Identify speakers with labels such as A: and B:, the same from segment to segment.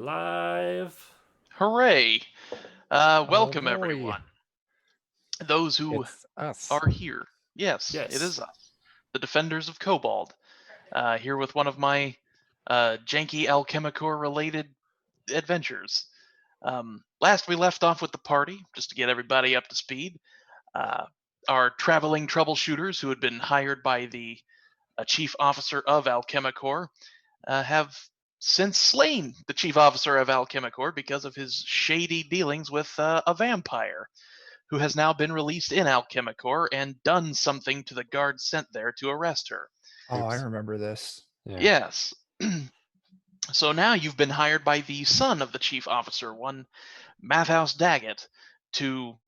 A: Live.
B: Hooray! Welcome
C: boy.
B: everyone. Those who
C: It's us.
B: are here. Yes,
A: Yes.
B: it is us. The Defenders of Cobalt. Here with one of my janky AlchemiCORP related adventures. Last we left off with the party, just to get everybody up to speed. Our traveling troubleshooters who had been hired by the chief officer of AlchemiCORP have since slain the chief officer of AlchemiCORP because of his shady dealings with a vampire, who has now been released in AlchemiCORP and done something to the guards sent there to arrest her.
C: Oh, I remember this.
D: Yeah.
B: Yes. So now you've been hired by the son of the chief officer, one Mathhouse Daggett, to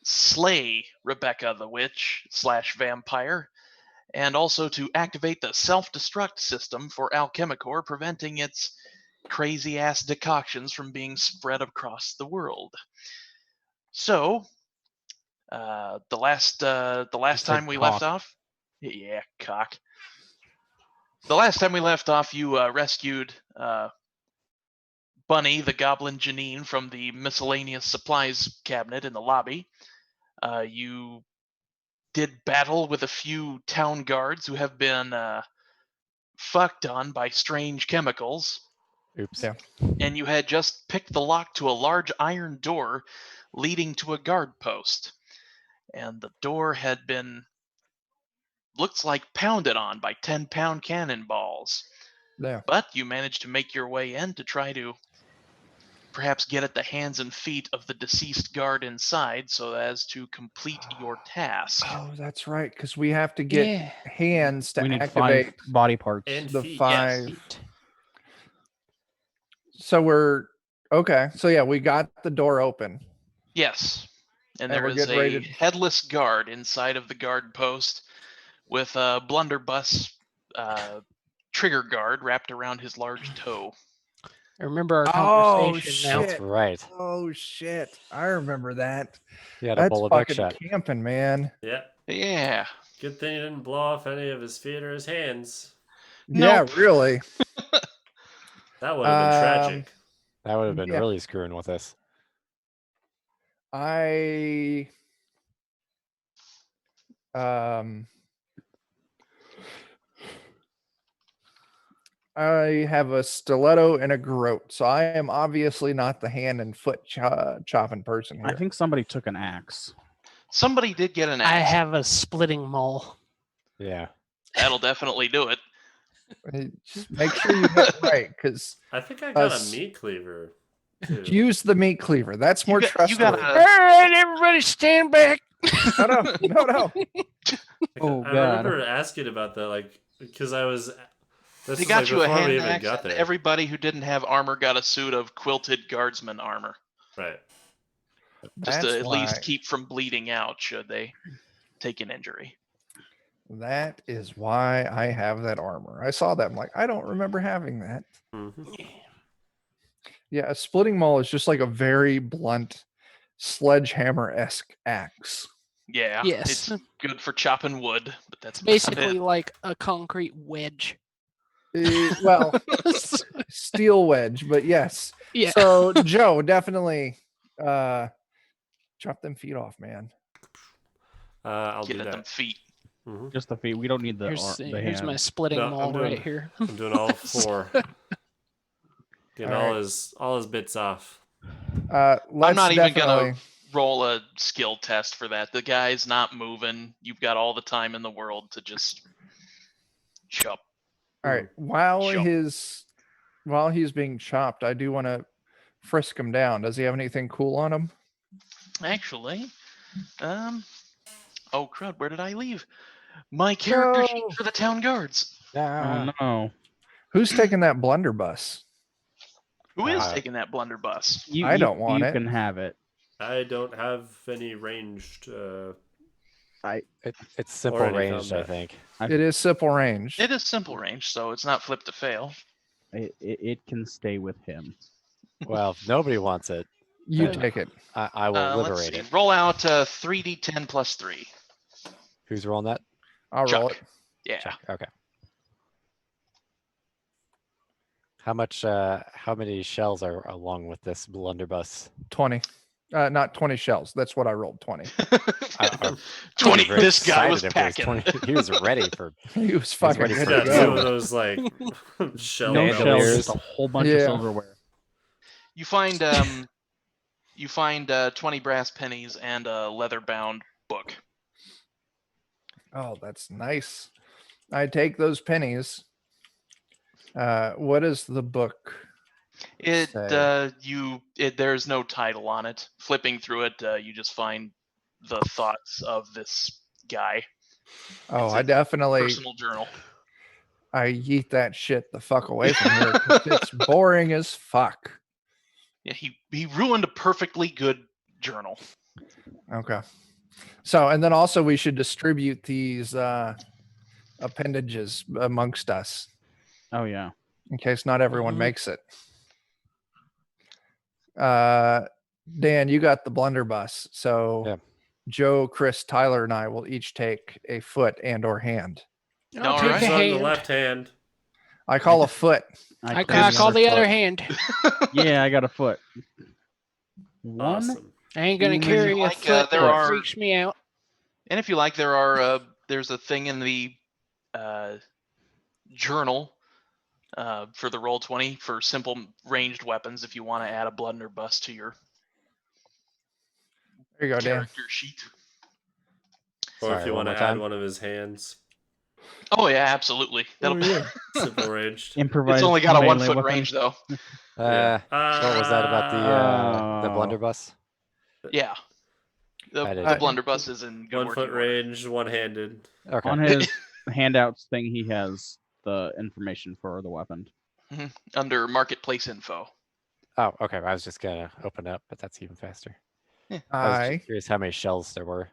B: slay Rebecca the witch / vampire, and also to activate the self-destruct system for AlchemiCORP, preventing its crazy-ass decoctions from being spread across the world. So, the last time we left off, yeah, cock. The last time we left off, you rescued Bunny, the Goblin Janine, from the miscellaneous supplies cabinet in the lobby. You did battle with a few town guards who have been fucked on by strange chemicals.
D: Oops.
C: Yeah.
B: And you had just picked the lock to a large iron door leading to a guard post. And the door had been, looks like, pounded on by 10-pound cannonballs.
C: Yeah.
B: But you managed to make your way in to try to perhaps get at the hands and feet of the deceased guard inside so as to complete your task.
C: Oh, that's right. Because we have to get hands to
E: We need
C: activate
E: 5 body parts.
A: And
C: the
A: feet.
C: 5.
B: Yes.
C: So we're okay. So yeah, we got the door open.
B: Yes. And
C: And
B: there
C: we're
B: is
C: getting
B: a
C: ready to-
B: headless guard inside of the guard post with a blunderbuss trigger guard wrapped around his large toe.
F: I remember our
C: Oh,
F: conversation now.
C: shit.
D: That's right.
C: Oh shit! I remember that.
D: He had a
C: That's
D: bowl of
C: fucking
D: buckshot.
C: camping, man.
A: Yeah.
B: Yeah.
A: Good thing you didn't blow off any of his feet or his hands.
C: Yeah,
B: Nope.
C: really.
A: That would have been tragic.
D: That would have been
C: Yeah.
D: really screwing with us.
C: I have a stiletto and a groat, so I am obviously not the hand and foot chopping person here.
E: I think somebody took an axe.
B: Somebody did get an axe.
F: I have a splitting maul.
D: Yeah.
B: That'll definitely do it.
C: Just make sure you get it right, because
A: I think I got
C: us-
A: a meat cleaver. Too.
C: use the meat cleaver. That's more
B: You
C: trustworthy.
B: got
F: All right, everybody stand back.
C: No.
E: Oh,
A: I
E: God.
A: remember asking about that, like, because I was. This
B: They
A: is,
B: got
A: like,
B: you a
A: before we
B: hand
A: even
B: axe,
A: got
B: and
A: there.
B: everybody who didn't have armor got a suit of quilted guardsman armor,
A: Right.
B: just to
C: That's
B: at least
C: why-
B: keep from bleeding out should they take an injury.
C: That is why I have that armor. I saw that. I'm like, I don't remember having that.
A: Mm-hmm.
C: Yeah, a splitting maul is just like a very blunt sledgehammer-esque axe.
B: Yeah,
F: Yes.
B: it's good for chopping wood, but that's
F: It's basically like a concrete wedge.
C: Well, steel wedge, but yes.
F: Yeah.
C: So Joe, definitely chop them feet off, man.
A: I'll
B: get
A: do
B: at them
A: that.
B: feet.
A: Mm-hmm.
E: Just the feet. We don't need the
F: Here's my
E: hands.
F: splitting
A: No, I'm
F: maul
A: doing-
F: right here.
A: I'm doing all 4. Get
C: All
A: all his bits off.
C: Let's
B: I'm not even
C: definitely.
B: gonna roll a skill test for that. The guy's not moving. You've got all the time in the world to just chop.
C: All right. While
B: Sure.
C: while he's being chopped, I do want to frisk him down. Does he have anything cool on him?
B: Actually, oh crud, where did I leave my character sheet
C: No.
B: for the town guards?
E: Oh no.
C: Who's taking that blunderbuss?
B: Who is
D: Uh,
B: taking that blunderbuss?
C: I don't want
E: you
C: it.
E: can have it.
A: I don't have any ranged.
D: It's simple
A: Or any
D: ranged, I
A: combat.
D: think.
C: It is simple range.
B: It is simple range, so it's not flip to fail.
E: It can stay with him.
D: Well, if nobody wants it,
C: You
D: then
C: take it.
D: I will
B: Let's
D: liberate
B: see.
D: it.
B: Roll out 3d10 plus 3.
D: Who's rolling that?
C: I'll roll
B: Chuck.
C: it.
B: Yeah.
D: Chuck. Okay. How many shells are along with this blunderbuss?
C: 20. Not 20 shells. That's what I rolled. 20.
D: I'm
B: 20.
D: very
B: This guy was
D: excited if it was
B: packing.
D: 20. He was ready for.
C: He was fucking
D: ready
C: good
D: for
C: to
A: Got
D: it.
A: two
C: go.
A: of those like shell
E: No
A: belts.
E: shells,
D: Bandoliers.
E: just a whole bunch of
C: Yeah.
E: silverware.
B: You find 20 brass pennies and a leather-bound book.
C: Oh, that's nice. I take those pennies. What is the book?
B: It
C: Say.
B: there's no title on it. Flipping through it, you just find the thoughts of this guy.
C: Oh,
B: It's
C: I
B: a
C: definitely
B: Personal journal.
C: I yeet that shit the fuck away from here. 'Cause it's boring as fuck.
B: Yeah, he ruined a perfectly good journal.
C: Okay. So, and then also we should distribute these appendages amongst us
E: Oh yeah.
C: in case not everyone
F: Mhm.
C: makes it. Dan, you got the blunderbuss. So
D: Yeah.
C: Joe, Chris, Tyler, and I will each take a foot and or hand.
F: I'll
B: All
F: take
B: right.
A: Who's
F: a
A: on the
F: hand.
A: left hand?
C: I call a foot.
F: I
E: claim
F: call the other
E: foot.
F: hand.
E: Yeah, I got a foot. One.
A: Awesome.
F: I ain't gonna
E: Mm,
F: carry a
B: like,
F: foot
B: there
F: that
B: are-
F: freaks me out.
B: And if you like, there's a thing in the journal for the Roll20 for simple ranged weapons if you want to add a blunderbuss to your
C: There you go, Dan.
B: character sheet.
A: Or
D: Sorry,
A: if you
D: one
A: want to
D: more
A: add
D: time.
A: one of his hands.
B: Oh yeah, absolutely. That'll
A: Simple ranged.
E: Improvised.
B: It's only got a
E: melee
B: 1 foot
E: weapon.
B: range though.
A: Yeah.
D: What was that about the
E: Oh.
D: blunderbuss?
B: Yeah. The
D: I didn't-
B: blunderbuss is in good
A: 1 foot
B: working order.
A: range, one handed.
D: Okay.
E: On his handouts thing, he has the information for the weapon.
B: Under marketplace info.
D: Oh, okay. I was just gonna open up, but that's even faster. I was
C: I
D: just curious how many shells there were.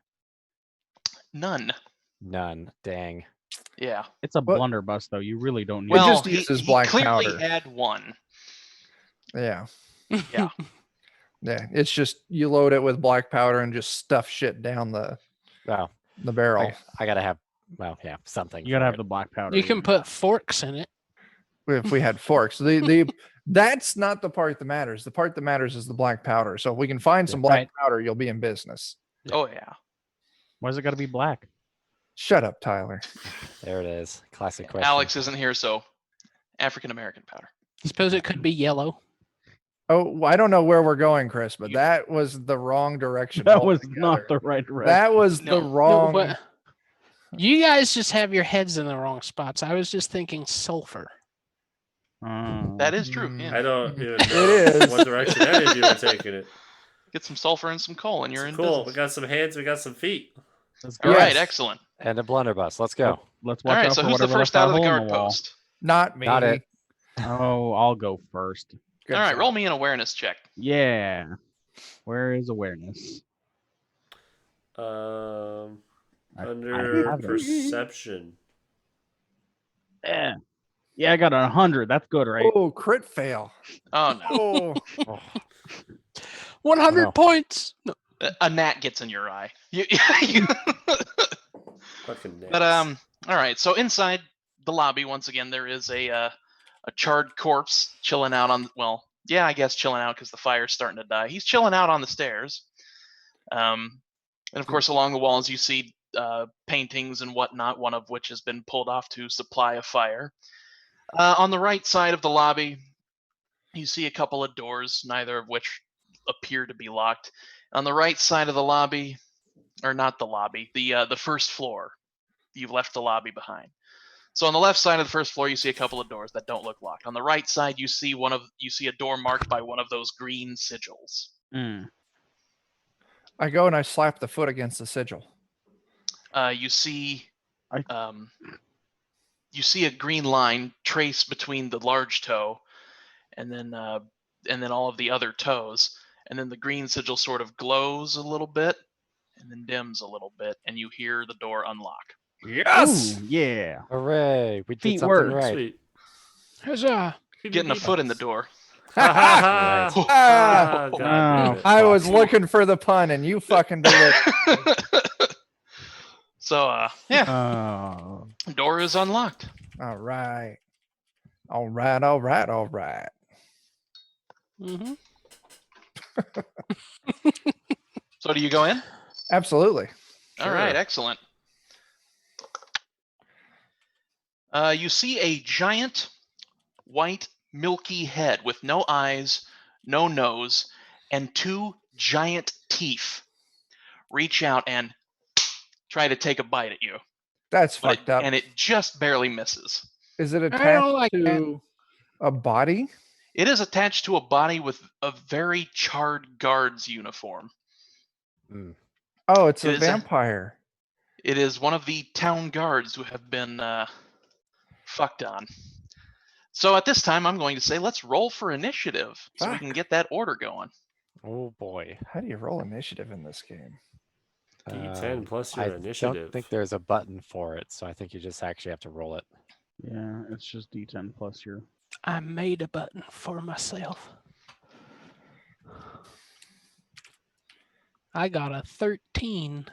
B: None.
D: None. Dang.
B: Yeah.
E: It's a
C: What?
E: blunderbuss, though. You really don't need.
C: Well,
B: Well,
C: just
B: he,
C: uses
B: he
C: black
B: clearly
C: powder.
B: had one.
C: yeah.
B: Yeah.
C: Yeah. It's just you load it with black powder and just stuff shit down the
D: Well,
C: barrel.
D: I gotta have. Well, yeah, something.
E: You gotta
D: for
E: have
D: it.
E: the black powder.
F: You can put forks in it.
C: If we had forks. The that's not the part that matters. The part that matters is the black powder. So if we can find some black
F: Right.
C: powder, you'll be in business.
B: Oh yeah.
E: Why's it got to be black?
C: Shut up, Tyler.
D: There it is. Classic question.
B: Alex isn't here, so African American powder.
F: Suppose it could be yellow.
C: Oh, I don't know where we're going, Chris, but
B: You-
C: that was the wrong direction.
E: That was
C: altogether.
E: not the right direction.
C: That was
B: No.
C: the
B: No,
C: wrong.
F: what- You guys just have your heads in the wrong spots. I was just thinking sulfur.
B: That is true.
C: Mm.
B: Yeah.
A: I don't even
C: It
A: know
C: is.
A: what direction any of you are taking it.
B: Get some sulfur and some coal, and you're in
A: Cool. We
B: business.
A: got some hands. We got some feet.
E: Let's
B: All
E: go.
B: right,
C: Yes.
B: excellent.
D: And a blunderbuss. Let's go.
E: Let's
B: All
E: watch
B: right,
E: out
B: so
E: for
B: who's the
E: whatever
B: first
E: left
B: out of the
E: that hole
B: guard
E: in the wall.
B: post?
C: Not me.
D: Got it.
E: Oh, I'll go first.
C: Good
B: All right,
C: job.
B: roll me an awareness check.
E: Yeah. Where is awareness? I
A: Under
E: have it.
A: perception.
E: Yeah. Yeah, I got 100. That's good, right?
C: Oh, crit fail.
B: Oh no,
C: Oh,
F: 100
D: no.
F: points. No.
B: a gnat gets in your eye.
A: Fucking
B: But
A: nails.
B: all right. So inside the lobby, once again, there is a charred corpse chilling out on. Well, yeah, I guess chilling out because the fire's starting to die. He's chilling out on the stairs. And of course, along the walls, you see paintings and whatnot. One of which has been pulled off to supply a fire. On the right side of the lobby, you see a couple of doors, neither of which appear to be locked. On the right side of the lobby, or not the lobby, the first floor. You've left the lobby behind. So on the left side of the first floor, you see a couple of doors that don't look locked. On the right side, you see a door marked by one of those green sigils.
E: Mm.
C: I go and I slap the foot against the sigil.
B: You see,
E: I-
B: you see a green line trace between the large toe, and then all of the other toes, and then the green sigil sort of glows a little bit, and then dims a little bit, and you hear the door unlock.
C: Yes.
E: Ooh, yeah.
D: Hooray! We did
E: Feet
D: something
E: work.
D: right.
A: Sweet.
F: Huzzah.
B: Getting a foot in the door.
A: Ha ha ha.
C: Ah,
A: God damn it.
C: I was looking for the pun and you fucking delivered.
B: So yeah,
E: Oh.
B: door is unlocked.
C: All right. All right, all right, all right.
F: Mm-hmm.
B: So do you go in?
C: Absolutely.
B: All right,
A: Sure.
B: excellent. You see a giant, white, milky head with no eyes, no nose, and 2 giant teeth reach out and try to take a bite at you.
C: That's
B: But
C: fucked up.
B: and it just barely misses.
C: Is it
F: I
C: attached
F: don't like that.
C: to a body?
B: It is attached to a body with a very charred guard's uniform.
D: Mm.
C: Oh, it's
B: It
C: a
B: is a-
C: vampire.
B: It is one of the town guards who have been fucked on. So at this time, I'm going to say let's roll for initiative so we can
C: Fuck.
B: get that order going.
D: Oh boy.
C: How do you roll initiative in this game?
A: D10 plus your
D: I
A: initiative.
D: don't think there's a button for it, so I think you just actually have to roll it.
E: Yeah, it's just D10 plus your.
F: I made a button for myself. I got a 13.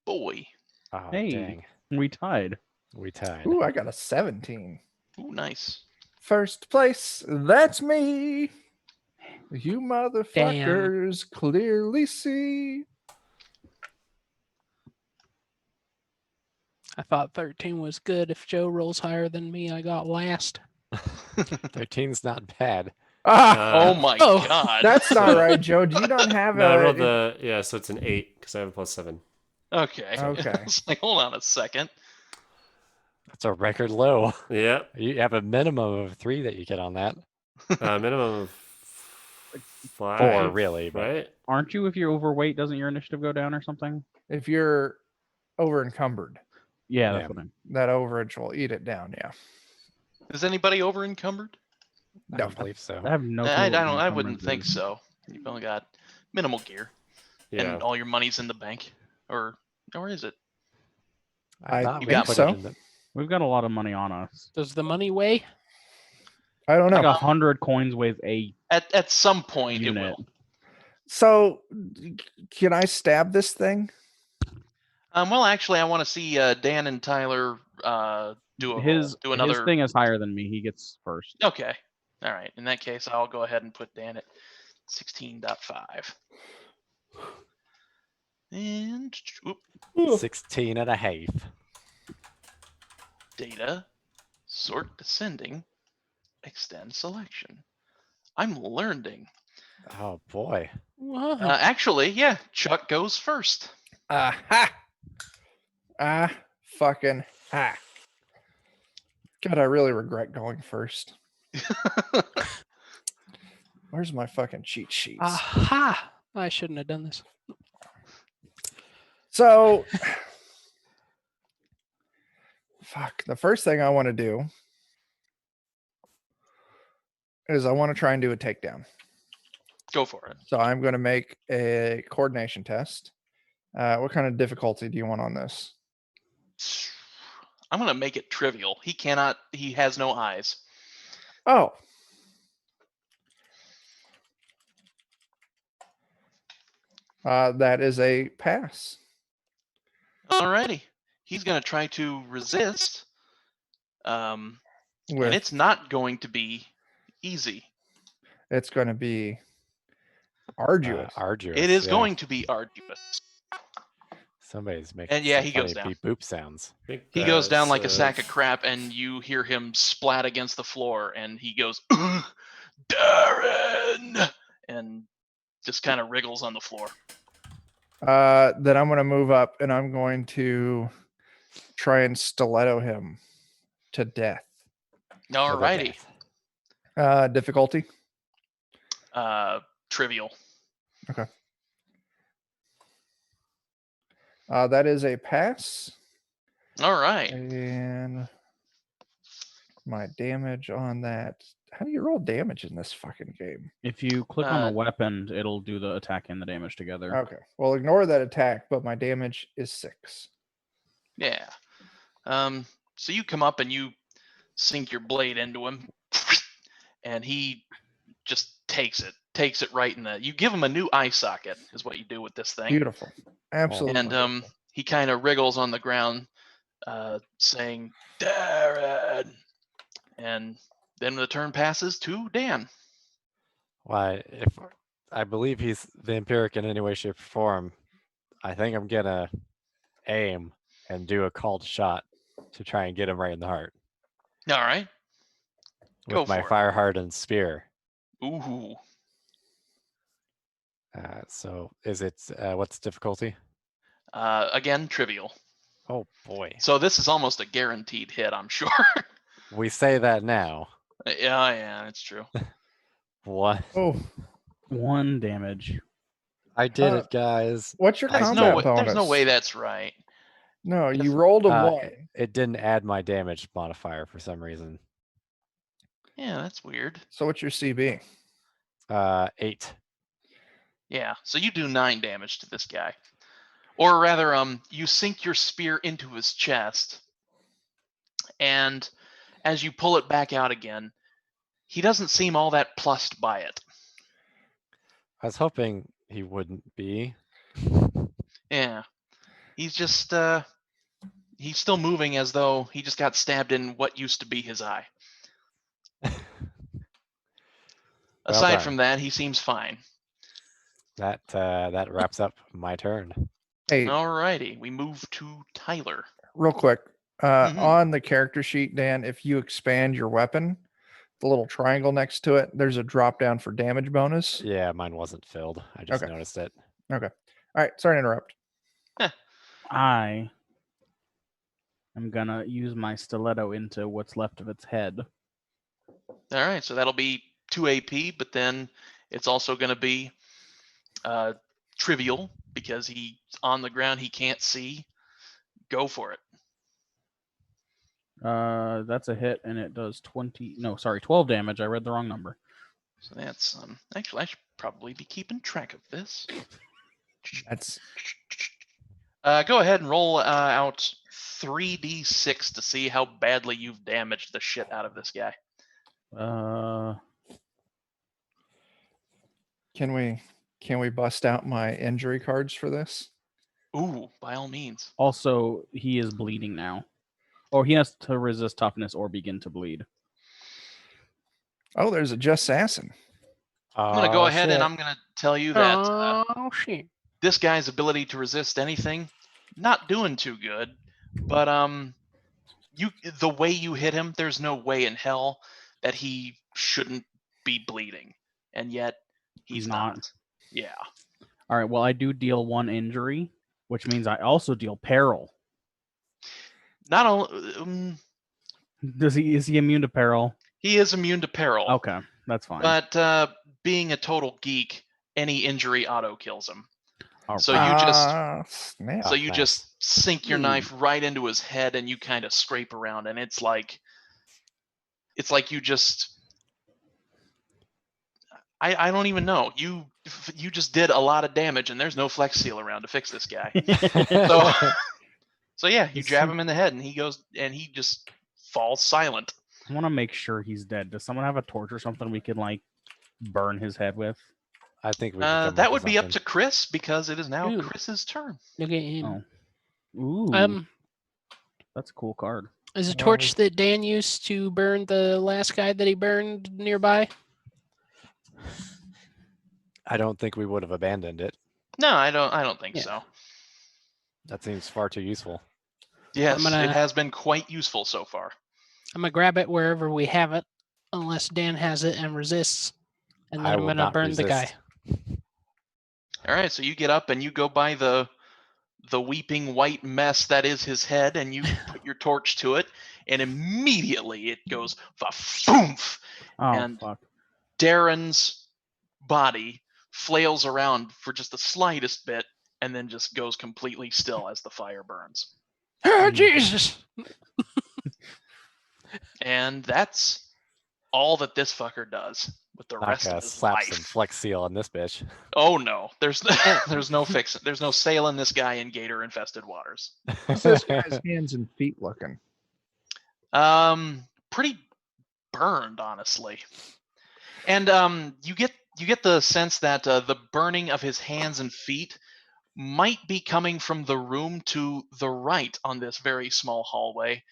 B: Boy.
D: Oh,
E: Hey.
D: dang.
E: We tied.
D: We tied.
C: Ooh, I got a 17.
B: Ooh, nice.
C: First place, that's me. You motherfuckers clearly see.
F: I thought 13 was good. If Joe rolls higher than me, I got last.
D: 13's not bad.
C: Ah,
B: Oh my
F: Oh.
B: god.
C: that's not right, Joe. Do you not have
A: No, I
C: a?
A: rolled the so it's an 8 because I have a +7.
B: Okay.
C: Okay.
B: It's like, hold on a second.
D: That's a record low.
A: Yep.
D: You have a minimum of 3 that you get on that.
A: Minimum of 5.
D: 4, really, but
A: Right?
E: Aren't you if you're overweight? Doesn't your initiative go down or something?
C: If you're over encumbered,
E: Yeah,
D: Yeah.
E: that's what I'm.
C: that overage will eat it down. Yeah.
B: Is anybody over encumbered?
D: I
C: No.
D: don't believe so.
E: I have no. clue
B: I
E: what
B: don't. I
E: encumbrance
B: wouldn't think
E: is.
B: so. You've only got minimal gear,
A: Yeah.
B: and all your money's in the bank, or is it?
C: I
D: thought
B: You
D: we
B: got
D: put
C: so.
D: it in the-
E: We've got a lot of money on us.
F: Does the money weigh?
C: I don't know.
E: Like 100 coins weighs a
B: At some point
E: unit.
B: it will.
C: So, can I stab this thing?
B: Well, actually, I want to see Dan and Tyler do
E: His
B: another.
E: thing is higher than me. He gets first.
B: Okay. All right. In that case, I'll go ahead and put Dan at 16.5. And
D: 16 and a half.
B: data, sort descending, extend selection. I'm learning.
D: Oh boy.
F: Wow.
B: Actually, yeah, Chuck goes first.
C: Ha! Fucking ha! God, I really regret going first. Where's my fucking cheat sheets?
F: Aha! I shouldn't have done this.
C: So, fuck. The first thing I want to do is I want to try and do a takedown.
B: Go for it.
C: So I'm going to make a coordination test. What kind of difficulty do you want on this?
B: I'm gonna make it trivial. He has no eyes.
C: Oh. That is a pass.
B: Alrighty. He's gonna try to resist. And
C: With,
B: it's not going to be easy.
C: it's going to be arduous.
D: Arduous.
B: It is
D: yeah.
B: going to be arduous.
D: Somebody's making
B: And yeah,
D: some
B: he goes
D: funny
B: down.
D: beep boop sounds.
A: I think
B: He goes down
A: that's,
B: like a sack of crap, and you hear him splat against the floor, and he goes, Darren! And just kind of wriggles on the floor.
C: Then I'm going to move up and I'm going to try and stiletto him to death.
B: Alrighty.
C: Difficulty.
B: Trivial.
C: That is a pass.
B: All right.
C: And my damage on that. How do you roll damage in this fucking game?
E: If you click on the weapon, it'll do the attack and the damage together.
C: Okay. Well, ignore that attack, but my damage is 6.
B: Yeah. So you come up and you sink your blade into him, and he just takes it right in the. You give him a new eye socket, is what you do with this thing.
C: Beautiful. Absolutely.
B: And he kind of wriggles on the ground, saying, Darren. And then the turn passes to Dan.
D: Why, if I believe he's vampiric in any way, shape, or form, I think I'm gonna aim and do a called shot to try and get him right in the heart
B: All right. Go
D: with my
B: for it.
D: fire hardened spear.
B: Ooh.
D: So is it what's difficulty?
B: Again, trivial.
D: Oh boy,
B: So this is almost a guaranteed hit, I'm sure.
D: we say that now.
B: Yeah, it's true.
D: What?
C: Oh,
E: 1 damage.
D: I did
C: Uh,
D: it, guys.
C: what's your
B: There's
C: combat
B: no way,
C: bonus?
B: there's no way that's right.
C: No, you
B: If-
C: rolled a 1.
D: It didn't add my damage modifier for some reason.
B: Yeah, that's weird.
C: So what's your CB?
D: 8.
B: Yeah, so you do 9 damage to this guy. Or rather, you sink your spear into his chest, and as you pull it back out again, he doesn't seem all that plussed by it.
D: I was hoping he wouldn't be.
B: Yeah. He's just he's still moving as though he just got stabbed in what used to be his eye. Aside
D: done.
B: from that, he seems fine.
D: That wraps up my turn.
C: Hey,
B: Alrighty, we move to Tyler.
C: real quick.
B: Mhm.
C: On the character sheet, Dan, if you expand your weapon, the little triangle next to it, there's a drop down for damage bonus.
D: Yeah, mine wasn't filled. I just
C: Okay.
D: noticed it.
C: Okay. All right. Sorry to interrupt.
E: I am gonna use my stiletto into what's left of its head.
B: Alright, so that'll be 2 AP, but then it's also going to be trivial because he's on the ground, he can't see. Go for it.
E: That's a hit, and it does 12 damage. I read the wrong number.
B: So that's actually I should probably be keeping track of this.
C: That's
B: Go ahead and roll out 3d6 to see how badly you've damaged the shit out of this guy.
C: Can we bust out my injury cards for this?
B: Ooh, by all means.
E: Also, he is bleeding now. Or he has to resist toughness or begin to bleed.
C: Oh, there's a just assassin.
B: I'm gonna go ahead and
D: shit.
B: I'm gonna tell you that
F: Oh shit!
B: this guy's ability to resist anything, not doing too good. But the way you hit him, there's no way in hell that he shouldn't be bleeding, and yet he's not. Yeah.
E: All right. Well, I do deal 1 injury, which means I also deal peril.
B: Not only
E: Is he immune to peril?
B: he is immune to peril.
E: Okay, that's fine.
B: But being a total geek, any injury auto kills him.
E: All
B: So
E: right.
B: you just
C: snap.
B: so you
D: nice.
B: just sink your
E: Ooh.
B: knife right into his head and you kind of scrape around, and it's like you just I don't even know. You just did a lot of damage, and there's no flex seal around to fix this guy. So yeah, you
E: Is
B: jab
E: he-
B: him in the head, and he goes and he just falls silent.
E: I want to make sure he's dead. Does someone have a torch or something we could like burn his head with?
D: I think we can come
B: That
D: up
B: would
D: with
B: be up
D: something.
B: to Chris because it is now
F: Ooh.
B: Chris's turn.
F: Look at him.
E: Oh. Ooh,
F: Um,
E: that's a cool card.
F: is a
C: Yeah,
F: torch that Dan used to burn the last guy that he burned nearby?
D: I don't think we would have abandoned it.
B: No, I don't think
F: Yeah.
B: so.
D: That seems far too useful.
B: Yes,
F: gonna-
B: it has been quite useful so far.
F: I'm gonna grab it wherever we have it, unless Dan has it and resists, and then
D: I
F: I'm
D: will
F: gonna
D: not
F: burn the guy.
D: resist.
B: All right, so you get up and you go by the weeping white mess that is his head, and you put your torch to it, and immediately it goes fa-foomf,
E: Oh
B: And-
E: fuck!
B: Darren's body flails around for just the slightest bit and then just goes completely still as the fire burns.
F: Oh Jesus!
B: And that's all that this fucker does with the
D: Not
B: rest
D: gonna
B: of his
D: slap some
B: life.
D: flex seal on this bitch.
B: Oh no, there's there's no fixing. There's no sailing this guy in gator infested waters.
C: What's this guy's hands and feet looking?
B: Pretty burned, honestly. And you get the sense that the burning of his hands and feet might be coming from the room to the right on this very small hallway.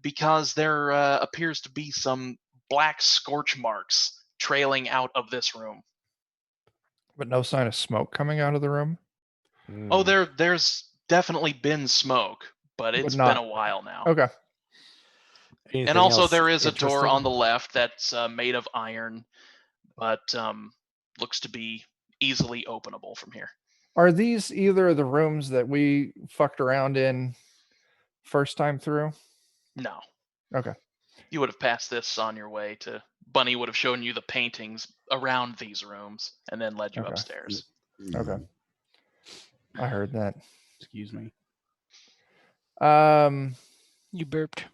B: because there appears to be some black scorch marks trailing out of this room.
C: But no sign of smoke coming out of the room.
B: Oh,
D: Hmm.
B: there's definitely been smoke, but it's been
C: not-
B: a while now.
C: Okay.
D: Anything
B: And also
D: else
B: there is a door on the
D: interesting?
B: left that's made of iron, but looks to be easily openable from here.
C: Are these either of the rooms that we fucked around in first time through?
B: No.
C: Okay.
B: You would have passed this on your way to Bunny would have shown you the paintings around these rooms and then led you
C: Okay.
B: upstairs.
C: Okay. I heard that.
E: Excuse me.
F: You burped.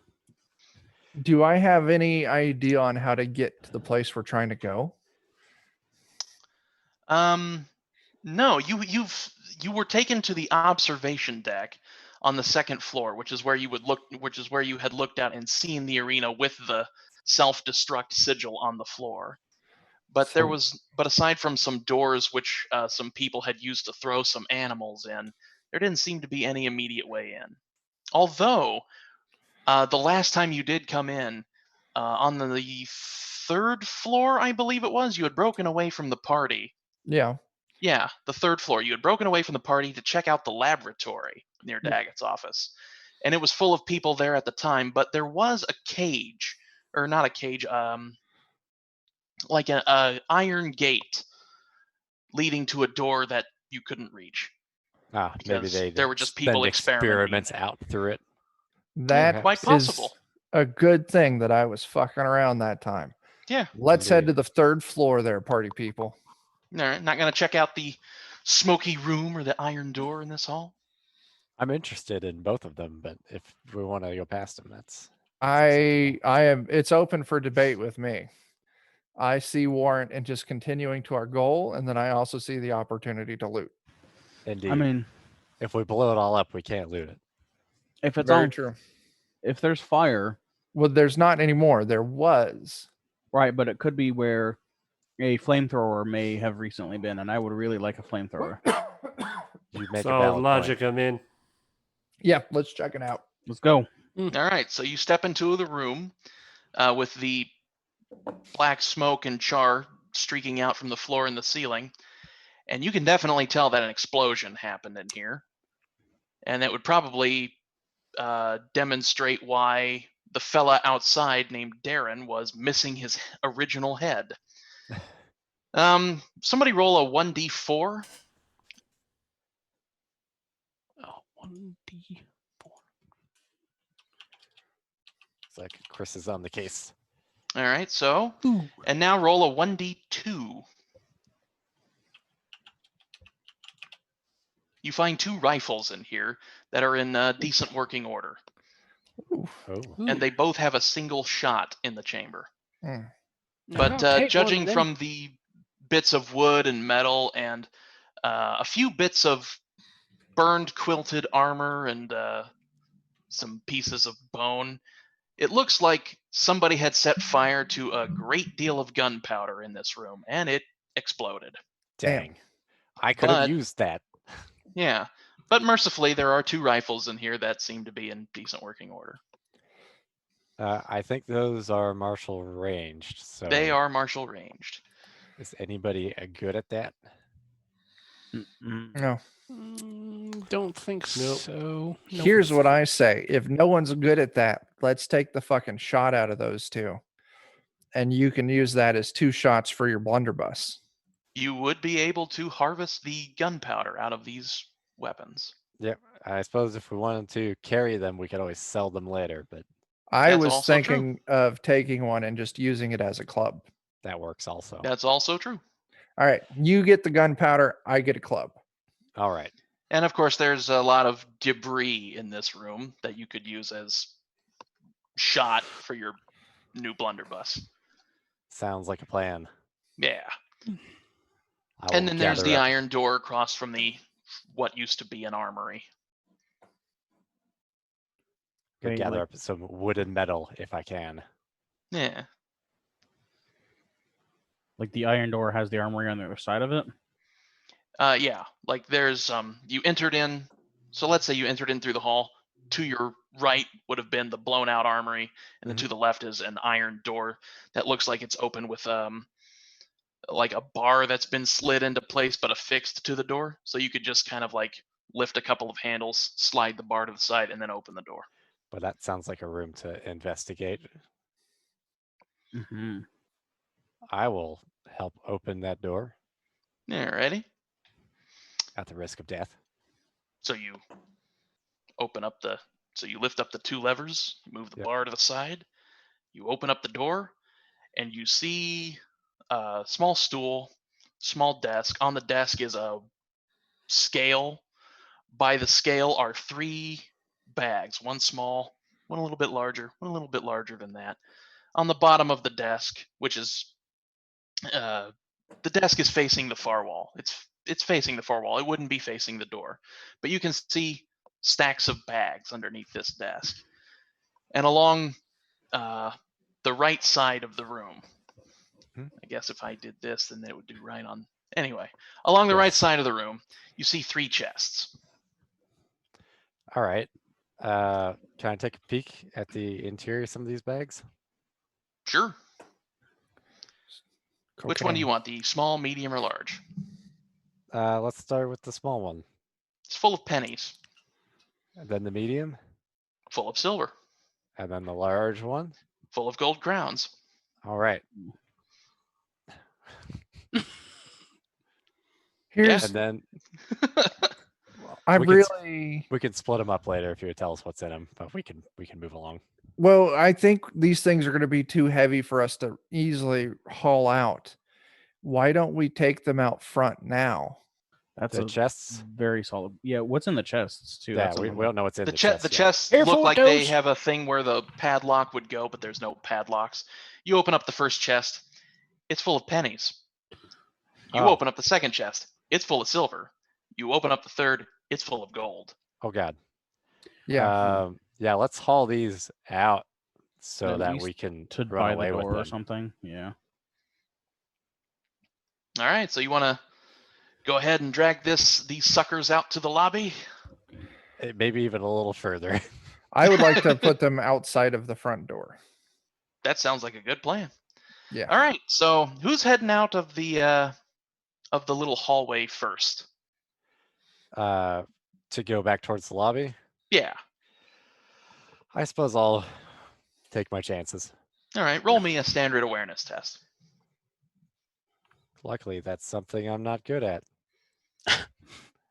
C: Do I have any idea on how to get to the place we're trying to go?
B: No, you were taken to the observation deck on the second floor, which is where you had looked out and seen the arena with the self-destruct sigil on the floor. But but aside from some doors which some people had used to throw some animals in, there didn't seem to be any immediate way in. Although the last time you did come in, on the third floor, I believe it was, you had broken away from the party.
C: Yeah.
B: Yeah, the third floor. You had broken away from the party to check out the laboratory near Daggett's office. And it was full of people there at the time, but there was a cage, or not a cage, like an iron gate leading to a door that you couldn't reach.
D: Maybe
B: because
D: they
B: there were just
D: send
B: people
D: experiments
B: experimenting.
D: out through it.
C: That
B: Quite possible.
C: is a good thing that I was fucking around that time.
B: Yeah.
C: Let's head to
D: Indeed.
C: the third floor there, party people.
B: All right, not going to check out the smoky room or the iron door in this hall?
D: I'm interested in both of them, but if we want to go past them, that's
C: I am, it's open for debate with me. I see warrant in just continuing to our goal, and then I also see the opportunity to loot.
D: indeed.
E: I mean,
D: if we blow it all up, we can't loot it.
E: if it's
C: Very
E: on,
C: true.
E: if there's fire,
C: Well, there's not anymore. There was.
E: right? But it could be where a flamethrower may have recently been, and I would really like a flamethrower.
D: You make a
A: So
D: valid
A: logic,
D: point.
A: I'm in.
C: Yeah, let's check it out.
E: Let's go.
B: All right, so you step into the room with the black smoke and char streaking out from the floor and the ceiling, and you can definitely tell that an explosion happened in here. And that would probably demonstrate why the fella outside named Darren was missing his original head. Somebody roll a 1d4.
F: Oh, 1d4.
D: It's like Chris is on the case.
B: All right, so,
F: Ooh.
B: and now roll a 1d2. You find 2 rifles in here that are in decent working order,
C: Ooh.
D: Oh,
B: and they both have a single shot in the chamber.
C: Hmm.
B: But
F: I'll take
B: judging
F: one of them.
B: from the bits of wood and metal and a few bits of burned quilted armor and some pieces of bone, it looks like somebody had set fire to a great deal of gunpowder in this room, and it exploded.
C: Damn.
D: dang. I could have
B: But-
D: used that.
B: Yeah, but mercifully, there are 2 rifles in here that seem to be in decent working order.
D: I think those are martial ranged. So
B: They are martial ranged.
D: Is anybody good at that?
E: Mm-mm.
C: No.
F: Don't think
A: Nope.
F: so. Nope.
C: Here's what I say. If no one's good at that, let's take the fucking shot out of those 2. And you can use that as 2 shots for your blunderbuss.
B: You would be able to harvest the gunpowder out of these weapons.
D: Yep. I suppose if we wanted to carry them, we could always sell them later, but
C: I
B: That's
C: was
B: also true.
C: thinking of taking one and just using it as a club.
D: that works also.
B: That's also true.
C: All right, you get the gunpowder, I get a club.
D: All right.
B: And of course, there's a lot of debris in this room that you could use as shot for your new blunderbuss.
D: Sounds like a plan.
B: Yeah.
D: I
B: And
D: will
B: then there's
D: gather
B: the
D: up-
B: iron door across from what used to be an armory.
D: go
E: Okay,
D: gather
E: like-
D: up some wood and metal if I can.
B: Yeah.
E: Like the iron door has the armory on the other side of it.
B: Yeah. Like there's you entered in. So let's say you entered in through the hall. to your right would have been the blown out armory, and then to the left is an iron door that looks like it's open with like a bar that's been slid into place but affixed to the door. So you could just kind of like lift a couple of handles, slide the bar to the side, and then open the door.
D: But that sounds like a room to investigate.
E: Mm-hmm.
D: I will help open that door
B: Yeah, ready?
D: at the risk of death.
B: So you you lift up the two levers, you move the
D: Yep.
B: bar to the side, you open up the door, and you see a small stool, small desk. On the desk is a scale. By the scale are 3 bags, one small, one a little bit larger, one a little bit larger than that. On the bottom of the desk, which is the desk is facing the far wall. It's facing the far wall. It wouldn't be facing the door, but you can see stacks of bags underneath this desk. And along the right side of the room, I guess if I did this, then it would do right on. Anyway, along the right side of the room, you see 3 chests.
D: All right. Can I take a peek at the interior of some of these bags?
B: Sure. Which one do you
C: Cocaine.
B: want? The small, medium, or large?
D: Let's start with the small one,
B: It's full of pennies,
D: and then the medium,
B: full of silver,
D: and then the large one.
B: full of gold crowns.
D: All right.
C: Here's
D: And then
C: I
D: we can
C: really
D: we can split them up later if you would tell us what's in them, but we can move along.
C: well, I think these things are going to be too heavy for us to easily haul out. Why don't we take them out front now?
E: That's
D: The
E: a
D: chests.
E: very solid. Yeah, what's in the chests too?
D: Yeah,
E: That's
D: we don't know what's in
B: The
D: the chest yet.
B: chests
F: Careful
B: look
F: with
B: like they
F: those.
B: have a thing where the padlock would go, but there's no padlocks. You open up the first chest, it's full of pennies. You
D: Oh.
B: open up the second chest, it's full of silver. You open up the third, it's full of gold.
D: Oh God.
C: Yeah.
D: Yeah. Let's haul these out so
E: At
D: that
E: least
D: we can
E: to
D: run
E: buy
D: away
E: the
D: with
E: door or
D: them.
E: something. Yeah.
B: All right, so you want to go ahead and drag these suckers out to the lobby?
D: Maybe even a little further.
C: I would like to put them outside of the front door.
B: That sounds like a good plan.
C: Yeah.
B: All right, so who's heading out of the little hallway first?
D: To go back towards the lobby.
B: Yeah.
D: I suppose I'll take my chances.
B: All right, roll me a standard awareness test.
D: Luckily, that's something I'm not good at.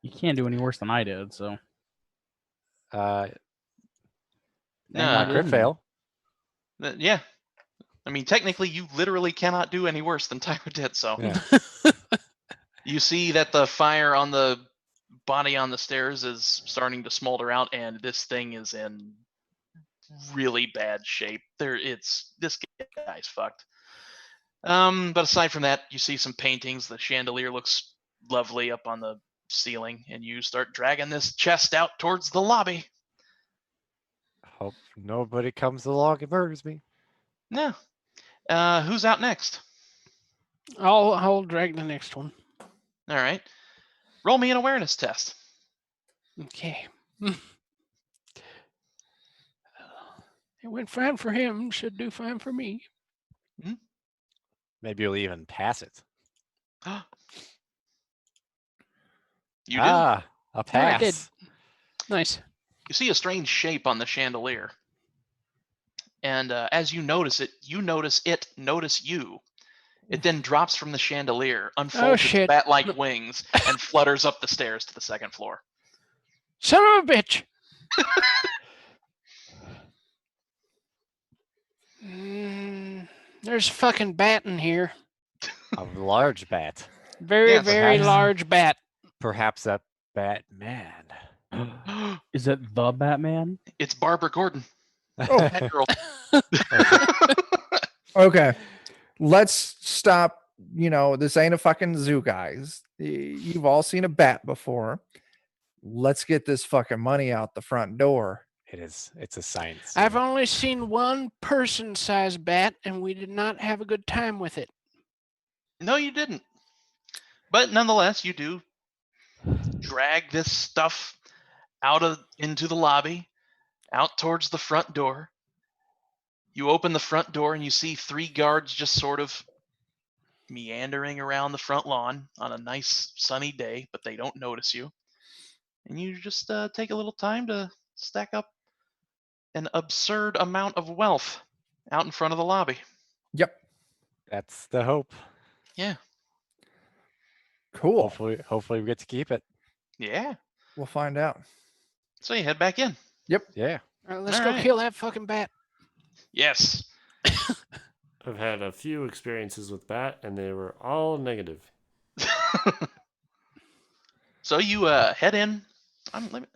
E: You can't do any worse than I did. So.
D: Not
B: Nah.
D: crit fail.
B: Yeah. I mean, technically, you literally cannot do any worse than Tyler did. So
D: Yeah.
B: you see that the fire on the body on the stairs is starting to smolder out, and this thing is in really bad shape. This guy's fucked. But aside from that, you see some paintings. The chandelier looks lovely up on the ceiling, and you start dragging this chest out towards the lobby.
D: Hope nobody comes along and murders me.
B: Yeah. Who's out next?
F: I'll drag the next one.
B: All right. Roll me an awareness test.
F: Okay. It went fine for him. Should do fine for me.
D: Maybe you'll even pass it.
B: You do.
D: A
F: I
D: pass.
F: did. Nice.
B: You see a strange shape on the chandelier. And as you notice it notice you. It then drops from the chandelier, unfolds its
F: shit.
B: bat-like wings, and flutters up the stairs to the second floor.
F: Son of a bitch. There's a fucking bat in here.
D: A large bat.
F: Very,
B: Yes.
F: very
D: Perhaps-
F: large bat.
D: Perhaps that Batman.
E: Is it the Batman?
B: It's Barbara Gordon.
C: Oh.
B: Batgirl.
C: Okay. Let's stop. This ain't a fucking zoo, guys. You've all seen a bat before. Let's get this fucking money out the front door.
D: It's a science.
F: I've
D: scene.
F: only seen one person-sized bat, and we did not have a good time with it.
B: No, you didn't. But nonetheless, you do drag this stuff into the lobby. out towards the front door. You open the front door and you see 3 guards just sort of meandering around the front lawn on a nice sunny day, but they don't notice you. And you just take a little time to stack up an absurd amount of wealth out in front of the lobby.
C: Yep.
D: That's the hope.
B: Yeah.
C: Cool.
D: Hopefully we get to keep it.
B: Yeah.
C: We'll find out.
B: So you head back in.
D: Yeah.
F: All right, let's
B: All
F: go
B: right.
F: kill that fucking bat.
B: Yes.
A: I've had a few experiences with bat, and they were all negative.
B: So you head in.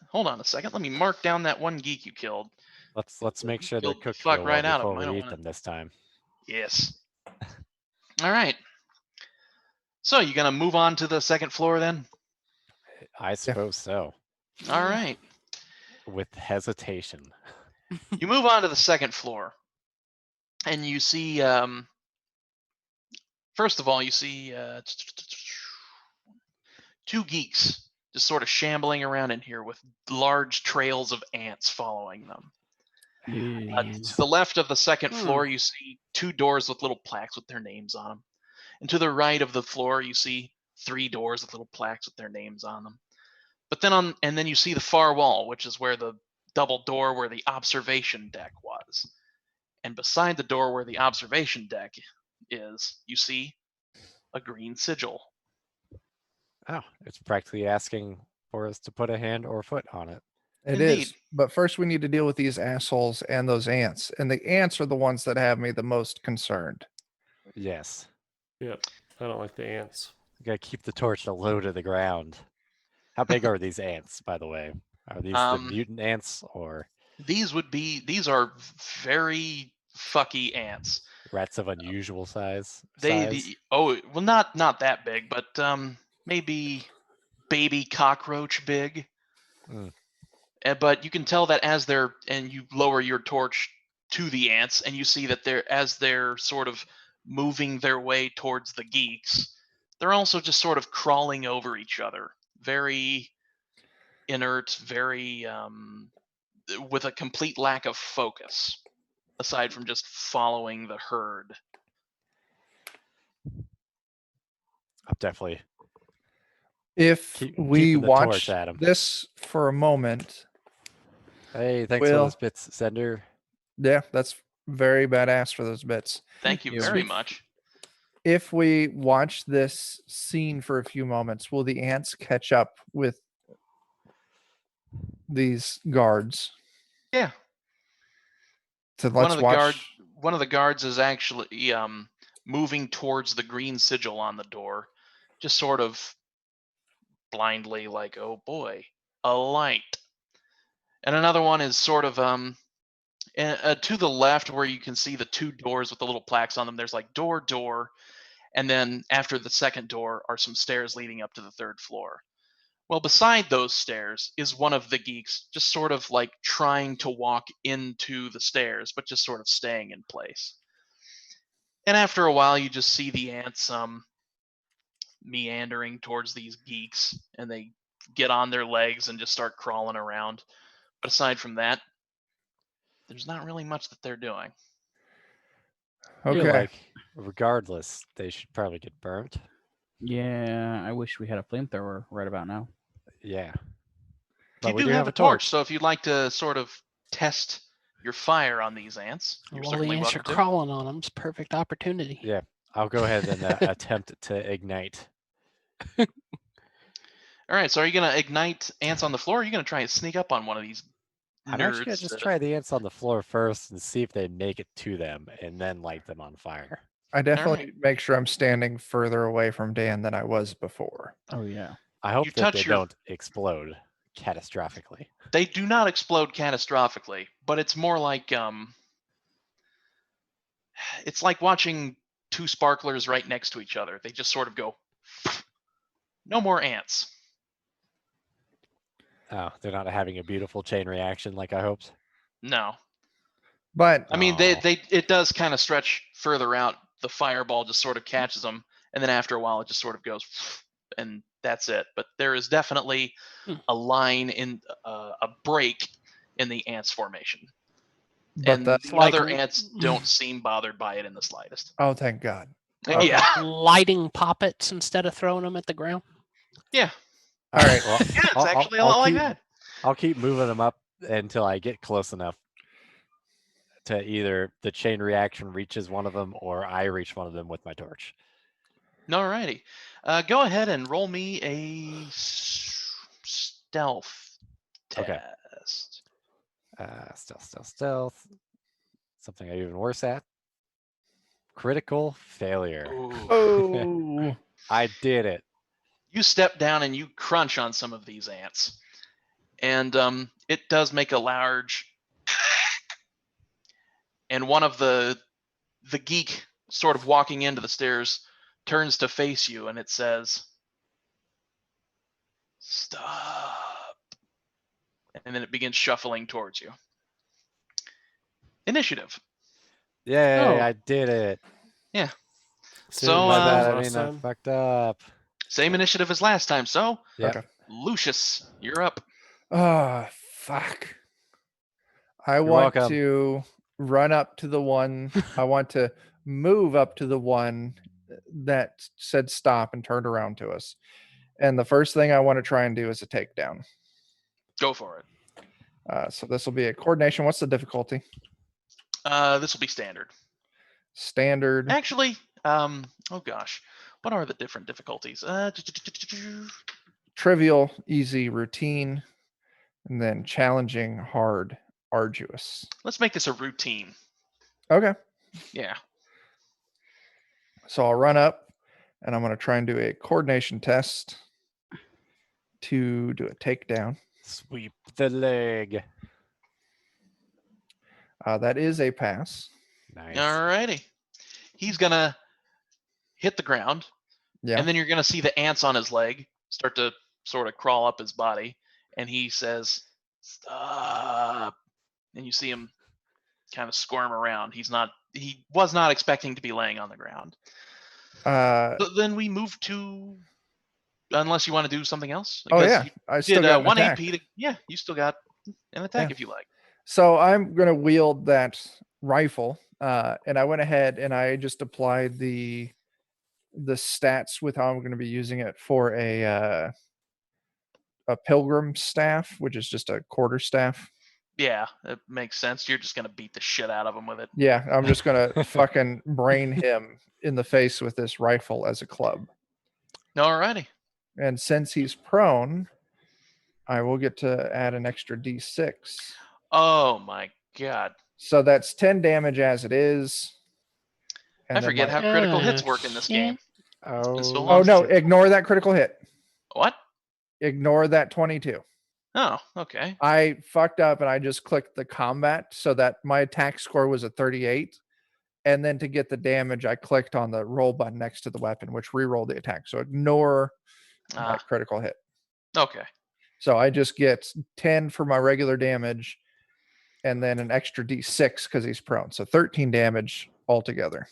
B: Hold on a second. Let me mark down that one geek you killed.
D: Let's make
B: You
D: sure they're
B: killed the
D: cooked
B: fuck
D: real
B: right
D: well
B: out of
D: before
B: them. I
D: we
B: don't
D: eat
B: wanna-
D: them this time.
B: Yes. All right. So you gonna move on to the second floor then?
D: I suppose so.
B: All right.
D: With hesitation.
B: You move on to the second floor, and you see. First of all, you see 2 geeks just sort of shambling around in here with large trails of ants following them. To the left of the second floor, you see 2 doors with little plaques with their names on them. And to the right of the floor, you see 3 doors with little plaques with their names on them. But then you see the far wall, which is where the double door where the observation deck was. And beside the door where the observation deck is, you see a green sigil.
D: Oh, it's practically asking for us to put a hand or foot on it.
C: It is.
B: Indeed.
C: But first we need to deal with these assholes and those ants. And the ants are the ones that have me the most concerned.
D: Yes.
A: Yep. I don't like the ants.
D: We gotta keep the torch low to the ground. How big are these ants, by the way? Are these the mutant ants or
B: These are very fucky ants.
D: rats of unusual size?
B: Not that big, but maybe baby cockroach big.
D: Mm.
B: But you can tell that and you lower your torch to the ants, and you see that they're sort of moving their way towards the geeks, they're also just sort of crawling over each other, very inert, very with a complete lack of focus, aside from just following the herd.
D: I'm definitely
C: If we
D: keeping the
C: watch
D: torch at 'em.
C: this for a moment,
D: Hey, thanks for
C: Will.
D: those bits, Sender.
C: yeah, that's very badass for those bits.
B: Thank you
E: you.
B: very much.
C: If we watch this scene for a few moments, will the ants catch up with these guards?
B: Yeah.
C: So let's watch.
B: One of the guards is actually moving towards the green sigil on the door, just sort of blindly, like, oh boy, a light. And another one is sort of to the left, where you can see the 2 doors with the little plaques on them. There's like door, and then after the second door are some stairs leading up to the 3rd floor. Well, beside those stairs is one of the geeks, just sort of like trying to walk into the stairs, but just sort of staying in place. And after a while, you just see the ants meandering towards these geeks, and they get on their legs and just start crawling around. But aside from that, there's not really much that they're doing.
D: I feel
C: Okay.
D: like regardless, they should probably get burnt.
E: Yeah, I wish we had a flamethrower right about now.
D: Yeah.
B: You do have a torch, so if you'd like to sort of test your fire on these ants, you're
F: While the
B: certainly
F: ants are
B: welcome to.
F: crawling on them, it's a perfect opportunity.
D: Yeah. I'll go ahead and attempt to ignite.
B: All right, so are you going to ignite ants on the floor, or are you going to try and sneak up on one of these
D: I'm actually gonna
B: nerds?
D: just try the ants on the floor first and see if they make it to them and then light them on fire.
C: I definitely make sure I'm standing further away from Dan than I was before.
E: Oh yeah.
D: I hope
B: You
D: that
B: touch
D: they
B: your-
D: don't explode catastrophically.
B: They do not explode catastrophically, but it's more like it's like watching 2 sparklers right next to each other. They just sort of go, no more ants.
D: Oh, they're not having a beautiful chain reaction like I hoped.
B: No.
C: But
B: I mean,
D: Aw.
B: it does kind of stretch further out. The fireball just sort of catches them, and then after a while, it just sort of goes, and that's it. But there is definitely a line in a break in the ants formation.
C: But
B: And
C: the
B: the
F: like
B: other
F: l-
B: ants don't seem bothered by it in the slightest.
C: oh, thank God.
F: like
B: Yeah.
F: lighting poppets instead of throwing them at the ground.
B: Yeah.
C: All right.
D: Well,
B: Yeah, it's actually a lot like that.
D: I'll keep moving them up until I get close enough to either the chain reaction reaches one of them or I reach one of them with my torch.
B: Alrighty. Go ahead and roll me a stealth
D: Okay.
B: test.
D: Stealth. Something I'm even worse at. Critical failure.
B: Ooh.
C: Oh.
D: I did it.
B: You step down and you crunch on some of these ants. And it does make a large. And one of the geek sort of walking into the stairs turns to face you and it says, "Stop." And then it begins shuffling towards you. Initiative.
D: Yay,
F: Oh.
D: I did it.
B: So,
D: My bad. I
A: last
D: mean, I
A: time?
D: fucked up.
B: Same initiative as last time. So,
D: Yep.
C: Okay.
B: Lucius, you're up.
C: Oh, fuck. I
D: You're
C: want
D: welcome.
C: to run up to the one. I want to move up to the one that said stop and turned around to us. And the first thing I want to try and do is a takedown.
B: Go for it.
C: So this will be a coordination. What's the difficulty?
B: This will be standard.
C: Standard.
B: Actually, oh gosh, what are the different difficulties?
C: Trivial, easy, routine, and then challenging, hard, arduous.
B: Let's make this a routine.
C: Okay.
B: Yeah.
C: So I'll run up and I'm going to try and do a coordination test to do a takedown.
D: Sweep the leg.
C: That is a pass.
D: Nice.
B: Alrighty. He's gonna hit the ground,
C: Yeah.
B: and then you're gonna see the ants on his leg start to sort of crawl up his body, and he says, "Stop!" And you see him kind of squirm around. He was not expecting to be laying on the ground. But then we move to, unless you want to do something else.
C: Oh, yeah.
B: You
C: I still
B: did
C: got an
B: one
C: attack.
B: AP. Yeah, you still got an attack
C: Yeah.
B: if you like.
C: So I'm going to wield that rifle. And I went ahead and I just applied the stats with how I'm going to be using it for a pilgrim staff, which is just a quarter staff.
B: Yeah, it makes sense. You're just gonna beat the shit out of him with it.
C: Yeah, I'm just going to fucking brain him in the face with this rifle as a club.
B: Alrighty.
C: And since he's prone, I will get to add an extra D6.
B: Oh my god.
C: So that's 10 damage as it is.
B: I
C: then
B: forget
C: my-
B: how critical hits work in this
F: shit.
B: game. It's been so
D: Oh,
B: long.
C: Oh, no,
D: shit.
C: ignore that critical hit.
B: What?
C: Ignore that 22.
B: Oh, okay.
C: I fucked up and I just clicked the combat so that my attack score was a 38. And then to get the damage, I clicked on the roll button next to the weapon, which re-rolled the attack. So ignore that critical hit.
B: Okay.
C: So I just get 10 for my regular damage and then an extra D6 because he's prone. So 13 damage altogether.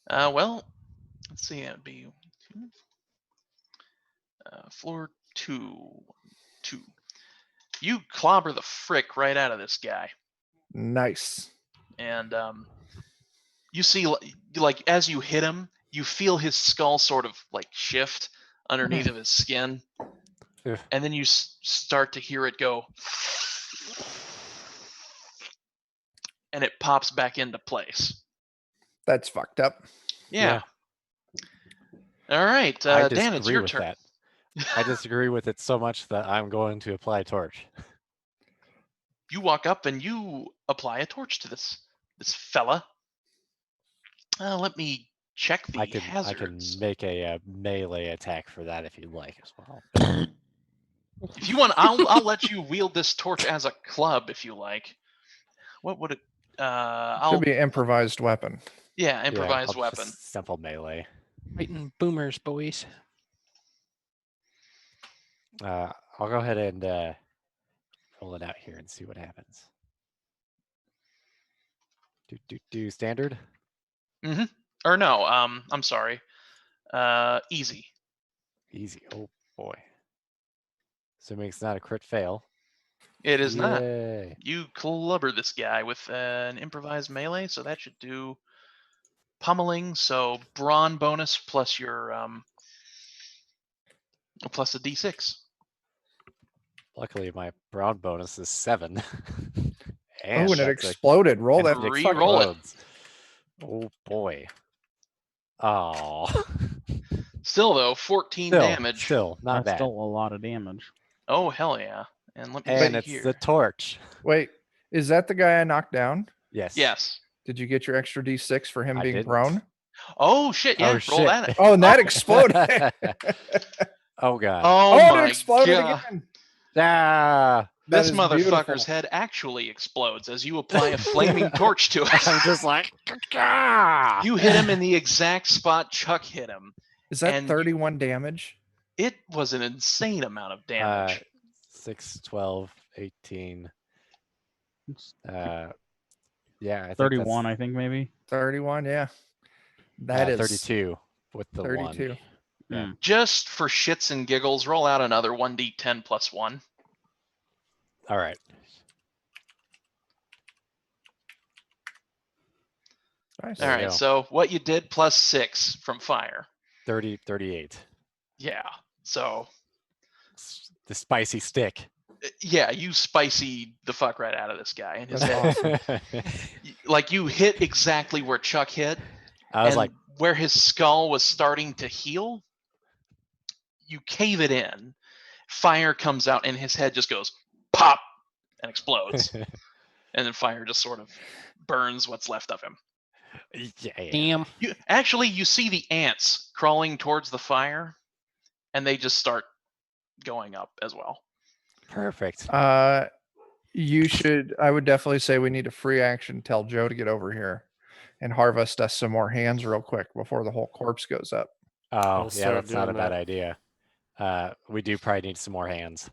B: Well, let's see. It'd be floor 2. You clobber the frick right out of this guy,
C: Nice.
B: and you see, like as you hit him, you feel his skull sort of like shift underneath of his skin,
D: Ugh.
B: and then you start to hear it go, and it pops back into place.
C: That's fucked up.
B: Yeah. All right,
D: I
B: Dan, it's
D: disagree
B: your
D: with
B: turn.
D: that. I disagree with it so much that I'm going to apply torch.
B: You walk up and you apply a torch to this fella. Let me check the
D: I can
B: hazards.
D: make a melee attack for that if you'd like as well.
B: If you want, I'll let you wield this torch as a club if you like. What would it?
C: Should be an improvised weapon.
B: Yeah, improvised
D: I'll
B: weapon.
D: just simple melee.
F: Fighting boomers, boys.
D: I'll go ahead and roll it out here and see what happens. Do standard?
B: Mm-hmm. Or no, I'm sorry. Easy.
D: Easy. Oh boy. Assuming it's not a crit fail.
B: It is not.
D: Yay.
B: You clubber this guy with an improvised melee, so that should do pummeling. So brawn bonus plus your plus a d6.
D: Luckily, my brown bonus is 7.
C: Oh, and it
D: that's a-
C: exploded. Roll
D: and
C: that.
D: it
B: Re-roll it.
D: explodes. Oh boy. Oh.
B: Still though, 14 damage.
D: Still, not
E: That's
D: bad.
E: still a lot of damage.
B: Oh hell yeah! And let me
D: And
B: see
D: it's
B: here.
D: the torch.
C: Wait, is that the guy I knocked down?
D: Yes.
B: Yes.
C: Did you get your extra D6 for him
D: I
C: being
D: didn't.
C: prone?
B: Oh shit! Yeah.
D: Oh,
B: Roll
D: shit.
B: that.
C: Oh, and that exploded.
D: Oh god.
B: Oh,
C: Oh,
B: my
C: it exploded
B: god!
C: again.
D: Ah,
C: That
B: This
C: is
B: motherfucker's
C: beautiful.
B: head actually explodes as you apply a flaming torch to it.
D: I'm just like, ah.
B: You hit him in the exact spot Chuck hit him.
C: Is that
B: and
C: 31 damage?
B: It was an insane amount of damage.
D: 6, 12, 18.
E: It's
D: Yeah, I think
E: 31, I think maybe.
C: 31, yeah. That is
D: 32 with the
C: 32.
D: 1. Yeah.
B: Just for shits and giggles, roll out another 1d10 plus 1.
D: All right.
C: Nice.
B: All
D: There you
B: right,
D: go.
B: so what you did plus 6 from fire.
D: 30, 38.
B: Yeah. So,
D: The spicy stick.
B: yeah, you spicy the fuck right out of this guy. And his
C: That's
B: head,
C: awesome.
B: like you hit exactly where Chuck hit.
D: I was
B: and
D: like,
B: where his skull was starting to heal, you cave it in. Fire comes out and his head just goes pop and explodes. And then fire just sort of burns what's left of him.
D: yeah.
F: Damn.
B: You see the ants crawling towards the fire, and they just start going up as well.
D: Perfect.
C: I would definitely say we need a free action. Tell Joe to get over here and harvest us some more hands real quick before the whole corpse goes up.
D: Oh,
A: I'll
D: yeah,
A: start
D: that's not a
A: doing
D: bad
A: that.
D: idea. We do probably need some more hands.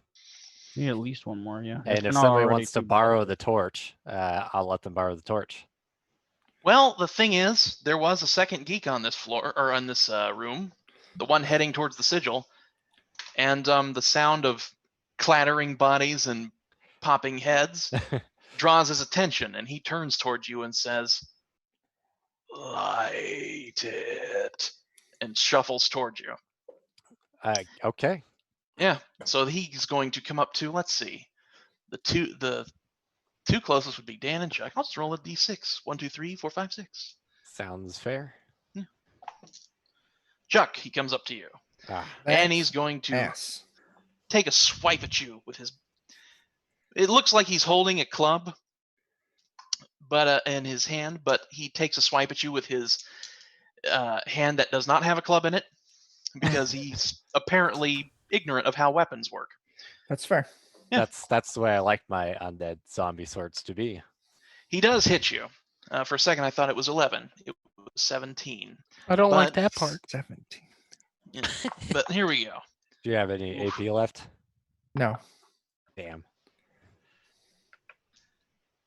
E: You need at least one more, yeah.
D: And if
E: It's not
D: somebody
E: already
D: wants to
E: too
D: borrow
E: bad.
D: the torch, I'll let them borrow the torch.
B: Well, the thing is, there was a second geek on this floor or on this room, the one heading towards the sigil, and the sound of clattering bodies and popping heads draws his attention, and he turns towards you and says, "Light it," and shuffles towards you.
D: Okay.
B: Yeah, so he's going to come up to. Let's see, the two closest would be Dan and Chuck. I'll just roll a d6. 1, 2, 3, 4, 5, 6.
D: Sounds fair.
B: Chuck, he comes up to you,
D: Ah,
B: and he's going to
C: Ass.
B: take a swipe at you with his. It looks like he's holding a club, but in his hand, but he takes a swipe at you with his hand that does not have a club in it, because he's apparently ignorant of how weapons work.
C: That's fair.
B: Yeah.
D: that's the way I like my undead zombie swords to be.
B: He does hit you. For a second, I thought it was 11. It was 17.
F: I don't like
B: But-
F: that part.
C: 17.
B: Yeah. But here we go.
D: Do you have any AP left?
C: No.
D: Damn.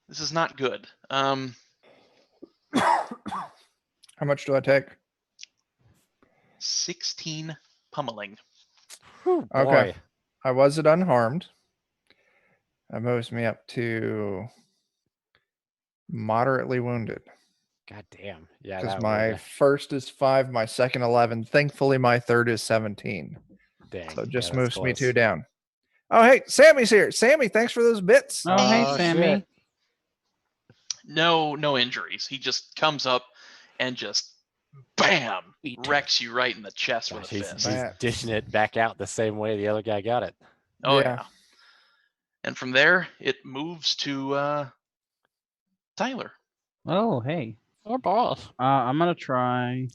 B: This is not good.
C: How much do I take?
B: 16 pummeling.
D: Whew,
C: Okay.
D: boy.
C: I was it unharmed. That moves me up to moderately wounded
D: God damn. Yeah.
C: because
D: that
C: my
D: would-
C: first is 5, my second 11. Thankfully, my third is 17.
D: Dang.
C: So it
D: yeah,
C: just
D: that's
C: moves me
D: close.
C: 2 down. Oh, hey, Sammy's here. Sammy, thanks for those bits.
E: Oh, hey,
D: Oh,
E: Sammy.
D: shit.
B: No injuries. He just comes up and just bam
F: Sweet.
B: wrecks you right in the chest
D: Gosh,
B: with a
D: he's
B: fist.
C: That-
D: dishing it back out the same way the other guy got it.
B: Oh
C: Yeah.
B: yeah. And from there, it moves to Tyler.
E: Oh, hey.
F: Or boss.
E: I'm gonna try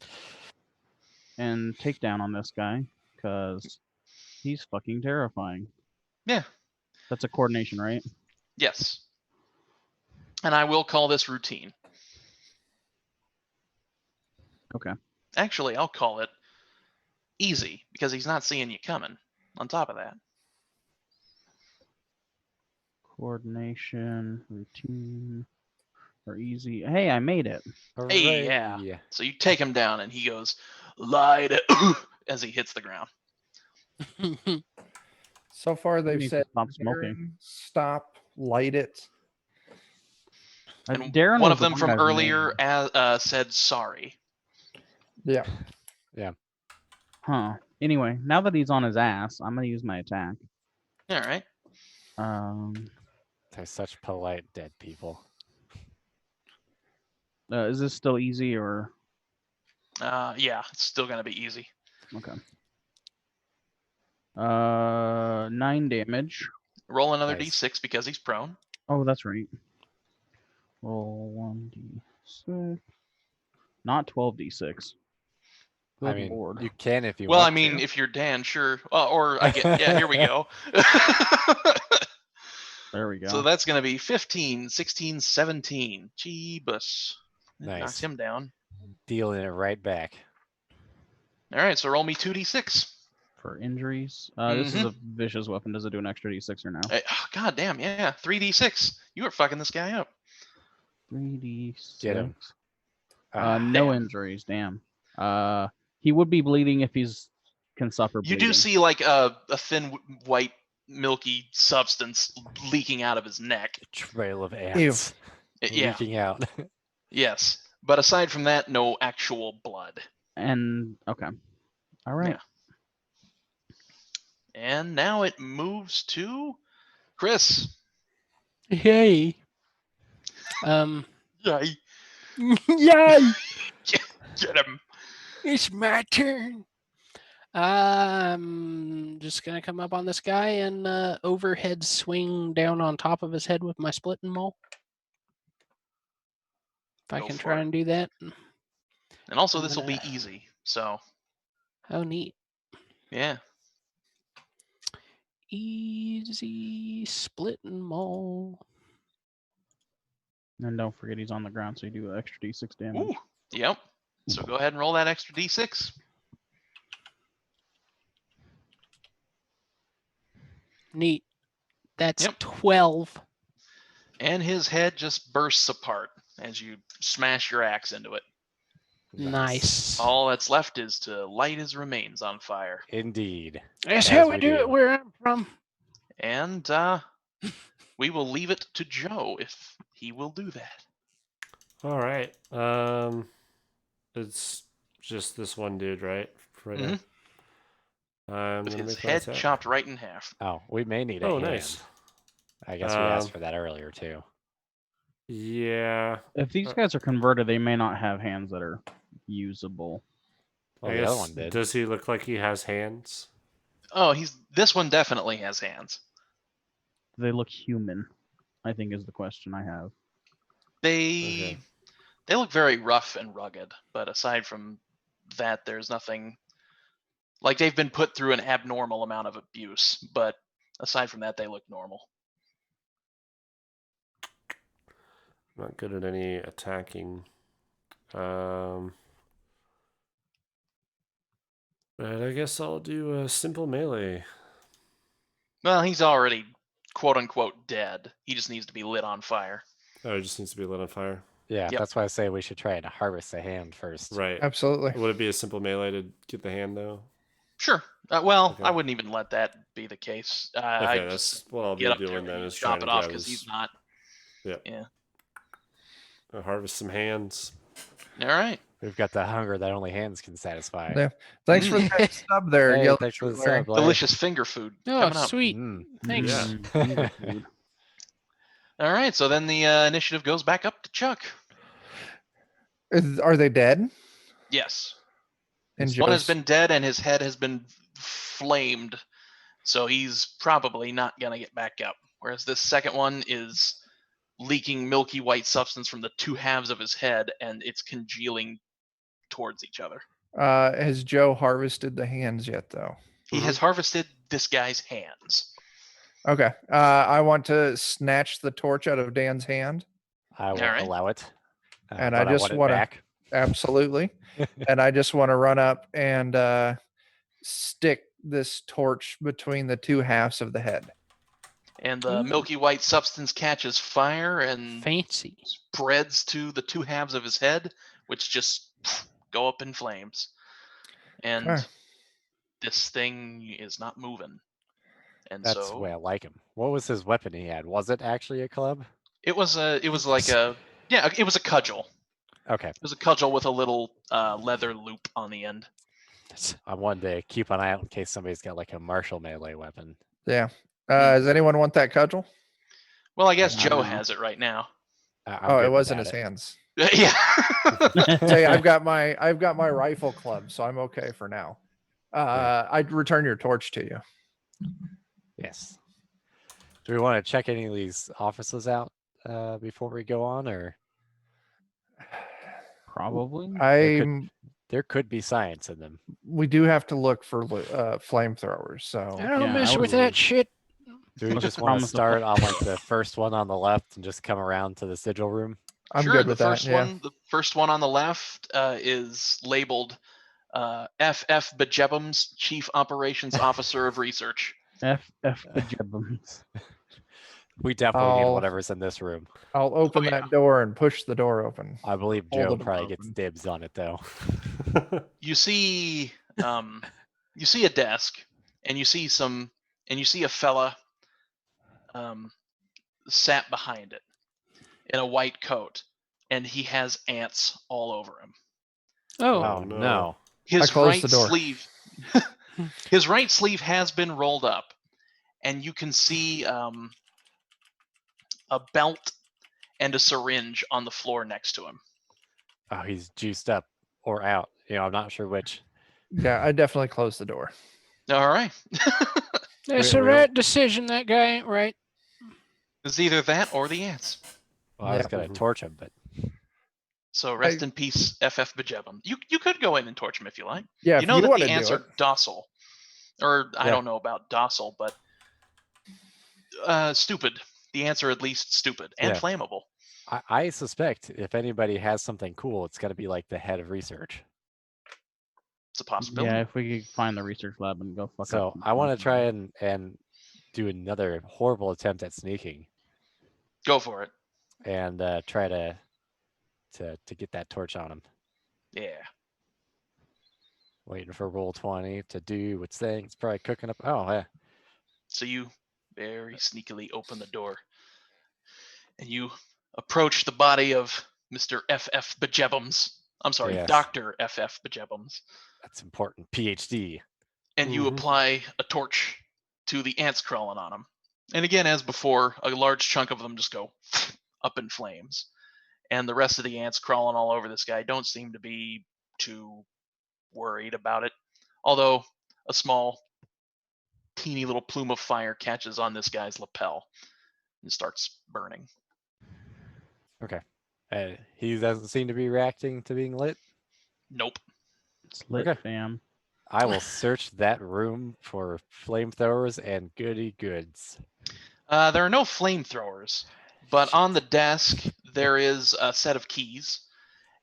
E: and take down on this guy because he's fucking terrifying.
B: Yeah.
E: That's a coordination, right?
B: Yes. And I will call this routine.
E: Okay.
B: Actually, I'll call it easy because he's not seeing you coming. On top of that.
E: Coordination, routine, or easy. Hey, I made it.
B: Hey, yeah.
D: Hooray.
B: So you take him down and he goes, lied as he hits the ground.
C: So far,
E: You
C: they've
E: need to
C: said
E: stop smoking.
C: Baron, stop, light it.
B: And
E: Darren
B: one
E: was
B: of
E: the
B: them
E: one
B: from
E: guy's
B: earlier
E: name.
B: said sorry.
C: Yeah.
E: Huh. Anyway, now that he's on his ass, I'm gonna use my attack.
B: All right.
D: They're such polite dead people.
E: Is this still easy or
B: Yeah, it's still gonna be easy.
E: okay? 9 damage.
B: Roll another
D: Nice.
B: d6 because he's prone.
E: Oh, that's right. Roll 1d6. Not 12d6. Good
D: I mean,
E: lord.
D: you can if you
B: Well,
D: want
B: I mean,
D: to.
B: if you're Dan, sure. Or I get, yeah, here we go.
E: There we go.
B: So that's going to be 15, 16, 17. Jeebus. That knocks
D: Nice.
B: him down.
D: Dealing it right back.
B: All right, so roll me 2d6.
E: For injuries. This is a vicious weapon. Does it do an extra d6 or no?
B: God damn, yeah. 3d6. You were fucking this guy up.
E: 3d6.
D: Get him.
E: No
B: Damn.
E: injuries. Damn. He would be bleeding if he's can suffer
B: You
E: bleeding.
B: do see like a thin white milky substance leaking out of his neck.
D: Trail of ants
B: Yeah,
D: leaking out.
B: yes. But aside from that, no actual blood.
E: And okay. All right.
B: Yeah. And now it moves to Chris.
F: Yay.
B: Yay.
F: Yay.
B: Get him.
F: It's my turn. Just gonna come up on this guy and overhead swing down on top of his head with my splitting maul. If I
B: Go
F: can
B: for
F: try
B: it.
F: and do that.
B: And also,
F: I'm
B: this will be
F: gonna-
B: easy. So,
F: Oh, neat.
B: yeah.
F: Easy splitting maul.
E: And don't forget he's on the ground, so you do extra d6 damage.
B: Ooh. Yep. So go ahead and roll that extra d6.
F: Neat. That's
B: Yep.
F: 12.
B: And his head just bursts apart as you smash your axe into it.
F: Nice.
B: All that's left is to light his remains on fire.
D: Indeed.
F: That's
D: as
F: how
D: we
F: we do
D: do.
F: it where I'm from.
B: And we will leave it to Joe if he will do that.
A: All right. It's just this one dude, right? Right now. I'm
B: With
A: gonna
B: his
A: make my
B: head
A: attack.
B: chopped right in half.
D: Oh, we may need a
A: Oh,
D: hand.
A: nice.
D: I guess we asked
A: Um,
D: for that earlier too.
A: Yeah.
E: If these guys are converted, they may not have hands that are usable.
D: Well,
A: I
D: the other
A: guess,
D: one did.
A: does he look like he has hands?
B: Oh, this one definitely has hands.
E: They look human, I think is the question I have.
B: They look very rough and rugged, but aside from that, there's nothing. Like they've been put through an abnormal amount of abuse, but aside from that, they look normal.
A: Not good at any attacking. But I guess I'll do a simple melee.
B: Well, he's already quote unquote dead. He just needs to be lit on fire.
A: Oh, it just needs to be lit on fire.
D: Yeah,
B: Yep.
D: that's why I say we should try and harvest the hand first.
A: Right.
C: Absolutely.
A: Would it be a simple melee to get the hand though?
B: Sure. Well,
A: Okay.
B: I wouldn't even let that be the case.
A: Okay,
B: I'd
A: that's
B: just
A: what I'll be
B: get up
A: doing
B: there
A: then
B: and
A: is trying
B: chop
A: to
B: it off
A: grab
B: because
A: his,
B: he's not.
A: harvest some hands.
B: All right.
D: We've got the hunger that only hands can satisfy.
C: Yeah. Thanks for that sub there.
D: Hey,
C: Yellow
D: thanks for the
C: Shoe Larry.
D: sub, Larry.
B: Delicious finger food
F: Oh,
B: coming up.
F: sweet.
D: Mm.
F: Thanks.
C: Yeah.
E: Food.
B: All right. So then the initiative goes back up to Chuck.
C: Are they dead?
B: Yes.
C: And
B: One has
C: Joe's-
B: been dead and his head has been flamed. So he's probably not going to get back up. Whereas this second one is leaking milky white substance from the two halves of his head and it's congealing towards each other.
C: Has Joe harvested the hands yet, though?
B: He has harvested this guy's hands.
C: Okay. I want to snatch the torch out of Dan's hand.
D: I will
B: Alright.
D: allow it.
C: And
D: but
C: I just
D: want it
C: wanna-
D: back.
C: Absolutely. And I just want to run up and stick this torch between the two halves of the head.
B: And the
F: Ooh.
B: milky white substance catches fire and
F: Fancy.
B: spreads to the two halves of his head, which just go up in flames. And
C: Okay.
B: this thing is not moving. And
D: That's
B: so
D: the way I like him. What was his weapon he had? Was it actually a club?
B: it was like a it was a cudgel.
D: Okay.
B: It was a cudgel with a little leather loop on the end.
D: I wanted to keep an eye out in case somebody's got like a martial melee weapon.
C: Yeah.
B: Hmm.
C: Does anyone want that cudgel?
B: Well, I guess
E: I
B: Joe
E: know.
B: has it right now.
D: I'm
C: Oh,
D: good
C: it was in
D: without
C: his hands.
B: Yeah.
C: Say, I've got my rifle club, so I'm okay for now. I'd return your torch to you.
D: Yes. Do we want to check any of these offices out before we go on, or
E: Probably.
D: there could be science in them?
C: We do have to look for flamethrowers. So
F: I don't
E: Yeah,
F: mess
E: I
F: with
E: would-
F: that shit.
D: Do we
E: What's
D: just
E: the
D: want
E: problem
D: to
E: with the
D: start on like the first one on the left and just come around to the sigil room?
C: I'm
B: Sure,
C: good
B: the
C: with that.
B: first
C: Yeah.
B: one, the first one on the left is labeled FF Bejebums, Chief Operations Officer of Research.
E: F Bejebums.
D: We definitely need
C: I'll-
D: whatever's in this room.
C: I'll open
B: yeah.
C: that door and push the door open.
D: I believe
E: Hold
D: Joe
E: the door
D: probably gets
E: open.
D: dibs on it though.
B: You see a desk, and you see a fella sat behind it in a white coat, and he has ants all over him.
F: Oh,
D: Oh
A: no.
D: no.
B: His
C: closed
B: right
C: the door.
B: sleeve his right sleeve has been rolled up, and you can see a belt and a syringe on the floor next to him.
D: Oh, he's juiced up or out. I'm not sure which.
C: Yeah, I definitely closed the door.
B: All right.
F: that's
D: we-
F: the right decision. That guy ain't right.
B: It's either that or the ants.
D: Well, I was
C: Yeah.
D: gonna torch him, but
B: So rest in peace, FF Bejebum. You could go in and torch him if you like.
C: Yeah,
B: You
C: if
B: know
C: you
B: that
C: want
B: the
C: to
B: ants
C: do
B: are
C: it.
B: docile. Or I
D: Yeah.
B: don't know about docile, but stupid. The ants are at least stupid and
D: Yeah.
B: flammable.
D: I suspect if anybody has something cool, it's got to be like the head of research.
B: It's a possibility.
E: Yeah, if we could find the research lab and go fuck up.
D: So
E: some
D: I want to
E: stuff.
D: try and do another horrible attempt at sneaking
B: Go for it.
D: and try to get that torch on him.
B: Yeah.
D: Waiting for roll 20 to do its thing. It's probably cooking up. Oh yeah.
B: So you very sneakily open the door, and you approach the body of Mr. FF Bejebums. I'm sorry,
D: Yes.
B: Dr. FF Bejebums.
D: That's important. PhD.
B: And you
A: Mhm.
B: apply a torch to the ants crawling on them. And again, as before, a large chunk of them just go up in flames. And the rest of the ants crawling all over this guy don't seem to be too worried about it. Although a small, teeny little plume of fire catches on this guy's lapel and starts burning.
D: He doesn't seem to be reacting to being lit.
B: Nope.
E: It's lit,
D: Okay.
E: fam.
D: I will search that room for flamethrowers and goody goods.
B: There are no flamethrowers, but on the desk there is a set of keys,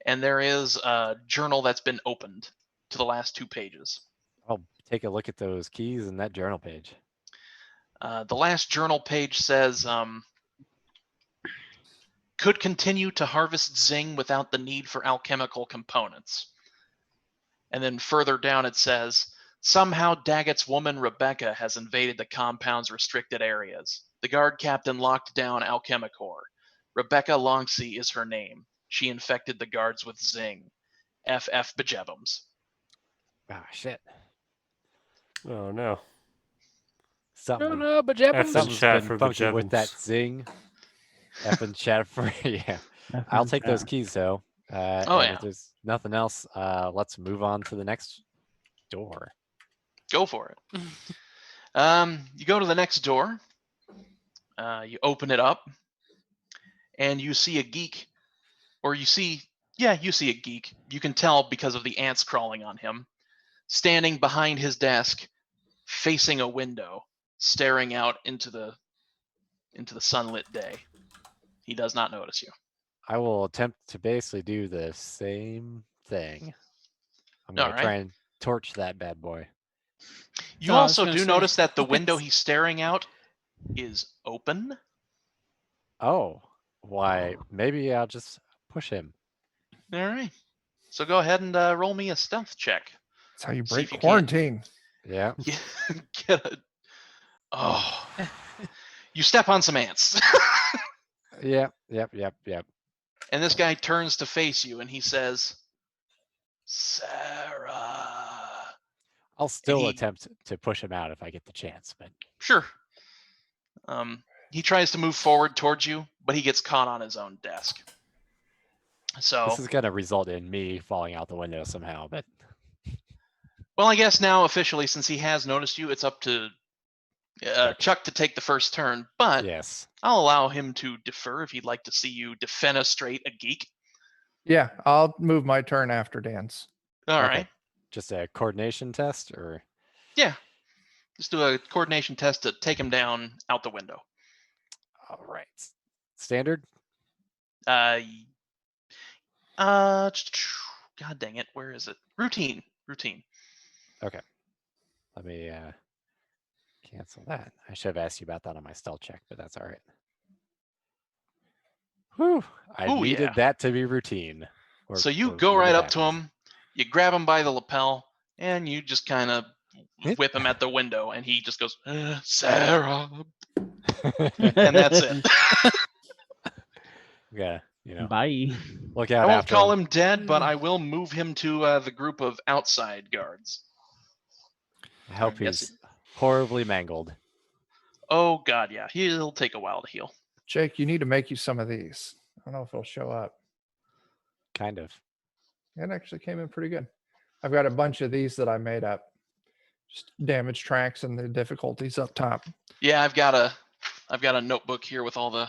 B: and there is a journal that's been opened to the last 2 pages.
D: I'll take a look at those keys and that journal page.
B: The last journal page says, could continue to harvest Zing without the need for alchemical components. And then further down it says, somehow Daggett's woman Rebecca has invaded the compound's restricted areas. The guard captain locked down AlchemiCORP. Rebecca Longsea is her name. She infected the guards with Zing. FF Bejebums.
D: Ah, shit.
A: Oh no.
D: Something.
F: No, no, but
A: F
F: Jebums.
A: and
D: Something's
A: chat
D: been
A: for
D: funky with that
A: Bejebums.
D: zing. F and chat for yeah. I'll take those keys though.
B: Oh,
D: and
B: yeah.
D: if there's nothing else, let's move on to the next door.
B: Go for it. You go to the next door. You open it up, and you see a geek, or you see a geek. You can tell because of the ants crawling on him, standing behind his desk, facing a window, staring out into the sunlit day. He does not notice you.
D: I will attempt to basically do the same thing. I'm gonna
B: All right.
D: try and torch that bad boy.
B: You
F: Oh, I was
B: also
F: gonna
B: do
F: say-
B: notice that the window he's staring out is open.
D: Oh, why? Maybe I'll just push him.
B: All right. So go ahead and roll me a stealth check.
C: That's how you
B: See
C: break
B: if you can.
C: quarantine.
D: Yeah.
B: Get Oh, you step on some ants.
D: Yep.
B: And this guy turns to face you and he says, Sarah.
D: I'll still
B: he-
D: attempt to push him out if I get the chance, but
B: Sure. He tries to move forward towards you, but he gets caught on his own desk. So,
D: this is gonna result in me falling out the window somehow. But
B: well, I guess now officially, since he has noticed you, it's up to Chuck to take the first turn. But
D: yes,
B: I'll allow him to defer if he'd like to see you defenestrate a geek.
C: Yeah, I'll move my turn after Dan's.
B: All
D: Okay.
B: right.
D: Just a coordination test, or
B: Yeah. Just do a coordination test to take him down out the window.
D: all right, standard.
B: God dang it. Where is it? Routine.
D: Let me cancel that. I should have asked you about that on my stealth check, but that's all right. Whew, I
B: Ooh,
D: needed
B: yeah.
D: that to be routine.
B: So you
D: or
B: go
D: would
B: right
D: have
B: up to
D: happened.
B: him, you grab him by the lapel, and you just kind of whip him at the window, and he just goes, Sarah. And that's it.
D: Yeah,
E: Bye.
D: look
B: I
D: out
B: won't
D: after
B: call
D: him.
B: him dead, but I will move him to the group of outside guards.
D: I hope
B: Yes.
D: he's horribly mangled.
B: Oh, God, yeah. He'll take a while to heal.
C: Jake, you need to make you some of these. I don't know if it'll show up.
D: Kind of.
C: It actually came in pretty good. I've got a bunch of these that I made up. Just damage tracks and the difficulties up top.
B: Yeah, I've got a notebook here with all the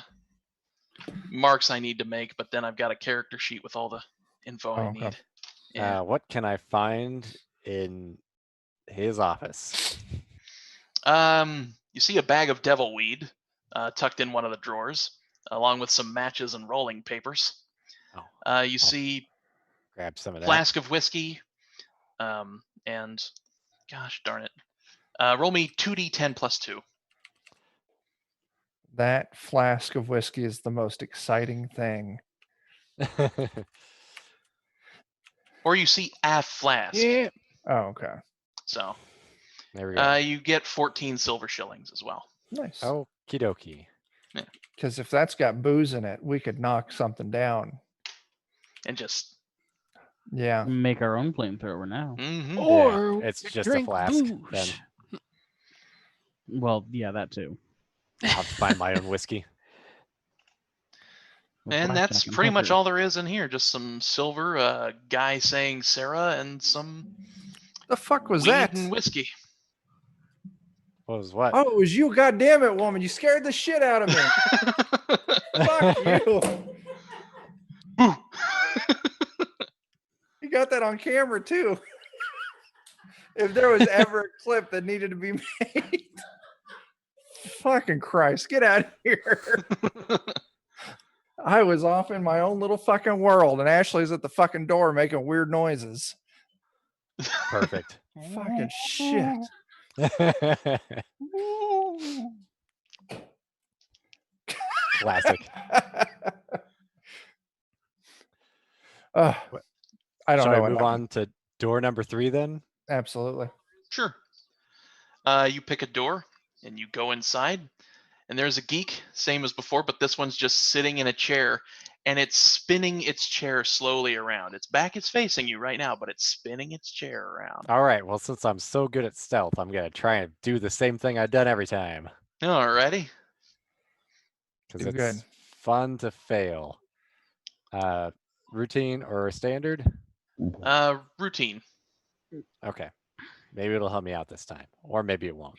B: marks I need to make, but then I've got a character sheet with all the info I
C: okay.
B: need. Yeah.
D: What can I find in his office?
B: You see a bag of devil weed tucked in one of the drawers, along with some matches and rolling papers.
D: Oh,
B: You see
D: grab some of that.
B: flask of whiskey, and gosh darn it, roll me 2d10 plus 2.
C: That flask of whiskey is the most exciting thing.
B: Or you see a flask.
F: Yeah.
C: Oh, okay.
B: So
D: There we go.
B: you get 14 silver shillings as well.
C: Nice.
D: Okie dokie.
C: Because if that's got booze in it, we could knock something down.
B: And just
C: Yeah.
E: Make our own flamethrower now.
B: mhm.
F: Or
D: it's
F: we
D: just a
F: drink
D: flask,
F: booze.
D: then.
E: Well, yeah, that too.
D: I'll have to find my own whiskey.
E: With
B: And
E: blackjack
B: that's
E: and
B: pretty much
E: poker.
B: all there is in here. Just some silver, a guy saying Sarah, and some
C: The fuck was
B: weed
C: that?
B: and whiskey.
D: What was what?
C: Oh, it was you, goddamn it, woman! You scared the shit out of me. Fuck you! You got that on camera too. If there was ever a clip that needed to be made, fucking Christ, get out of here! I was off in my own little fucking world, and Ashley's at the fucking door making weird noises.
D: Perfect.
C: Fucking shit.
D: Classic.
C: I don't
D: Shall
C: know.
D: I move on to door number 3 then?
C: Absolutely.
B: Sure. You pick a door and you go inside, and there's a geek, same as before, but this one's just sitting in a chair, and it's spinning its chair slowly around. Its back is facing you right now, but it's spinning its chair around.
D: All right. Well, since I'm so good at stealth, I'm gonna try and do the same thing I've done every time.
B: Alrighty.
D: Because
C: Do
D: it's
C: good.
D: fun to fail. Routine or standard?
B: Routine.
D: Okay. Maybe it'll help me out this time, or maybe it won't.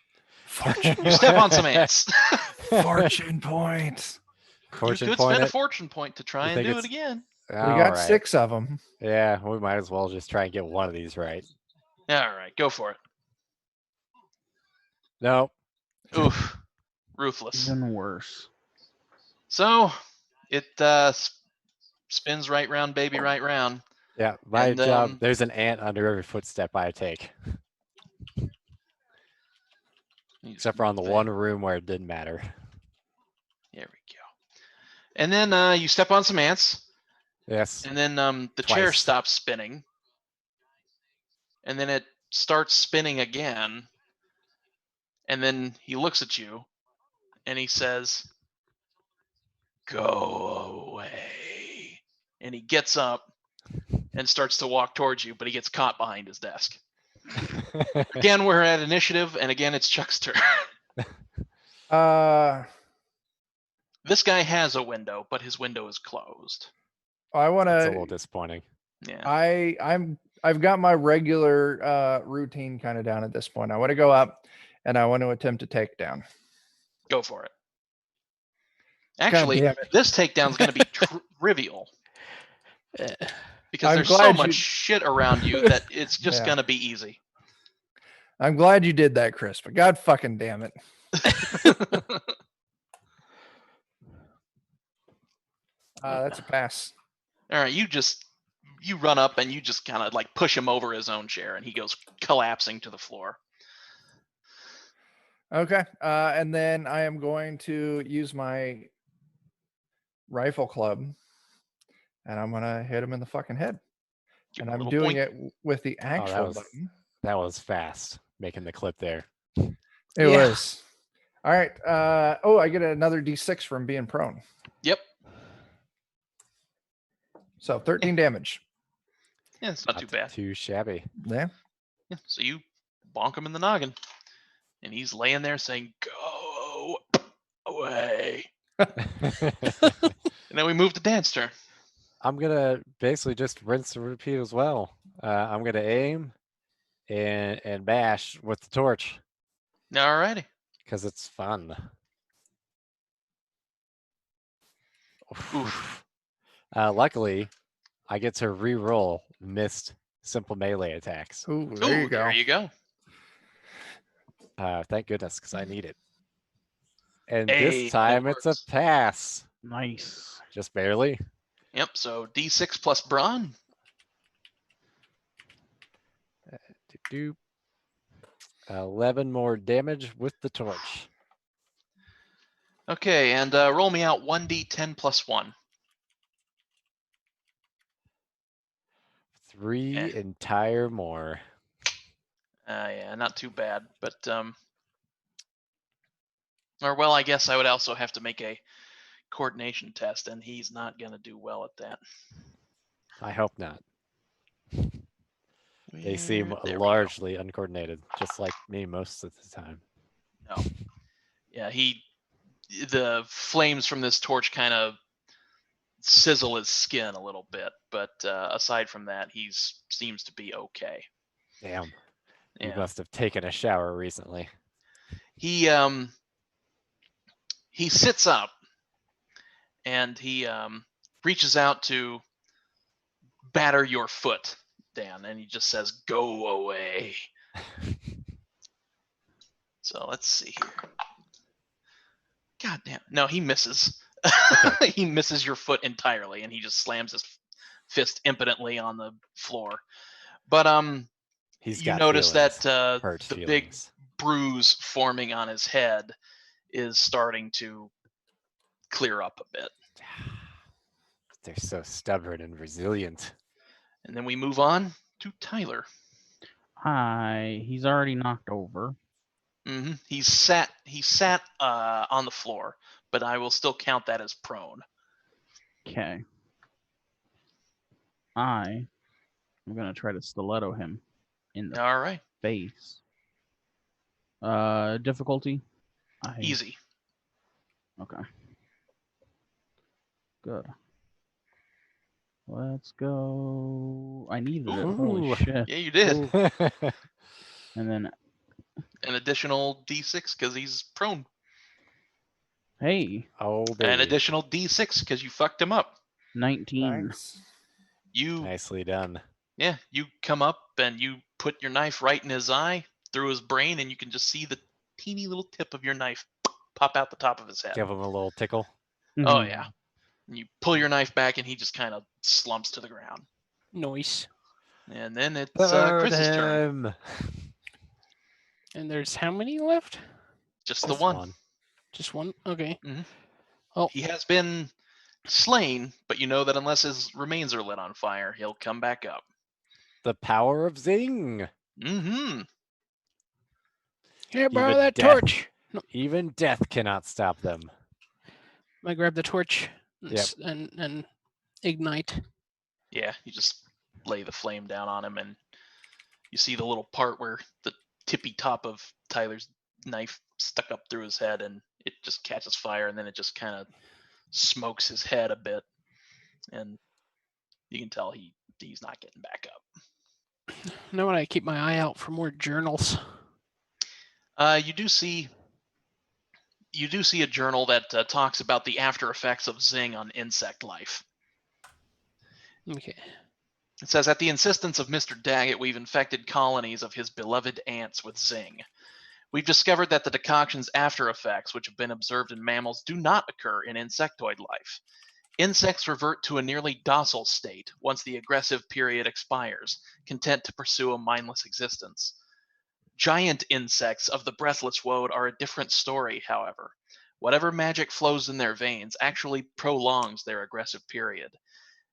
B: You step on some ants.
C: Fortune points.
D: Fortune
B: You could
D: point
B: spend a
D: it.
B: fortune point to try
D: You
B: and
D: think
B: do it
D: it's-
B: again.
C: We
D: All
C: got
D: right.
C: 6 of them.
D: Yeah, we might as well just try and get one of these right.
B: Alright, go for it.
D: Nope.
B: Oof. Ruthless.
E: Even worse.
B: So, it spins right round, baby, right round.
D: Yeah, my
B: And,
D: job. There's an ant under every footstep I take, except for on the one room where it didn't matter.
B: There we go. And then you step on some ants,
D: Yes.
B: and then the chair
D: Twice.
B: stops spinning, and then it starts spinning again, And then he looks at you and he says, "Go away." And he gets up and starts to walk towards you, but he gets caught behind his desk. Again, we're at initiative, and again, it's Chuck's turn. This guy has a window, but his window is closed.
C: I want
D: It's a little
C: to.
D: disappointing.
B: Yeah.
C: I've got my regular routine kind of down at this point. I want to go up and I want to attempt a takedown.
B: Go for it.
C: God
B: Actually,
C: damn it.
B: this takedown is going to be trivial because
C: I'm
B: there's so
C: glad
B: much
C: you-
B: shit around you that it's just
C: Yeah.
B: going to be easy.
C: I'm glad you did that, Chris, but God fucking damn it. That's a pass.
B: All right, you run up and you just kind of like push him over his own chair, and he goes collapsing to the floor.
C: Okay. And then I am going to use my rifle club and I'm going to hit him in the fucking head.
B: Give
C: And
B: him a
C: I'm
B: little
C: doing
B: boink.
C: it with the actual
D: was-
C: button.
D: That was fast, making the clip there.
C: It
F: Yeah.
C: was. All right. I get another D6 from being prone.
B: Yep.
C: So 13 damage.
B: Yeah, it's not too bad.
D: Too shabby.
C: Yeah.
B: Yeah, so you bonk him in the noggin, and he's laying there saying, "Go away." And then we move to Dan's turn.
D: I'm gonna basically just rinse and repeat as well. I'm gonna aim and bash with the torch
B: Alrighty.
D: because it's fun.
B: Oof.
D: Luckily, I get to re-roll missed simple melee attacks.
C: Ooh, there you go.
B: There you go.
D: Thank goodness, because I need it. And
B: Hey,
D: this time
B: that
D: it's a
B: works.
D: pass.
E: Nice.
D: Just barely.
B: Yep. So D6 plus brawn.
D: Do 11 more damage with the torch.
B: Okay, and roll me out 1d10 plus 1.
D: 3 entire more.
B: Yeah, not too bad, but or well, I guess I would also have to make a coordination test, and he's not gonna do well at that.
D: I hope not. They seem
B: There we go.
D: largely uncoordinated, just like me most of the time.
B: No. Yeah, the flames from this torch kind of sizzle his skin a little bit, but aside from that, he seems to be okay.
D: Damn. You
B: Yeah.
D: must have taken a shower recently.
B: He sits up and he reaches out to batter your foot, Dan, and he just says, "Go away." So let's see here. God damn. No, he misses. He misses your foot entirely, and he just slams his fist impotently on the floor. But
D: He's
B: you
D: got
B: notice
D: feelings.
B: that
D: Hurt
B: the big
D: feelings.
B: bruise forming on his head is starting to clear up a bit.
D: They're so stubborn and resilient.
B: And then we move on to Tyler.
E: He's already knocked over.
B: Mm-hmm. He sat on the floor, but I will still count that as prone.
E: Okay. I'm gonna try to stiletto him in the
B: All right,
E: face. Difficulty?
B: easy.
E: Okay. Good. Let's go. I needed it. Holy
D: Ooh.
E: shit.
B: Yeah, you did.
E: And then,
B: An additional D6 because he's prone.
E: hey,
D: Oh,
B: An
D: baby.
B: additional D6 because you fucked him up.
E: 19.
C: Nice.
B: You
D: Nicely done.
B: you come up and you put your knife right in his eye, through his brain, and you can just see the teeny little tip of your knife pop out the top of his head.
D: Give him a little tickle.
B: Oh
E: Mhm.
B: yeah. And you pull your knife back, and he just kind of slumps to the ground.
F: Noise.
B: And then it's
D: Burn
B: Chris's turn.
D: him.
F: And there's how many left?
B: Just the
D: Just
B: one.
F: Just one? Okay.
B: He has been slain, but you know that unless his remains are lit on fire, he'll come back up.
D: The power of Zing.
B: Mm-hmm.
F: Here, borrow
D: Even
F: that
D: death.
F: torch. No,
D: Even death cannot stop them.
F: I grab the torch and,
D: Yep.
F: and ignite.
B: Yeah, you just lay the flame down on him, and you see the little part where the tippy top of Tyler's knife stuck up through his head, and it just catches fire, and then it just kind of smokes his head a bit, and you can tell he's not getting back up.
F: Now I keep my eye out for more journals.
B: You do see a journal that talks about the after effects of Zing on insect life.
F: Okay.
B: It says, at the insistence of Mr. Daggett, we've infected colonies of his beloved ants with Zing. We've discovered that the decoction's after effects, which have been observed in mammals, do not occur in insectoid life. Insects revert to a nearly docile state once the aggressive period expires, content to pursue a mindless existence. Giant insects of the breathless woad are a different story, however. Whatever magic flows in their veins actually prolongs their aggressive period.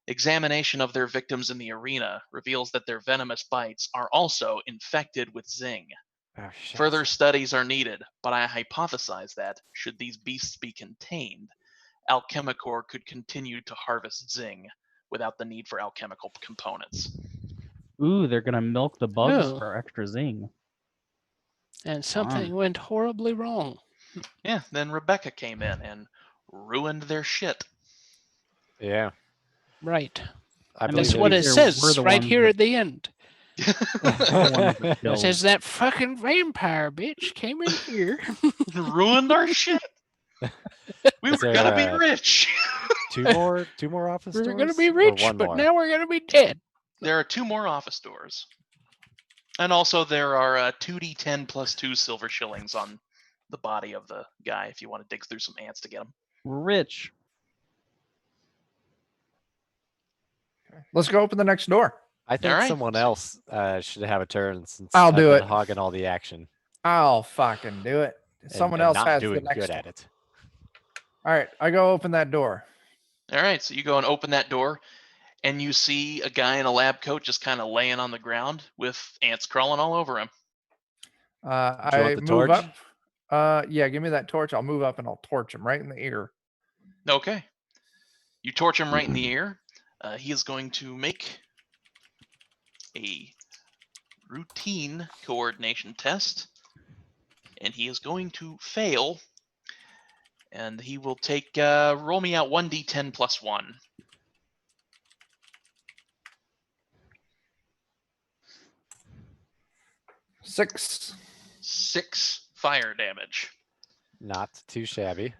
B: Examination of their victims in the arena reveals that their venomous bites are also infected with Zing.
D: Oh, shit.
B: Further studies are needed, but I hypothesize that, should these beasts be contained, AlchemiCORP could continue to harvest Zing without the need for alchemical components.
E: Ooh, they're gonna milk the bugs
F: Oh.
E: for extra zing.
F: And something went horribly wrong.
B: Yeah, then Rebecca came in and ruined their shit.
D: Yeah.
F: Right.
D: I
F: And
D: believe
F: that's
D: it
F: what it
D: is.
E: We're
F: says
E: the
F: right
E: ones
F: here
E: that-
F: at the end.
E: the ones that
F: It
E: killed.
F: says that fucking vampire bitch came in here.
B: Ruined our shit. We
D: Is
B: were
D: there,
B: gonna be rich.
D: two more office
F: We were
D: doors?
F: going to be
D: Or
F: rich,
D: one
F: but
D: more?
F: now we're going to be dead.
B: There are 2 more office doors. And also there are 2d10 plus 2 silver shillings on the body of the guy if you want to dig through some ants to get him.
E: We're rich.
C: Let's go open the next door.
D: I think
B: Alright.
D: someone else should have a turn since
C: I'll
D: I've
C: do
D: been
C: it.
D: hogging all the action.
C: I'll fucking do it. Someone
D: and
C: else
D: not
C: has
D: doing
C: the next
D: good
C: door.
D: at it.
C: All right, I go open that door.
B: All right, so you go and open that door, and you see a guy in a lab coat just kind of laying on the ground with ants crawling all over him.
D: Do you
C: I
D: want the
C: move
D: torch?
C: up. Yeah, give me that torch. I'll move up and I'll torch him right in the ear.
B: Okay. You torch him right in the ear. He is going to make a routine coordination test, and he is going to fail. And he will take, roll me out 1d10 plus 1.
C: 6.
B: 6 fire damage.
D: Not too shabby.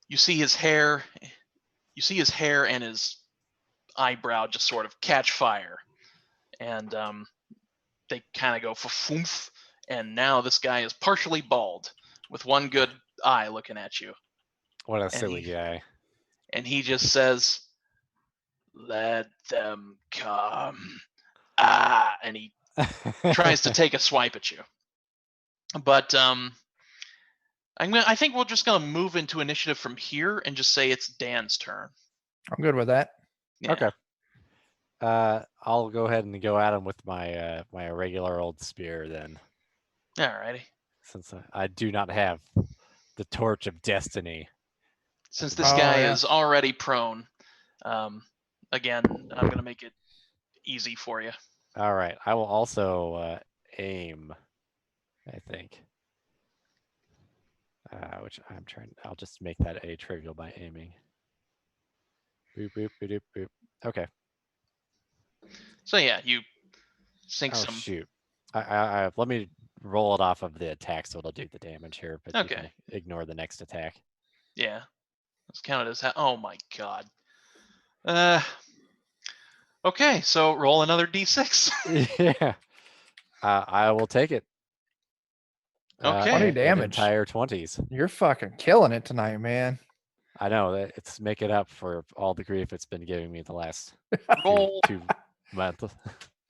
B: You see his hair. You see his hair and his eyebrow just sort of catch fire, and they kind of go fa-foomf, and now this guy is partially bald with one good eye looking at you,
D: What a
B: And
D: silly
B: he-
D: guy.
B: and he just says, "Let them come." And he tries to take a swipe at you, but I think we're just gonna move into initiative from here and just say it's Dan's turn.
C: I'm good with that.
B: Yeah.
D: Okay. I'll go ahead and go at him with my my regular old spear then,
B: Alrighty.
D: since I do not have the torch of destiny.
B: Since this
C: Oh,
B: guy
C: yeah.
B: is already prone, again, I'm gonna make it easy for you.
D: All right. I will also aim, I think. Which I'll just make that a trivial by aiming. Boop, boop, boop, boop, boop. Okay.
B: So yeah, you sink
D: Oh,
B: some.
D: shoot. I let me roll it off of the attack so it'll do the damage here, but you can
B: Okay.
D: ignore the next attack.
B: Yeah, let's count it as. Oh my god. Okay, so roll another d6.
D: Yeah. I will take it.
B: Okay.
C: 20
D: an
C: damage.
D: entire 20s.
C: You're fucking killing it tonight, man.
D: I know that it's making up for all the grief it's been giving me the last
B: Roll.
D: 2 months. Or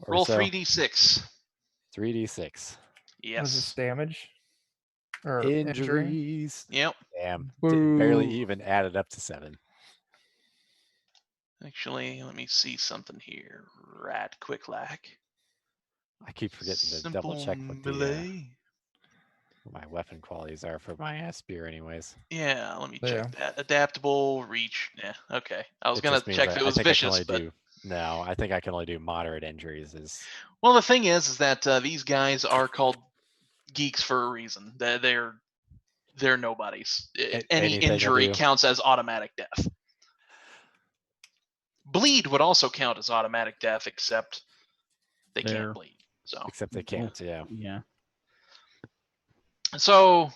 B: Roll
D: so.
B: 3d6.
C: What is
D: 3d6.
C: this
B: Yes.
C: damage? Or injury?
D: Injuries.
B: Yep.
D: Damn.
C: Boo.
D: Barely even added up to 7.
B: Actually, let me see something here. Right, quick lack.
D: I keep forgetting to double check what the
B: melee.
D: my weapon qualities are for my ass spear, anyways.
B: Yeah, let me
C: Yeah.
B: check that. Adaptable, reach. Yeah, okay. I was
D: It
B: gonna
D: just means
B: check
D: that
B: if it
D: I
B: was
D: think I can
B: vicious,
D: only
B: but
D: do. No, I think I can only do moderate injuries.
B: well, the thing is that these guys are called geeks for a reason. They're nobodies. Any
D: Anything will
B: injury
D: do.
B: counts as automatic death. Bleed would also count as automatic death, except they
E: They're-
B: can't bleed. So,
D: Except they can't. Yeah.
E: Yeah.
B: so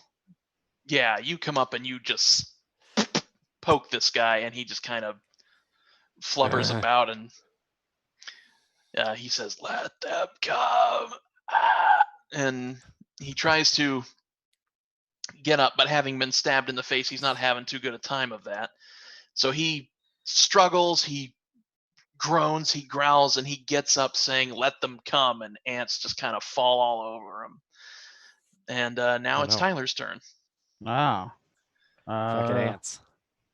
B: yeah, you come up and you just poke this guy, and he just kind of flubbers about, and he says, "Let them come," and he tries to get up, but having been stabbed in the face, he's not having too good a time of that. So he struggles, he groans, he growls, and he gets up saying, "Let them come," and ants just kind of fall all over him. And now
D: Oh,
B: it's
D: no.
B: Tyler's turn.
E: Wow.
D: Fucking ants.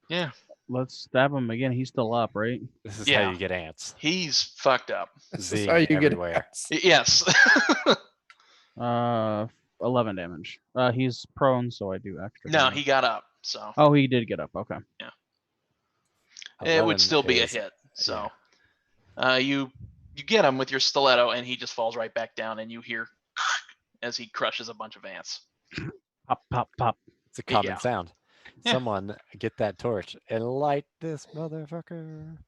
B: Yeah,
E: Let's stab him again. He's still up, right?
D: This is
B: Yeah.
D: how you get ants.
B: he's fucked up.
C: This is
D: Zing
C: how you get
D: everywhere.
C: ass.
B: Yes.
E: 11 damage. He's prone, so I do extra.
B: No,
E: damage.
B: he got up, so
E: Oh, he did get up. Okay.
B: it would
D: 11
B: still be a
D: is-
B: hit. So you get him with your stiletto, and he just falls right back down, and you hear as he crushes a bunch of ants.
E: Pop, pop, pop.
D: It's a common
B: Yeah.
D: sound.
B: Yeah.
D: Someone get that torch and light this motherfucker.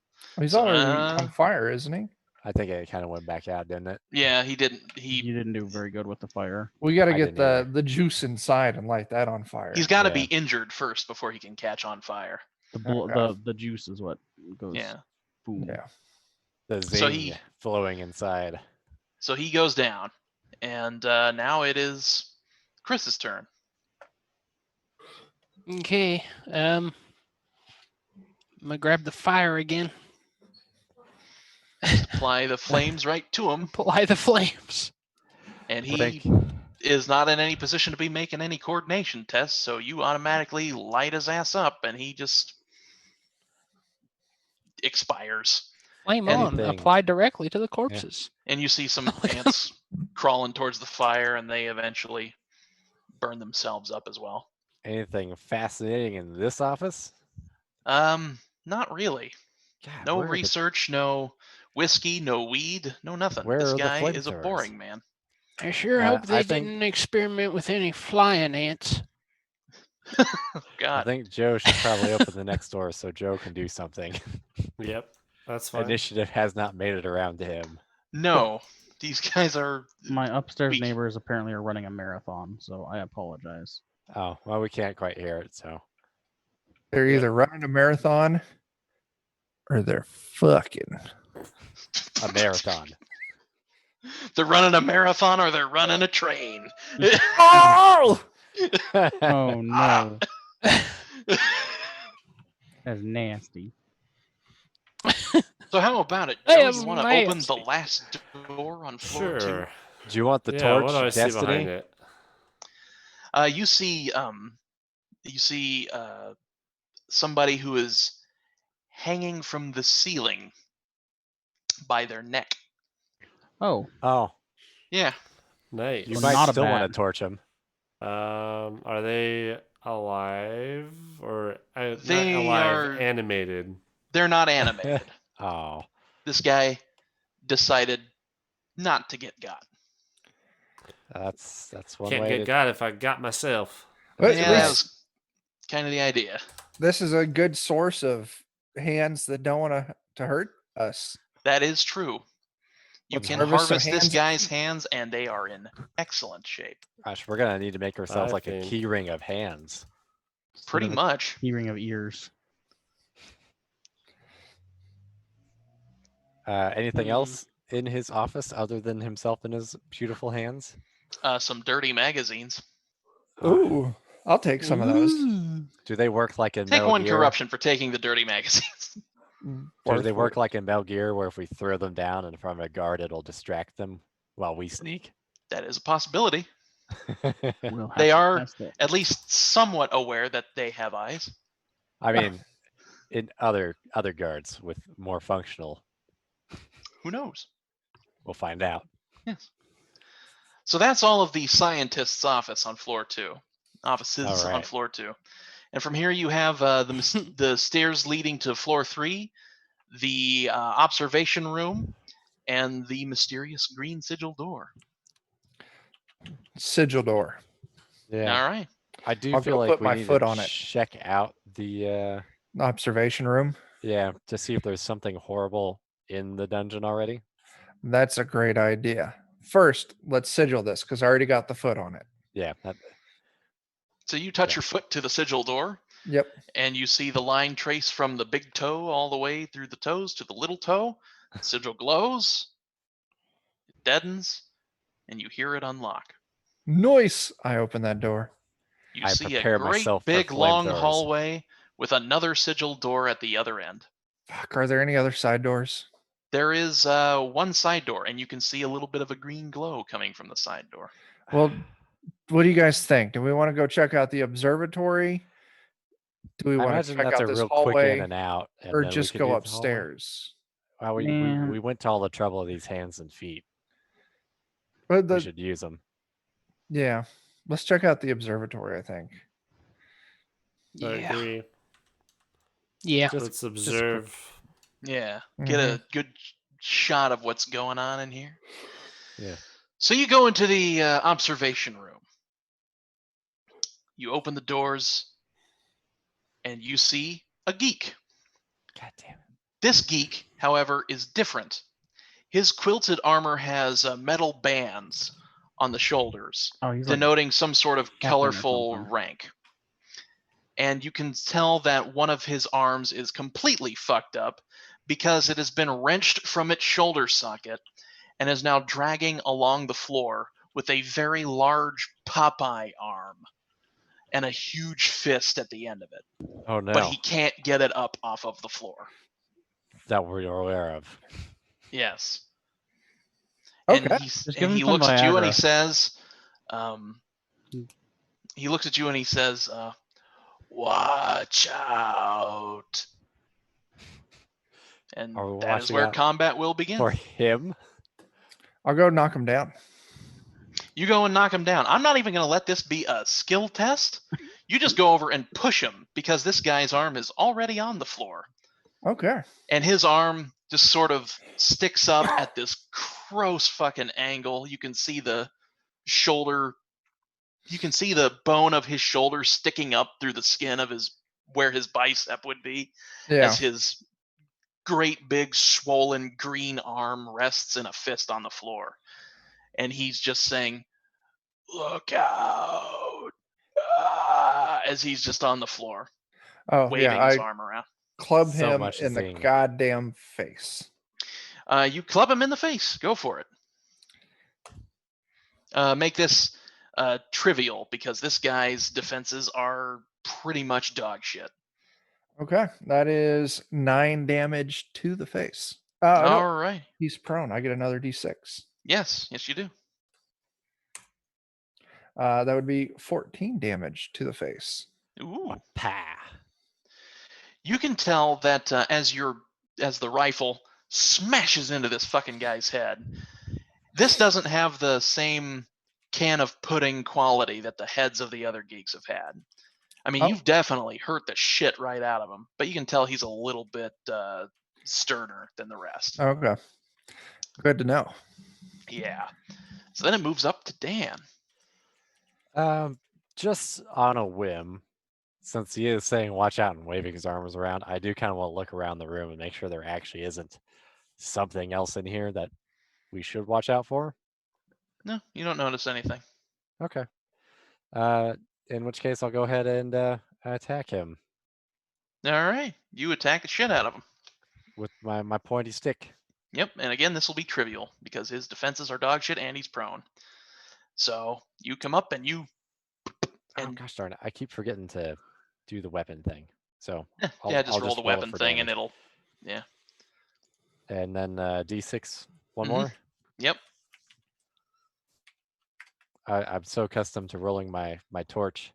C: He's
B: So,
C: already on fire, isn't he?
D: I think it kind of went back out, didn't it?
B: Yeah, he didn't.
E: You didn't do very good with the fire.
C: We got to
D: I
C: get
D: didn't either.
C: the juice inside and light that on fire.
B: He's got to
D: Yeah.
B: be injured first before he can catch on fire.
E: The juice is what goes.
B: Yeah.
E: Boom.
C: Yeah.
D: The
B: So
D: zing
B: he-
D: flowing inside.
B: So he goes down, and now it is Chris's turn.
F: Okay. I'm gonna grab the fire again.
B: Apply the flames right to him,
F: Apply the flames.
B: and
D: I
B: he
D: think
B: is not in any position to be making any coordination tests, so you automatically light his ass up, and he just expires.
F: Flame on.
D: Anything.
F: Apply directly to the corpses.
B: And you see some
F: Look at 'em.
B: ants crawling towards the fire, and they eventually burn themselves up as well.
D: anything fascinating in this office?
B: Not really.
D: God,
B: No
D: where are the-
B: research, no whiskey, no weed, no nothing.
D: Where
B: This
D: are the
B: guy is a
D: flamethrowers?
B: boring man.
F: I sure
D: Uh,
F: hope they
D: I think-
F: didn't experiment with any flying ants.
D: I
B: God,
D: think Joe should probably open the next door so Joe can do something.
A: Yep, that's fine.
D: Initiative has not made it around to him.
B: no. These guys are.
E: My upstairs
B: Weak.
E: neighbors apparently are running a marathon, so I apologize.
D: Oh, well, we can't quite hear it, so.
C: They're either running a marathon or they're fucking.
D: A marathon.
B: They're running a marathon or they're running a train.
C: Oh!
E: Oh no, that's nasty.
B: So how about it,
F: Hey,
B: Joe? You
F: it's
B: want to open the
F: nasty.
B: last door on floor two?
A: Sure.
D: Do you want the
A: Yeah,
D: torch?
A: what do I see
D: Destiny?
A: behind it?
B: You see somebody who is hanging from the ceiling by their neck.
E: Oh,
D: Oh,
B: Yeah.
A: Nice.
D: you
E: Well,
D: might
E: not a
D: still want to
E: bad.
D: torch him.
A: Are they alive or
B: They
A: not alive?
B: are-
A: Animated.
B: They're not animated.
D: Oh,
B: This guy decided not to get got.
D: that's one
A: Can't
D: way
A: get
D: to.
A: got if I got myself.
C: But
B: Yeah,
C: at
B: that
C: least
B: was kind of the idea.
C: this is a good source of hands that don't want to hurt us.
B: That is true. You
C: Let's
B: can
C: harvest some
B: harvest this
C: hands.
B: guy's hands, and they are in excellent shape.
D: Gosh, we're gonna need to make ourselves
A: I
D: like a
A: think-
D: key ring of hands.
B: Pretty
E: Instead of
B: much.
E: a keyring of ears.
D: Anything
F: Hmm.
D: else in his office other than himself and his beautiful hands?
B: Some dirty magazines.
C: Ooh, I'll take some of those.
D: Do they work like in
B: Take
D: Metal
B: one
D: Gear?
B: corruption for taking the dirty magazines.
D: Do they work like in Metal Gear, where if we throw them down in front of a guard, it'll distract them while we sneak?
B: That is a possibility.
E: We'll have
B: They
E: to
B: are-
E: test it.
B: At least somewhat aware that they have eyes.
D: I mean, in other guards with more functional,
B: Who knows?
D: we'll find out.
B: Yes. So that's all of the scientist's office on floor 2. Offices on
D: Alright.
B: floor 2. And from here you have the stairs leading to floor 3, the observation room, and the mysterious green sigil door.
C: Sigil door.
D: Yeah.
B: All right.
D: I do
C: I'll
D: feel
C: go
D: like
C: put
D: we
C: my
D: need
C: foot
D: to
C: on it.
D: check out the
C: Observation room.
D: yeah, to see if there's something horrible in the dungeon already.
C: That's a great idea. First, let's sigil this because I already got the foot on it.
D: Yeah, that,
B: So you touch
D: Yeah.
B: your foot to the sigil door,
C: Yep.
B: and you see the line trace from the big toe all the way through the toes to the little toe. The sigil glows, it deadens, and you hear it unlock.
C: Nice. I open that door.
B: You
D: I
B: see a
D: prepare
B: great
D: myself for
B: big long
D: flamethrowers.
B: hallway with another sigil door at the other end.
C: Fuck, are there any other side doors?
B: There is one side door, and you can see a little bit of a green glow coming from the side door.
C: Well, what do you guys think? Do we want to go check out the observatory? Do we
D: I
C: want to
D: imagine
C: check
D: that's
C: out
D: a
C: this
D: real quick in
C: hallway
D: and out, and
C: or
D: then we
C: just
D: could
C: go
D: do the hallway.
C: upstairs?
D: Well,
E: Man.
D: we went to all the trouble of these hands and feet.
C: But
D: We
C: the,
D: should use them.
C: yeah, let's check out the observatory, I think.
A: I
F: Yeah.
A: agree.
F: Yeah.
A: Let's observe.
B: Yeah, get a good shot of what's going on in here.
D: Yeah.
B: So you go into the observation room. You open the doors, and you see a geek.
D: God damn it.
B: This geek, however, is different. His quilted armor has metal bands on the shoulders,
E: Oh, he's like
B: denoting some sort of
E: captain or
B: colorful
E: something.
B: rank. And you can tell that one of his arms is completely fucked up because it has been wrenched from its shoulder socket and is now dragging along the floor with a very large Popeye arm and a huge fist at the end of it.
D: Oh no.
B: But he can't get it up off of the floor.
D: That we're aware of.
B: Yes.
C: Okay.
B: And
E: Just give him
B: he
E: some
B: looks at you and he
E: Viagra.
B: says, watch out. And
D: Are we
B: that is
D: watching
B: where
D: out
B: combat will begin.
D: for him?
C: I'll go knock him down.
B: You go and knock him down. I'm not even going to let this be a skill test. You just go over and push him because this guy's arm is already on the floor.
C: Okay.
B: And his arm just sort of sticks up at this gross fucking angle. You can see the shoulder. You can see the bone of his shoulder sticking up through the skin of where his bicep would be,
C: Yeah.
B: as his great big swollen green arm rests in a fist on the floor. And he's just saying, "Look out," as he's just on the floor,
C: Oh,
B: waving
C: yeah.
B: his
C: I
B: arm around.
C: club
D: So
C: him
D: much
C: in the
D: zing.
C: goddamn face.
B: You club him in the face. Go for it. Make this trivial because this guy's defenses are pretty much dog shit.
C: Okay. That is 9 damage to the face. No,
B: All right.
C: he's prone. I get another d6.
B: Yes, you do.
C: That would be 14 damage to the face.
B: Ooh.
D: Pa.
B: You can tell that as the rifle smashes into this fucking guy's head, this doesn't have the same can of pudding quality that the heads of the other geeks have had. I mean,
C: Oh.
B: you've definitely hurt the shit right out of him, but you can tell he's a little bit sterner than the rest.
C: Okay. Good to know.
B: Yeah. So then it moves up to Dan.
D: Just on a whim, since he is saying watch out and waving his arms around, I do kind of want to look around the room and make sure there actually isn't something else in here that we should watch out for.
B: No, you don't notice anything.
D: Okay. In which case I'll go ahead and attack him
B: All right. You attack the shit out of him.
D: with my pointy stick.
B: Yep. And again, this will be trivial because his defenses are dog shit and he's prone. So you come up and you.
D: Oh
B: And
D: gosh darn it! I keep forgetting to do the weapon thing. So
B: just
D: I'll
B: roll the weapon
D: for
B: thing and
D: damage.
B: it'll. Yeah.
D: And then D6 one
B: Mhm.
D: more.
B: Yep.
D: I'm so accustomed to rolling my torch.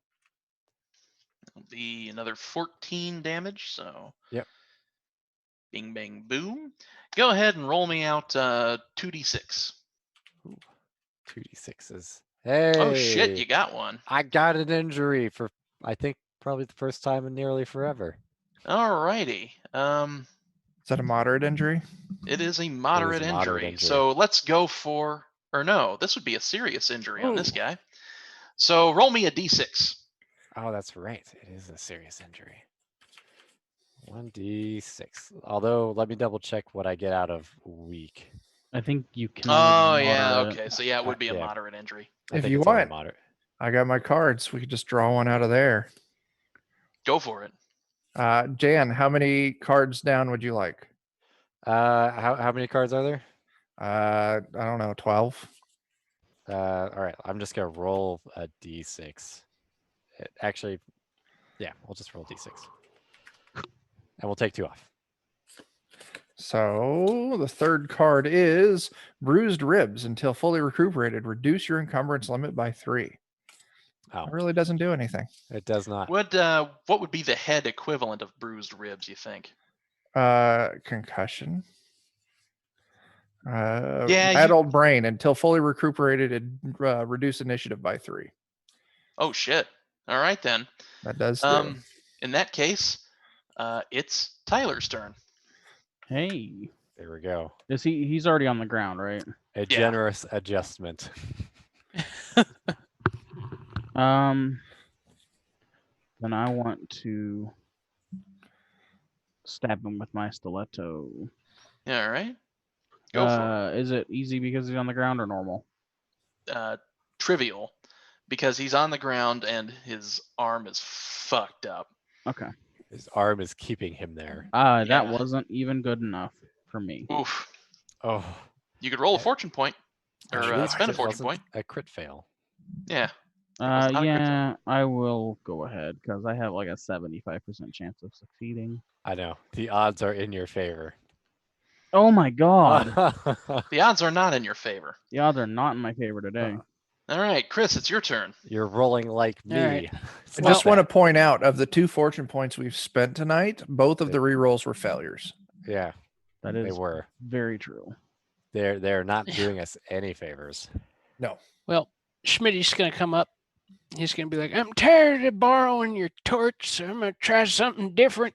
B: It'll be another 14 damage. So.
D: Yep.
B: Bing, bang, boom. Go ahead and roll me out 2d6.
D: 2 2d6s. Hey.
B: Oh shit, you got one.
D: I got an injury for, I think, probably the first time in nearly forever.
B: Alrighty.
C: Is that a moderate injury?
B: It is a moderate injury.
D: injury.
B: So let's go for, or no, this would be a serious injury on this
F: Ooh.
B: guy. So roll me a d6.
D: Oh, that's right. It is a serious injury. 1d6. Although, let me double check what I get out of weak.
E: I think you can.
B: Oh
E: only
B: yeah,
E: moderate.
B: okay. So yeah, it would be a
D: yeah.
B: moderate injury.
D: I
C: If
D: think
C: you
D: it's only
C: want.
D: moderate.
C: I got my cards. We could just draw one out of there.
B: Go for it.
C: Jan, how many cards down would you like?
D: How many cards are there?
C: I don't know, 12.
D: All right, I'm just gonna roll a d6. Actually, yeah, we'll just roll d6, and we'll take 2 off.
C: So the third card is bruised ribs. Until fully recuperated, reduce your encumbrance limit by 3.
D: Oh,
C: It really doesn't do anything.
D: it does not.
B: What would be the head equivalent of bruised ribs, you think?
C: Concussion.
B: Yeah,
C: Adult brain. Until fully recuperated, it reduce initiative by 3.
B: Oh shit. All right then.
C: That does do.
B: In that case, it's Tyler's turn.
E: Hey,
D: There we go.
E: is he? He's already on the ground, right?
D: A generous adjustment.
E: Then I want to stab him with my stiletto.
B: All right. Go for
E: Is it easy because he's on the ground or normal?
B: it. Trivial, because he's on the ground and his arm is fucked up.
E: Okay.
D: His arm is keeping him there.
E: That
B: Yeah.
E: wasn't even good enough for me.
B: Oof.
D: Oh,
B: You could roll a fortune point, or
D: at least
B: spend a
D: it
B: fortune
D: wasn't
B: point.
D: a crit fail.
B: Yeah. was not a crit
E: Yeah, I will go ahead because I have like a 75% chance of succeeding.
D: I know. The odds are in your favor.
E: Oh my god.
B: The odds are not in your favor.
E: The odds are not in my favor today.
B: All right, Chris, it's your turn.
D: You're rolling like me.
F: All right.
C: I just want to point out, of the 2 fortune points we've spent tonight, both of the rerolls were failures.
D: Yeah,
E: That
D: they
E: is
D: were.
E: very true.
D: They're not doing us any favors.
C: No.
F: Well, Schmitty's gonna come up. He's gonna be like, "I'm tired of borrowing your torch, so I'm gonna try something different."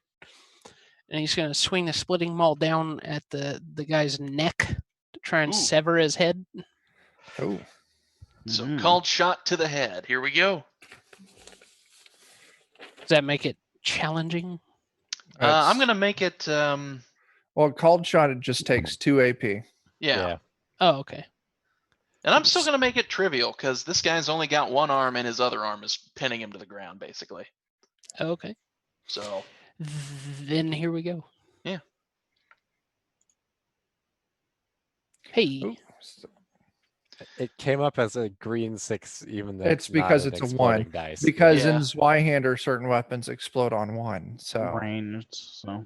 F: And he's gonna swing the splitting maul down at the guy's neck to try and
B: Ooh.
F: sever his head.
C: Oh.
B: So
E: Mhm.
B: called shot to the head. Here we go.
F: Does that make it challenging?
B: I'm gonna make it.
C: Well, called shot, it just takes 2 AP.
B: Yeah.
F: Oh, okay.
B: And I'm still gonna make it trivial because this guy's only got one arm and his other arm is pinning him to the ground, basically.
F: Okay.
B: So
F: Then here we go.
B: Yeah.
F: Hey.
C: Ooh.
D: It came up as a green 6, even though
C: It's because
D: not
C: it's
D: an
C: a 1.
D: exploding dice.
C: Because
B: Yeah.
C: in Zweihander, certain weapons explode on 1. So
E: Ranged, so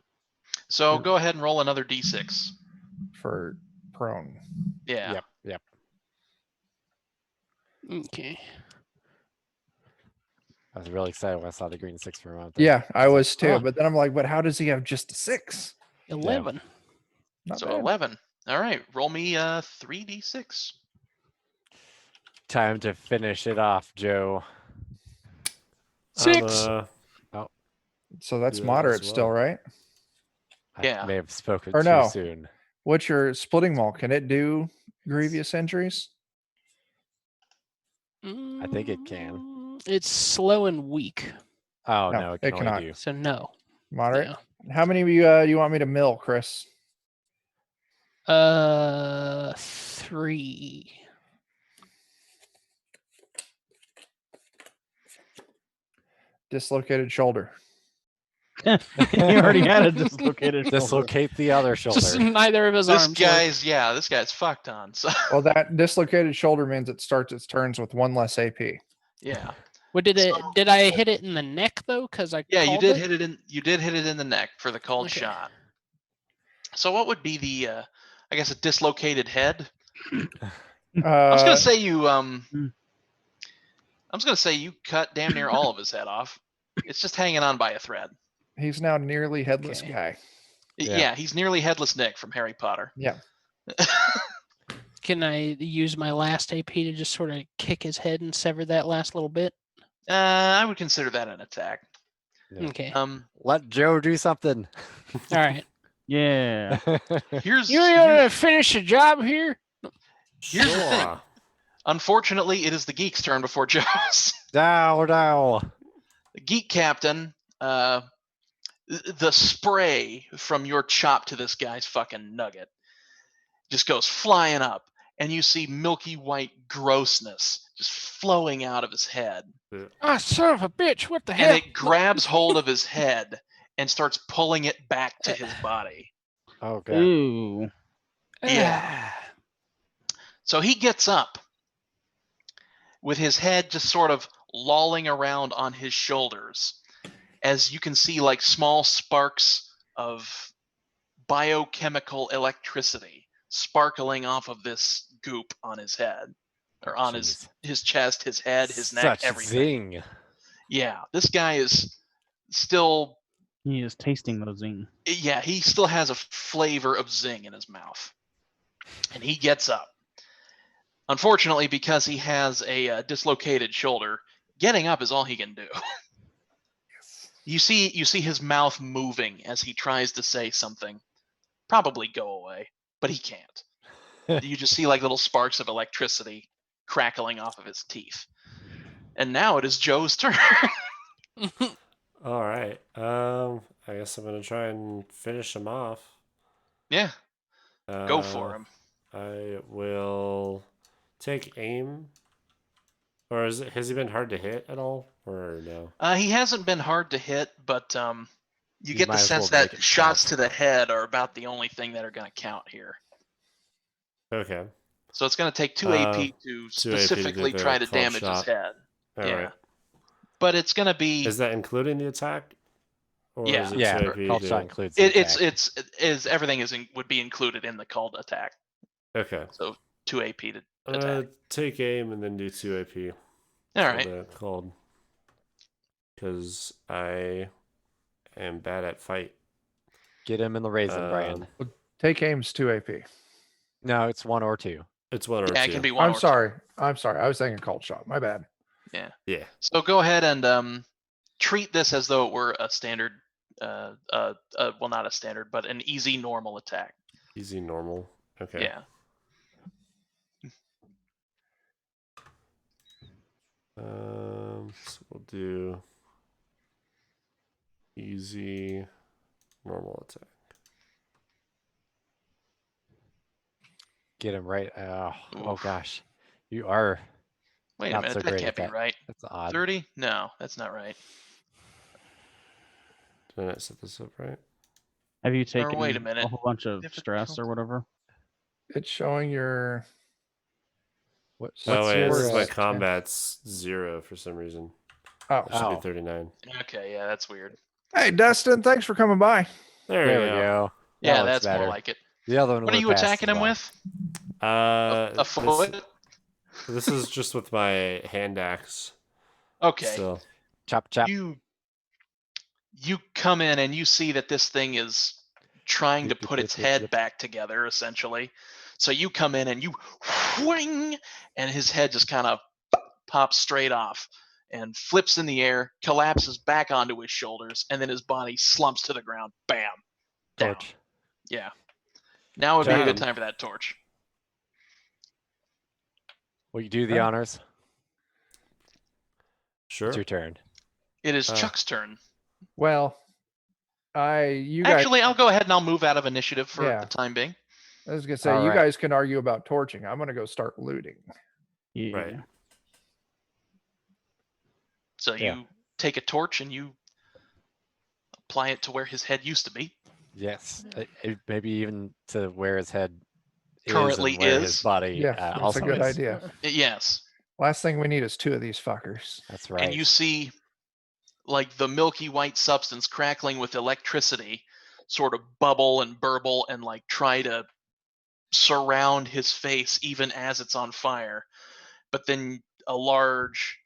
B: So go ahead and roll another d6.
C: for prone.
B: Yeah.
D: Yep.
F: Okay.
D: I was really excited when I saw the green 6 for a moment. there.
C: Yeah, I was too.
F: Huh.
C: But then I'm like, but how does he have just a 6?
F: 11.
C: Not
B: So
C: bad.
B: 11. All right. Roll me 3d6.
D: Time to finish it off, Joe.
F: 6.
C: So that's
D: Do that as
C: moderate still,
D: well.
C: right?
D: I
B: Yeah.
D: may have spoken
C: Or
D: too
C: no.
D: soon.
C: What's your splitting maul? Can it do grievous injuries?
D: I think it can.
F: It's slow and weak.
D: Oh
C: No,
D: no, it
C: it
D: can only
C: cannot.
D: do.
F: So no.
C: Moderate.
F: Yeah.
C: How many of you want me to mill, Chris?
F: 3.
C: Dislocated shoulder.
E: you already had a dislocated shoulder.
D: Dislocate the other shoulder.
F: Just neither of his
B: This
F: arms. work.
B: guy's fucked on. So
C: Well, that dislocated shoulder means it starts its turns with 1 less AP.
B: yeah.
F: What did I hit it in the neck though? Because I
B: Yeah, you
F: called
B: did
F: it?
B: hit it in the neck for the called
F: Okay.
B: shot. So what would be the I guess a dislocated head? I was gonna say you cut damn near all of his head off. It's just hanging on by a thread.
C: He's now nearly headless
F: Okay.
C: guy.
D: Yeah.
B: Yeah, he's nearly headless Nick from Harry Potter.
C: Yeah.
F: Can I use my last AP to just sort of kick his head and sever that last little bit?
B: I would consider that an attack.
D: Yeah.
F: Okay.
D: Let Joe do something.
F: All right.
E: Yeah.
B: Here's
F: You gonna finish the job here?
B: Here's the thing.
A: Sure.
B: Unfortunately, it is the Geek's turn before Joe's.
D: No.
B: The Geek Captain, the spray from your chop to this guy's fucking nugget just goes flying up, and you see milky white grossness just flowing out of his head.
F: Ah, son of a bitch! What the
B: And
F: hell?
B: it grabs hold of his head and starts pulling it back to his body.
D: Oh god.
E: Ooh.
B: Yeah. So he gets up with his head just sort of lolling around on his shoulders, as you can see like small sparks of biochemical electricity sparkling off of this goop on his head, or on
D: Jeez.
B: his chest, his head, his neck,
D: Such
B: everything.
D: zing.
B: Yeah, this guy is still,
E: He is tasting the zing.
B: yeah, he still has a flavor of zing in his mouth. And he gets up. Unfortunately, because he has a dislocated shoulder, getting up is all he can do. You see his mouth moving as he tries to say something. Probably go away, but he can't. You just see like little sparks of electricity crackling off of his teeth. And now it is Joe's turn.
A: All right. I guess I'm gonna try and finish him off.
B: Yeah, go for him.
A: I will take aim. Or has he been hard to hit at all? Or no?
B: He hasn't been hard to hit, but you get the
D: might as
B: sense
D: well make
B: that
D: it
B: shots
D: count.
B: to the head are about the only thing that are going to count here.
A: Okay.
B: So it's going to take 2 AP to
A: 2 AP to
B: specifically
A: do the
B: try to
A: called
B: damage his
A: shot.
B: head.
A: All
B: Yeah.
A: right.
B: But it's going to be
A: Is that including the attack? Or
B: Yeah.
A: is it
D: Yeah,
A: 2 AP
D: called
A: to-
D: shot includes the attack.
B: it's everything would be included in the called attack.
A: Okay.
B: So 2 AP to
A: I'm
B: attack.
A: gonna take aim and then do 2 AP.
B: All
A: for
B: right.
A: the called. Because I am bad at fight.
D: Get him in the raisin brand.
C: Take aim's 2 AP.
D: No, it's 1 or 2.
A: It's 1 or 2.
B: Yeah, it can be 1 or
C: I'm
B: 2.
C: sorry. I'm sorry. I was thinking called shot. My bad.
A: Yeah.
B: So go ahead and treat this as though it were a standard, well, not a standard, but an easy normal attack.
A: Easy normal. Okay.
B: Yeah.
A: So we'll do easy normal attack.
D: Get him right. Oh
B: Oof.
D: gosh. You are.
B: Wait a
D: Not
B: minute,
D: so
B: that
D: great
B: can't
D: at
B: be
D: that.
B: right.
D: That's odd.
B: 30? No, that's not right.
A: Did I not set this up right?
E: Have you taken
B: wait a minute.
E: a whole bunch of
B: Difficult.
E: stress or whatever?
C: It's showing your.
D: What's
A: Oh, wait,
C: your,
A: this is my
C: uh,
A: combat's 0 for some reason.
C: Oh,
A: It should
D: Oh.
A: be 39.
B: Okay, yeah, that's weird.
C: hey, Dustin, thanks for coming by.
A: There,
D: There
A: we
D: we
A: go.
D: go. That
B: Yeah,
D: looks
B: that's
D: better.
B: more like it.
D: The other one.
B: What are you attacking him with? A foot?
A: This is just with my hand axe.
B: Okay.
A: Still.
D: Chop chop.
B: You come in and you see that this thing is trying to
D: Yep, yep,
B: put
D: yep,
B: its
D: yep,
B: head
D: yep.
B: back together, essentially. So you come in and you whing, and his head just kind of pops straight off and flips in the air, collapses back onto his shoulders, and then his body slumps to the ground. Bam. Down.
D: Torch.
B: Yeah. Now would be a good
A: John.
B: time for that torch.
D: Will you do the
C: Huh?
D: honors?
A: Sure.
D: It's your turn.
B: It is
A: Uh,
B: Chuck's turn.
C: Well, you guys.
B: Actually, I'll go ahead and I'll move out of initiative for
C: Yeah.
B: the time being.
C: I was gonna say
D: All
C: you
D: right.
C: guys can argue about torching. I'm gonna go start looting.
E: Yeah.
A: Right.
B: So
D: Yeah.
B: you take a torch and you apply it to where his head used to be.
D: Yes. Maybe even to where his head
B: Currently
D: is and where his
B: is.
D: body
C: Yeah, that's
D: also
C: a good
D: is.
C: idea.
B: Yes.
C: Last thing we need is 2 of these fuckers.
D: That's right.
B: And you see like the milky white substance crackling with electricity sort of bubble and burble and like try to surround his face even as it's on fire. But then a large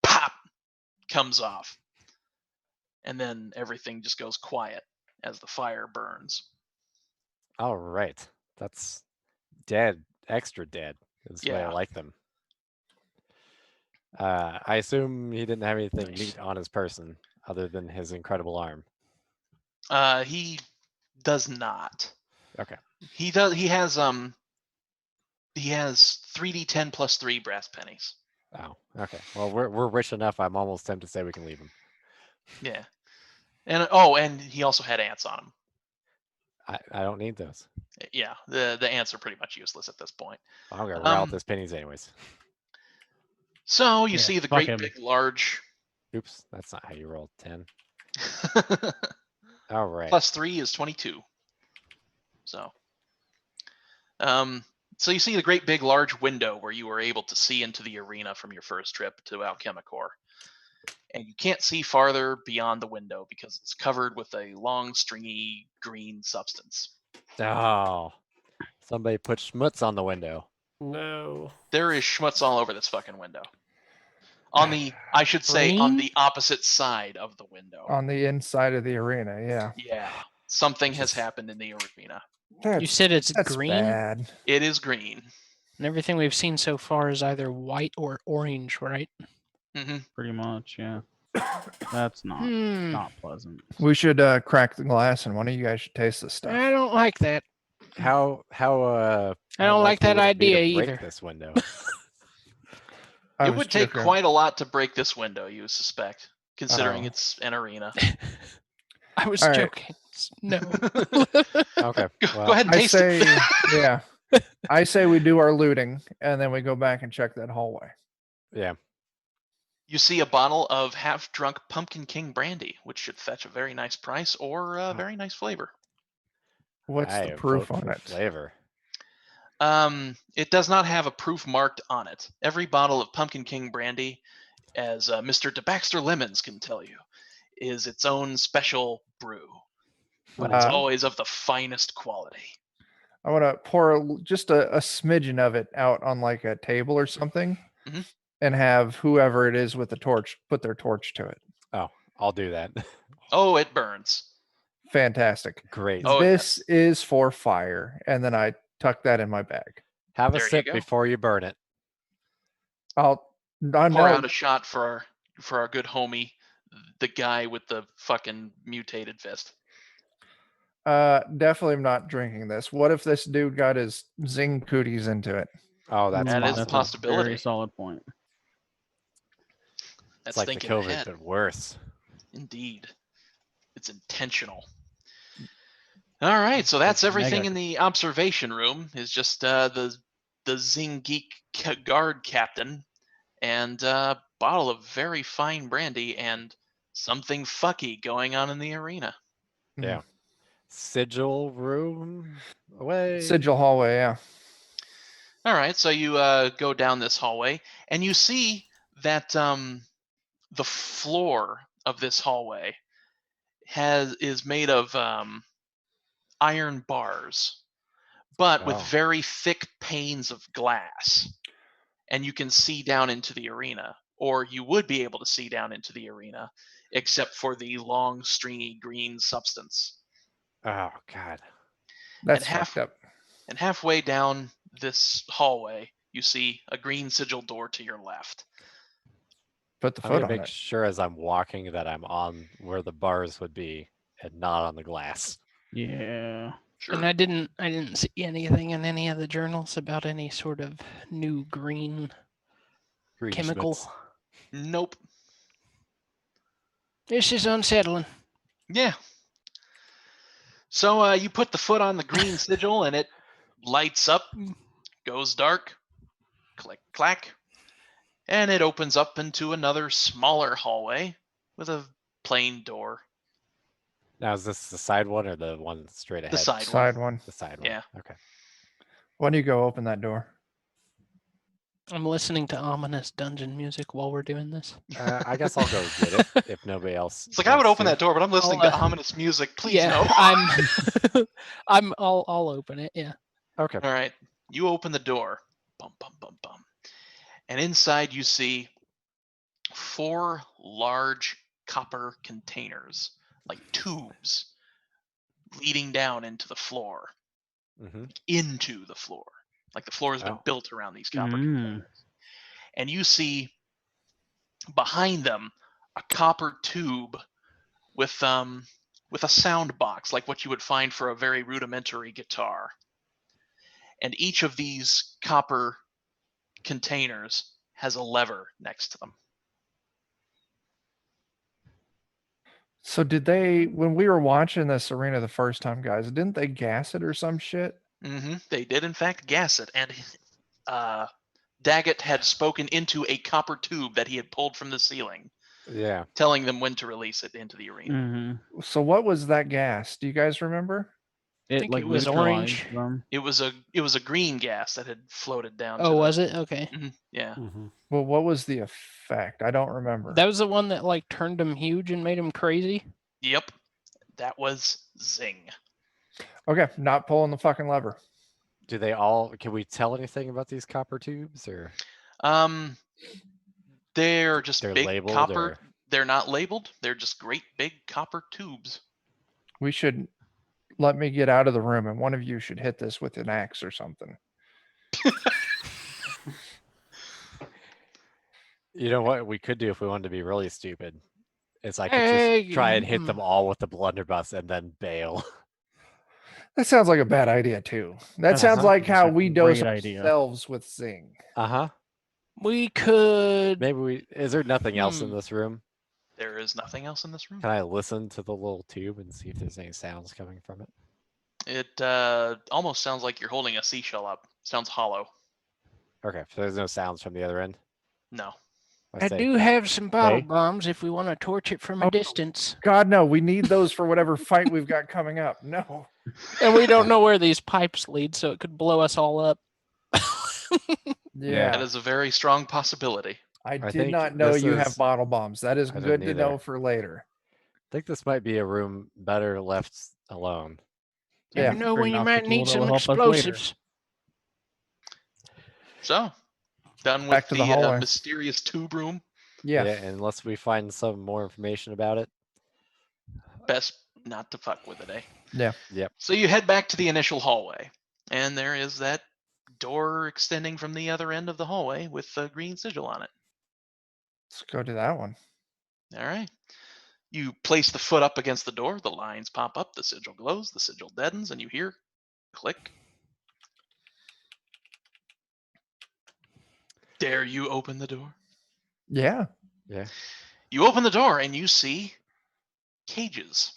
B: pop comes off. And then everything just goes quiet as the fire burns.
D: All right. That's dead extra dead. Is the way I
B: Yeah.
D: like them. I assume he didn't have anything
F: Nice.
D: neat on his person other than his incredible arm.
B: He does not.
D: Okay.
B: He does. He has 3d10 plus 3 brass pennies.
D: Oh, okay. Well, we're rich enough. I'm almost tempted to say we can leave him.
B: Yeah. And he also had ants on him.
D: I don't need those.
B: Yeah, the ants are pretty much useless at this point.
D: I'm gonna route
B: Um,
D: this pennies anyways.
B: So you
E: Yeah,
B: see the
E: fuck
B: great
E: him.
B: big large
D: Oops, that's not how you roll 10. All right.
B: plus 3 is 22. So you see the great big large window where you were able to see into the arena from your first trip to AlchemiCORP. And you can't see farther beyond the window because it's covered with a long, stringy green substance.
D: Oh, somebody put schmutz on the window.
A: No.
B: There is schmutz all over this fucking window. I should say, on
F: Green?
B: the opposite side of the window.
C: On the inside of the arena, yeah.
B: Yeah, something has
D: Just-
B: happened in the arena.
F: You said it's
C: That's
F: green?
C: bad.
B: It is green.
F: And everything we've seen so far is either white or orange, right?
B: Hmm
E: Pretty much, yeah. That's not
F: Hmm.
E: not pleasant.
C: We should crack the glass, and one of you guys should taste this stuff.
F: I don't like that.
D: How
F: I
D: how
F: don't like
D: likely
F: that
D: would it be to
F: idea
D: break
F: either.
D: this window?
C: I
B: It
C: was
B: would take
C: joking.
B: quite a lot to break this window, you suspect, considering
C: Oh.
B: it's an arena.
F: I was
C: All right.
F: joking. No.
D: Okay.
B: Go
D: Well,
B: ahead and
C: I
B: taste
C: say,
B: it.
C: yeah. I say we do our looting, and then we go back and check that hallway.
D: yeah.
B: You see a bottle of half-drunk Pumpkin King brandy, which should fetch a very nice price or a very nice flavor.
C: What's
D: I
C: the proof
D: vote
C: on
D: for
C: it?
D: flavor.
B: It does not have a proof marked on it. Every bottle of Pumpkin King brandy, as Mr. DeBaxter Lemons can tell you, is its own special brew, but it's
C: Uh,
B: always of the finest quality.
C: I want to pour just a smidgen of it out on like a table or something,
B: Mhm.
C: and have whoever it is with the torch put their torch to it.
D: Oh, I'll do that.
B: Oh, it burns.
C: Fantastic.
D: Great.
B: Oh,
C: This
B: yes.
C: is for fire, and then I tuck that in my bag.
D: Have a
B: There you
D: sip
B: go.
D: before you burn it.
C: I
B: Pour
C: know.
B: out a shot for our good homie, the guy with the fucking mutated fist.
C: Definitely am not drinking this. What if this dude got his zing cooties into it?
D: Oh, that's
B: That is a
D: possible.
B: possibility.
E: Very solid point.
B: That's
D: It's like the
B: thinking
D: COVID,
B: ahead.
D: but worse.
B: Indeed. It's intentional. All right, so that's
E: It's
B: everything
E: mega.
B: in the observation room. Is just the Zing Geek guard captain and a bottle of very fine brandy and something fucky going on in the arena.
D: Yeah. Sigil room away.
C: Sigil hallway, yeah.
B: All right, so you go down this hallway and you see that the floor of this hallway is made of iron bars, but with
D: Oh.
B: very thick panes of glass, and you can see down into the arena, or you would be able to see down into the arena, except for the long, stringy green substance.
D: Oh God.
C: That's
B: half-
C: fucked up.
B: And halfway down this hallway, you see a green sigil door to your left.
C: Put the
D: I'm
C: foot
D: gonna
C: on
D: make
C: it.
D: sure as I'm walking that I'm on where the bars would be and not on the glass.
E: Yeah.
B: Sure.
F: And I didn't see anything in any of the journals about any sort of new green
D: Green
F: chemical.
D: schmutz.
B: Nope.
F: This is unsettling.
B: Yeah. So you put the foot on the green sigil and it lights up, goes dark, click, clack, and it opens up into another smaller hallway with a plain door.
D: Now is this the side one or the one straight ahead?
B: The side one.
C: Side one.
D: The side one.
B: Yeah.
D: Okay.
C: Why don't you go open that door?
F: I'm listening to ominous dungeon music while we're doing this.
D: I guess I'll go get it if nobody else.
B: It's like I would
D: wants
B: open
D: to.
B: that door, but I'm listening
F: I'll,
B: to ominous music. Please
F: yeah,
B: no.
F: I'll open it. Yeah.
D: Okay.
B: All right. You open the door. Bum bum bum bum. And inside you see 4 large copper containers, like tubes, leading down into the floor.
D: Mm-hmm.
B: Into the floor. Like the floor has been
D: Oh.
B: built around these copper
E: Mm.
B: containers. And you see behind them a copper tube with a sound box, like what you would find for a very rudimentary guitar. And each of these copper containers has a lever next to them.
C: So did they, when we were watching this arena the first time, guys, didn't they gas it or some shit?
B: They did, in fact, gas it. And Daggett had spoken into a copper tube that he had pulled from the ceiling,
D: Yeah.
B: telling them when to release it into the arena.
E: Mm-hmm.
C: So what was that gas? Do you guys remember?
E: It
F: think
E: like
F: it was
E: neutralized
F: orange.
E: them.
B: It was a green gas that had floated down.
F: Oh, was it? Okay.
B: Yeah.
A: Mm-hmm.
C: Well, what was the effect? I don't remember.
F: That was the one that like turned him huge and made him crazy.
B: Yep. That was zing.
C: Okay, not pulling the fucking lever.
D: Do they all? Can we tell anything about these copper tubes, or
B: They're just
D: they're
B: big
D: labeled?
B: copper.
D: Or...
B: They're not labeled. They're just great big copper tubes.
C: We should let me get out of the room, and one of you should hit this with an axe or something.
D: You know what we could do if we wanted to be really stupid? Is I could
F: Hey,
D: just try and hit them all with the blunderbuss and then bail.
C: That sounds like a bad idea too. That
E: That
C: sounds
E: sounds
C: like how
E: like a
C: we dose
E: great idea.
C: ourselves with Zing.
D: Uh-huh.
F: We could.
D: Maybe we... Is there nothing else in this room?
B: There is nothing else in this room.
D: Can I listen to the little tube and see if there's any sounds coming from it?
B: It almost sounds like you're holding a seashell up. Sounds hollow.
D: Okay, so there's no sounds from the other end?
B: No.
F: I
D: say,
F: do have some bottle
D: okay.
F: bombs if we want to torch it from a
C: Oh.
F: distance.
C: God, no, we need those for whatever fight we've got coming up. No.
F: And we don't know where these pipes lead, so it could blow us all up.
C: Yeah.
B: That is a very strong possibility.
C: I did
D: think
C: not know
D: this
C: you
D: is-
C: have bottle bombs. That is
D: I didn't
C: good to know
D: either.
C: for later.
D: I think this might be a room better left alone.
F: You never
C: Yeah.
F: know when you
E: Bring
F: might need
E: obstacle
F: some
E: that'll help us later.
F: explosives.
B: So, done with
C: Back to the hallway.
B: mysterious tube room.
C: Yeah.
D: Unless we find some more information about it.
B: Best not to fuck with it, eh?
C: Yeah.
D: Yep.
B: So you head back to the initial hallway, and there is that door extending from the other end of the hallway with a green sigil on it.
C: Let's go to that one.
B: All right. You place the foot up against the door, the lines pop up, the sigil glows, the sigil deadens, and you hear click. Dare you open the door?
C: Yeah.
D: Yeah.
B: You open the door and you see cages.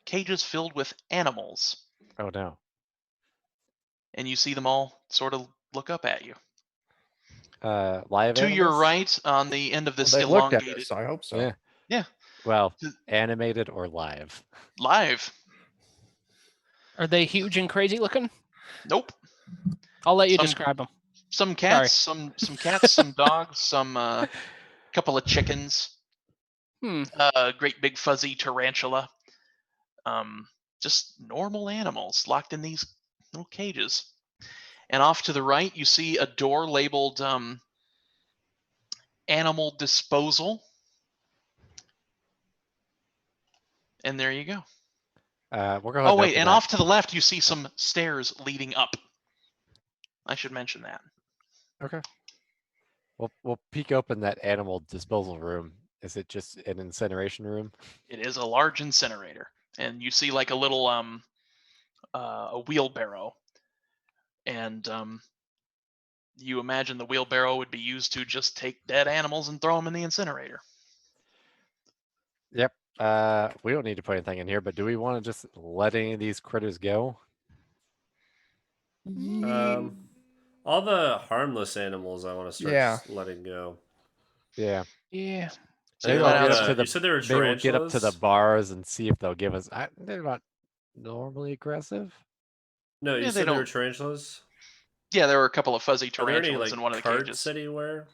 B: Cages filled with animals.
D: Oh no.
B: And you see them all sort of look up at you.
D: Live
B: To your
D: animals?
B: right, on the end of this
C: They looked at
B: elongated
C: us, I hope so.
D: Yeah.
B: Yeah.
D: Well,
B: Th-
D: animated or live?
B: live.
F: Are they huge and crazy looking?
B: Nope.
F: I'll let you
B: Some-
F: describe them.
B: Some cats, some cats, some dogs, some couple of chickens. Great big fuzzy tarantula. Just normal animals locked in these little cages. And off to the right, you see a door labeled animal disposal. And there you go.
D: We're going
B: Oh, wait, and off to the left, you see some stairs leading up. I should mention that.
D: Okay. We'll peek open that animal disposal room. Is it just an incineration room?
B: It is a large incinerator. And you see like a little a wheelbarrow. And you imagine the wheelbarrow would be used to just take dead animals and throw them in the incinerator.
D: Yep. We don't need to put anything in here, but do we want to just let any of these critters go?
A: All the harmless animals I want to start
C: Yeah.
A: letting go.
D: Yeah.
F: Yeah.
B: So
D: Maybe
B: you
D: we'll
B: let
D: get
B: out
D: up to the,
A: you said there were
D: maybe we'll get up to the
A: tarantulas?
D: bars and see if they'll give us. They're not normally aggressive.
A: No, you
B: Yeah, they
A: said there were
B: don't-
A: tarantulas?
B: Yeah, there were a couple of fuzzy
A: Are there any
B: tarantulas
A: like
B: in one of the
A: carts
B: cages.
A: anywhere?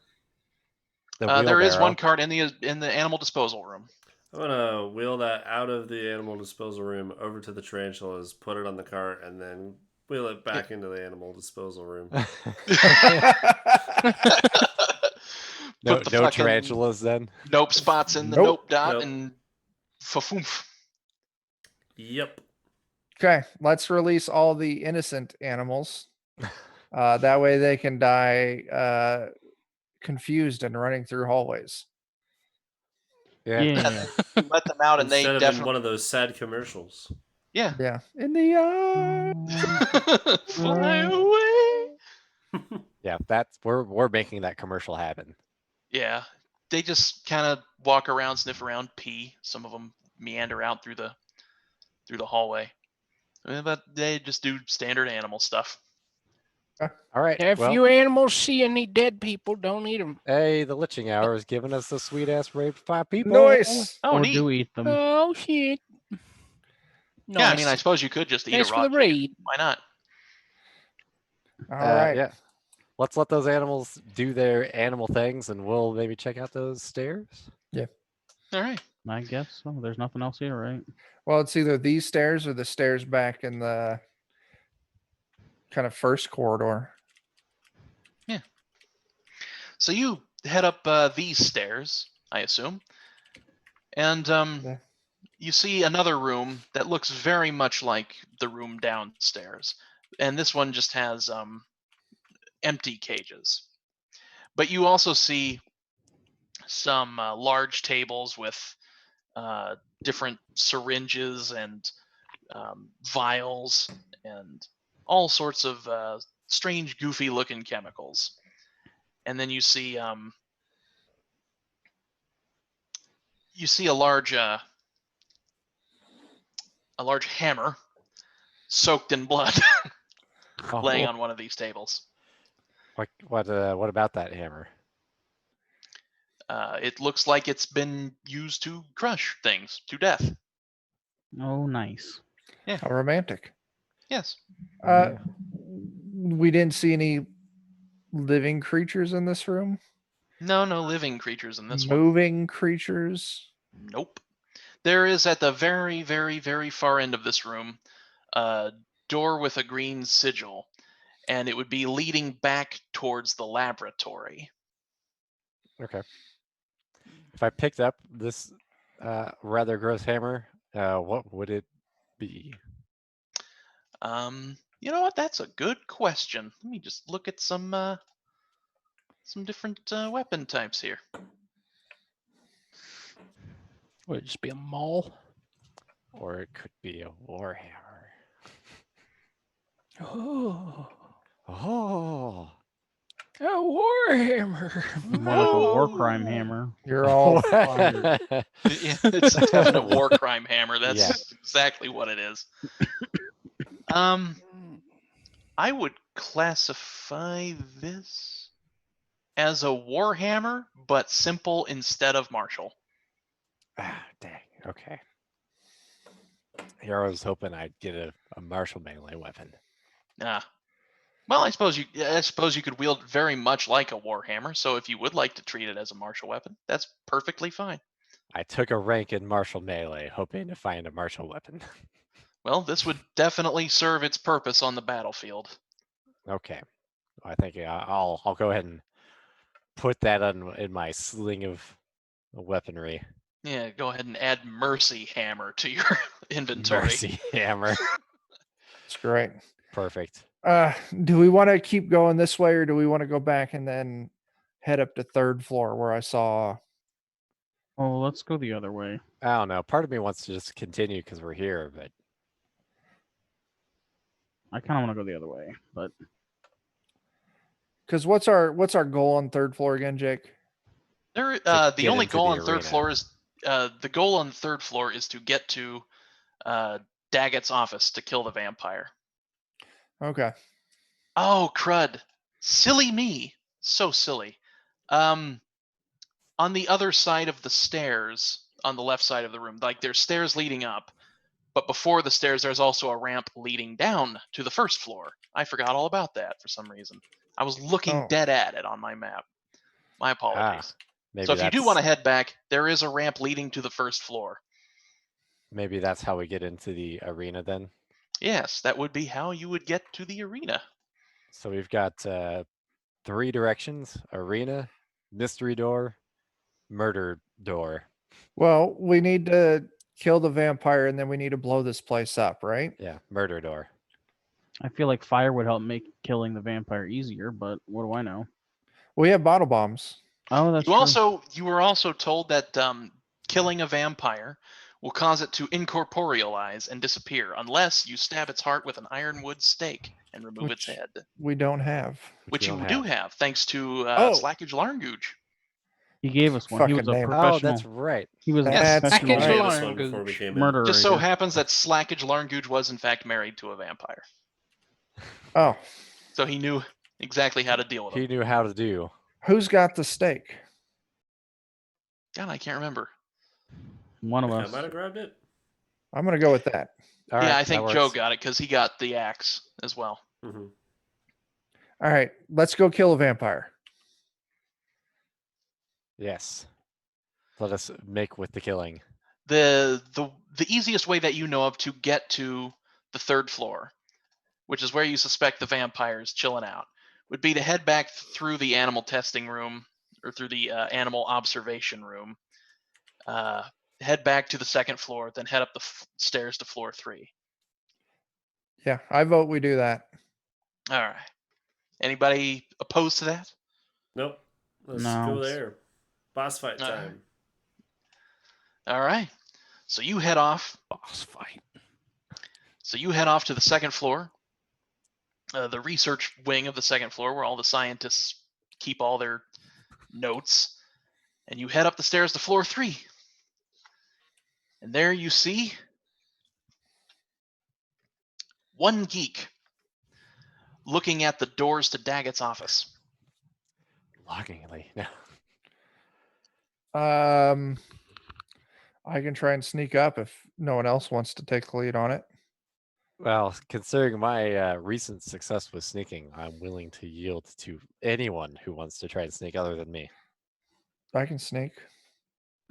D: The
B: There is one
D: wheelbarrow.
B: cart in the animal disposal room.
A: I'm gonna wheel that out of the animal disposal room over to the tarantulas, put it on the cart, and then wheel it back into the animal disposal room.
D: No,
B: Put the
D: no
B: fucking
D: tarantulas then.
B: Nope spots in the
C: Nope.
B: nope dot
A: Nope.
B: and fa-foomf.
A: Yep.
C: Okay, let's release all the innocent animals. That way they can die confused and running through hallways.
D: Yeah.
E: Yeah.
B: You let them out, and they
A: Instead of in
B: definitely
A: one of those sad commercials.
B: yeah.
C: Yeah. In the eye.
B: Fly away.
D: Yeah, that's we're making that commercial happen.
B: Yeah, they just kind of walk around, sniff around, pee. Some of them meander out through the hallway, but they just do standard animal stuff.
D: All right.
F: If
D: well,
F: you animals see any dead people, don't eat them.
D: hey, the Liching Hour is giving us the sweet ass raped 5 people.
C: Noise.
B: Oh,
E: or
B: neat.
E: do eat them.
F: Oh shit!
B: Yeah, I mean, I
F: Nice.
B: suppose you could just eat
F: Thanks
B: a
F: for
B: raw
F: the
B: chicken.
F: raid.
B: Why not?
C: All right.
D: Yeah. Let's let those animals do their animal things, and we'll maybe check out those stairs.
B: All right.
E: I guess so. There's nothing else here, right?
C: Well, it's either these stairs or the stairs back in the kind of first corridor.
B: So you head up these stairs, I assume, and
C: Yeah.
B: you see another room that looks very much like the room downstairs, and this one just has empty cages. But you also see some large tables with different syringes and vials and all sorts of strange, goofy-looking chemicals. And then you see a large hammer soaked in blood
D: Oh,
B: laying on one of these tables.
D: what about that hammer?
B: It looks like it's been used to crush things to death.
E: Oh, nice.
C: How romantic.
B: Yes.
C: Uh, we didn't see any living creatures in this room.
B: No living creatures in this one.
C: Moving creatures.
B: Nope. There is at the very, very, very far end of this room a door with a green sigil, and it would be leading back towards the laboratory.
D: Okay. If I picked up this rather gross hammer, what would it be?
B: You know what? That's a good question. Let me just look at some different weapon types here.
F: Would it just be a maul?
D: Or it could be a warhammer.
F: Oh,
D: Oh.
F: a warhammer.
E: More like a war crime hammer.
C: You're all fired.
B: Yeah, it's a definite war crime hammer. That's
D: Yeah.
B: exactly what it is. I would classify this as a warhammer, but simple instead of martial.
D: Ah, dang. Okay. Here I was hoping I'd get a martial melee weapon.
B: Well, I suppose you could wield it very much like a warhammer. So if you would like to treat it as a martial weapon, that's perfectly fine.
D: I took a rank in martial melee, hoping to find a martial weapon.
B: Well, this would definitely serve its purpose on the battlefield.
D: Okay. I think I'll go ahead and put that in my sling of weaponry.
B: Yeah, go ahead and add Mercy Hammer to your inventory.
D: Mercy hammer.
C: It's great.
D: Perfect.
C: Do we want to keep going this way, or do we want to go back and then head up to third floor where I saw?
E: Oh, let's go the other way.
D: I don't know. Part of me wants to just continue because we're here, but
E: I kind of want to go the other way, but
C: Because what's our goal on third floor again, Jake?
B: The
D: get
B: only
D: into
B: goal
D: the
B: on third
D: arena.
B: floor is the goal on the third floor is to get to Daggett's office to kill the vampire.
C: Okay.
B: Oh crud! Silly me, so silly. On the other side of the stairs, on the left side of the room, like there's stairs leading up, but before the stairs, there's also a ramp leading down to the first floor. I forgot all about that for some reason. I was looking
C: Oh.
B: dead at it on my map. My apologies.
D: maybe
B: So if you do
D: that's-
B: want to head back, there is a ramp leading to the first floor.
D: maybe that's how we get into the arena then.
B: Yes, that would be how you would get to the arena.
D: So we've got 3 directions: arena, mystery door, murder door.
C: Well, we need to kill the vampire, and then we need to blow this place up, right?
D: Yeah, murder door.
E: I feel like fire would help make killing the vampire easier, but what do I know?
C: We have bottle bombs.
E: Oh, that's
B: You were also told that killing a vampire will cause it to incorporealize and disappear unless you stab its heart with an ironwood stake and remove its
C: Which
B: head,
C: we don't have.
B: which
D: we
B: you
D: don't
B: do have thanks to
C: Oh.
B: Slackage Larngooch.
E: He gave us one. He was
C: Fucking
E: a
C: name.
E: professional.
D: Oh, that's right.
E: He was a
C: That's
E: professional
F: Package
A: He gave
C: right.
A: us one before we
F: Larngooch.
A: came in.
E: murderer.
B: Just so
E: yeah.
B: happens that Slackage Larngooch was in fact married to a vampire,
C: Oh,
B: so he knew exactly how to deal with
D: He
B: it.
D: knew how to do.
C: who's got the steak?
B: God, I can't remember.
E: One of
A: I
E: us.
A: might have grabbed it.
C: I'm gonna go with that.
D: All
B: Yeah,
D: right,
B: I think
D: that
B: Joe
D: works.
B: got it because he got the axe as well.
A: Hmm.
C: All right, let's go kill a vampire.
D: Yes. Let us make with the killing.
B: The easiest way that you know of to get to the 3rd floor, which is where you suspect the vampire is chilling out, would be to head back through the animal testing room or through the animal observation room. Head back to the 2nd floor, then head up the stairs to floor 3.
C: Yeah, I vote we do that.
B: All right. Anybody opposed to that?
A: Nope. Let's
E: No.
A: go there. Boss fight
B: All right.
A: time.
B: All right. So you head off.
F: Boss fight.
B: So you head off to the 2nd floor, the research wing of the 2nd floor, where all the scientists keep all their notes, and you head up the stairs to floor 3. And there you see one geek looking at the doors to Daggett's office.
D: Longingly.
C: I can try and sneak up if no one else wants to take the lead on it.
D: Well, considering my recent success with sneaking, I'm willing to yield to anyone who wants to try and sneak other than me.
C: I can sneak.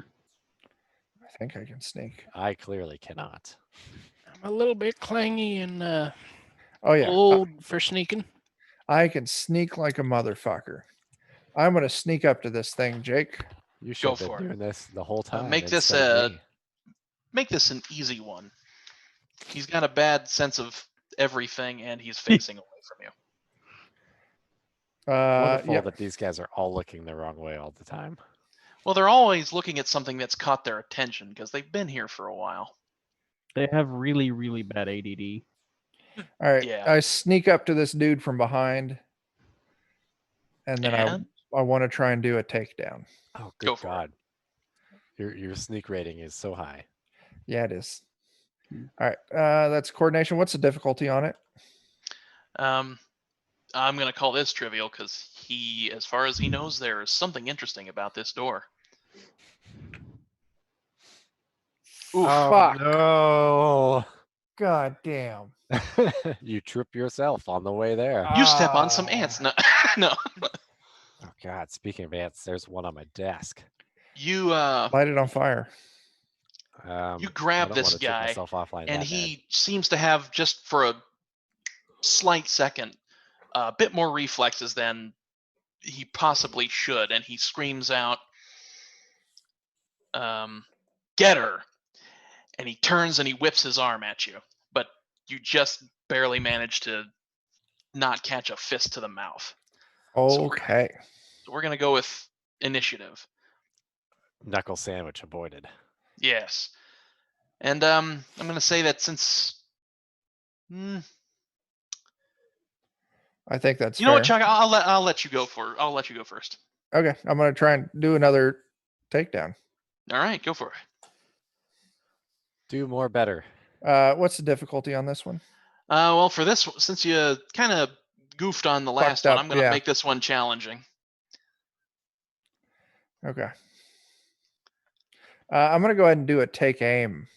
C: I think I can sneak.
D: I clearly cannot.
F: I'm a little bit clangy and
C: Oh yeah,
F: old for sneaking.
C: I can sneak like a motherfucker. I'm gonna sneak up to this thing, Jake.
D: You should
B: Go
D: have been
B: for it.
D: doing this the whole time.
B: Make this
D: instead of me.
B: make this an easy one. He's got a bad sense of everything, and he's facing away from you.
D: Wonderful
C: Yeah.
D: that these guys are all looking the wrong way all the time.
B: Well, they're always looking at something that's caught their attention because they've been here for a while.
E: They have really, really bad ADD.
C: All right.
B: Yeah.
C: I sneak up to this dude from behind, and then
B: And
C: I want to try and do a takedown.
D: Oh,
B: Go
D: good
B: for it.
D: God. Your sneak rating is so high.
C: Yeah, it is.
E: Hmm.
C: All right. That's coordination. What's the difficulty on it?
B: I'm gonna call this trivial because he, as far as he knows, there is something interesting about this door. Oof.
D: Oh,
C: Fuck.
D: no.
C: God damn.
D: You trip yourself on the way there.
B: You step on some ants. No, no.
D: Oh, God. Speaking of ants, there's one on my desk.
B: You
C: Light it on fire.
B: you
D: I
B: grab
D: don't
B: this
D: want to take
B: guy,
D: myself offline
B: and
D: that
B: he seems to have, just for a slight second, a bit more reflexes than he possibly should, and he screams out, "Get her!" And he turns and he whips his arm at you, but you just barely manage to not catch a fist to the mouth.
C: Okay.
B: So we're gonna go with initiative.
D: bad. Knuckle sandwich avoided.
B: Yes, and I'm gonna say that since
C: I think that's
B: you know
C: fair.
B: what, Chuck, I'll let you go first.
C: Okay. I'm going to try and do another takedown.
B: All right, go for it.
D: Do more better.
C: What's the difficulty on this one?
B: Well, for this, since you kind of goofed on the last one,
C: up,
B: I'm gonna
C: yeah.
B: make this one challenging.
C: Okay. I'm going to go ahead and do a take aim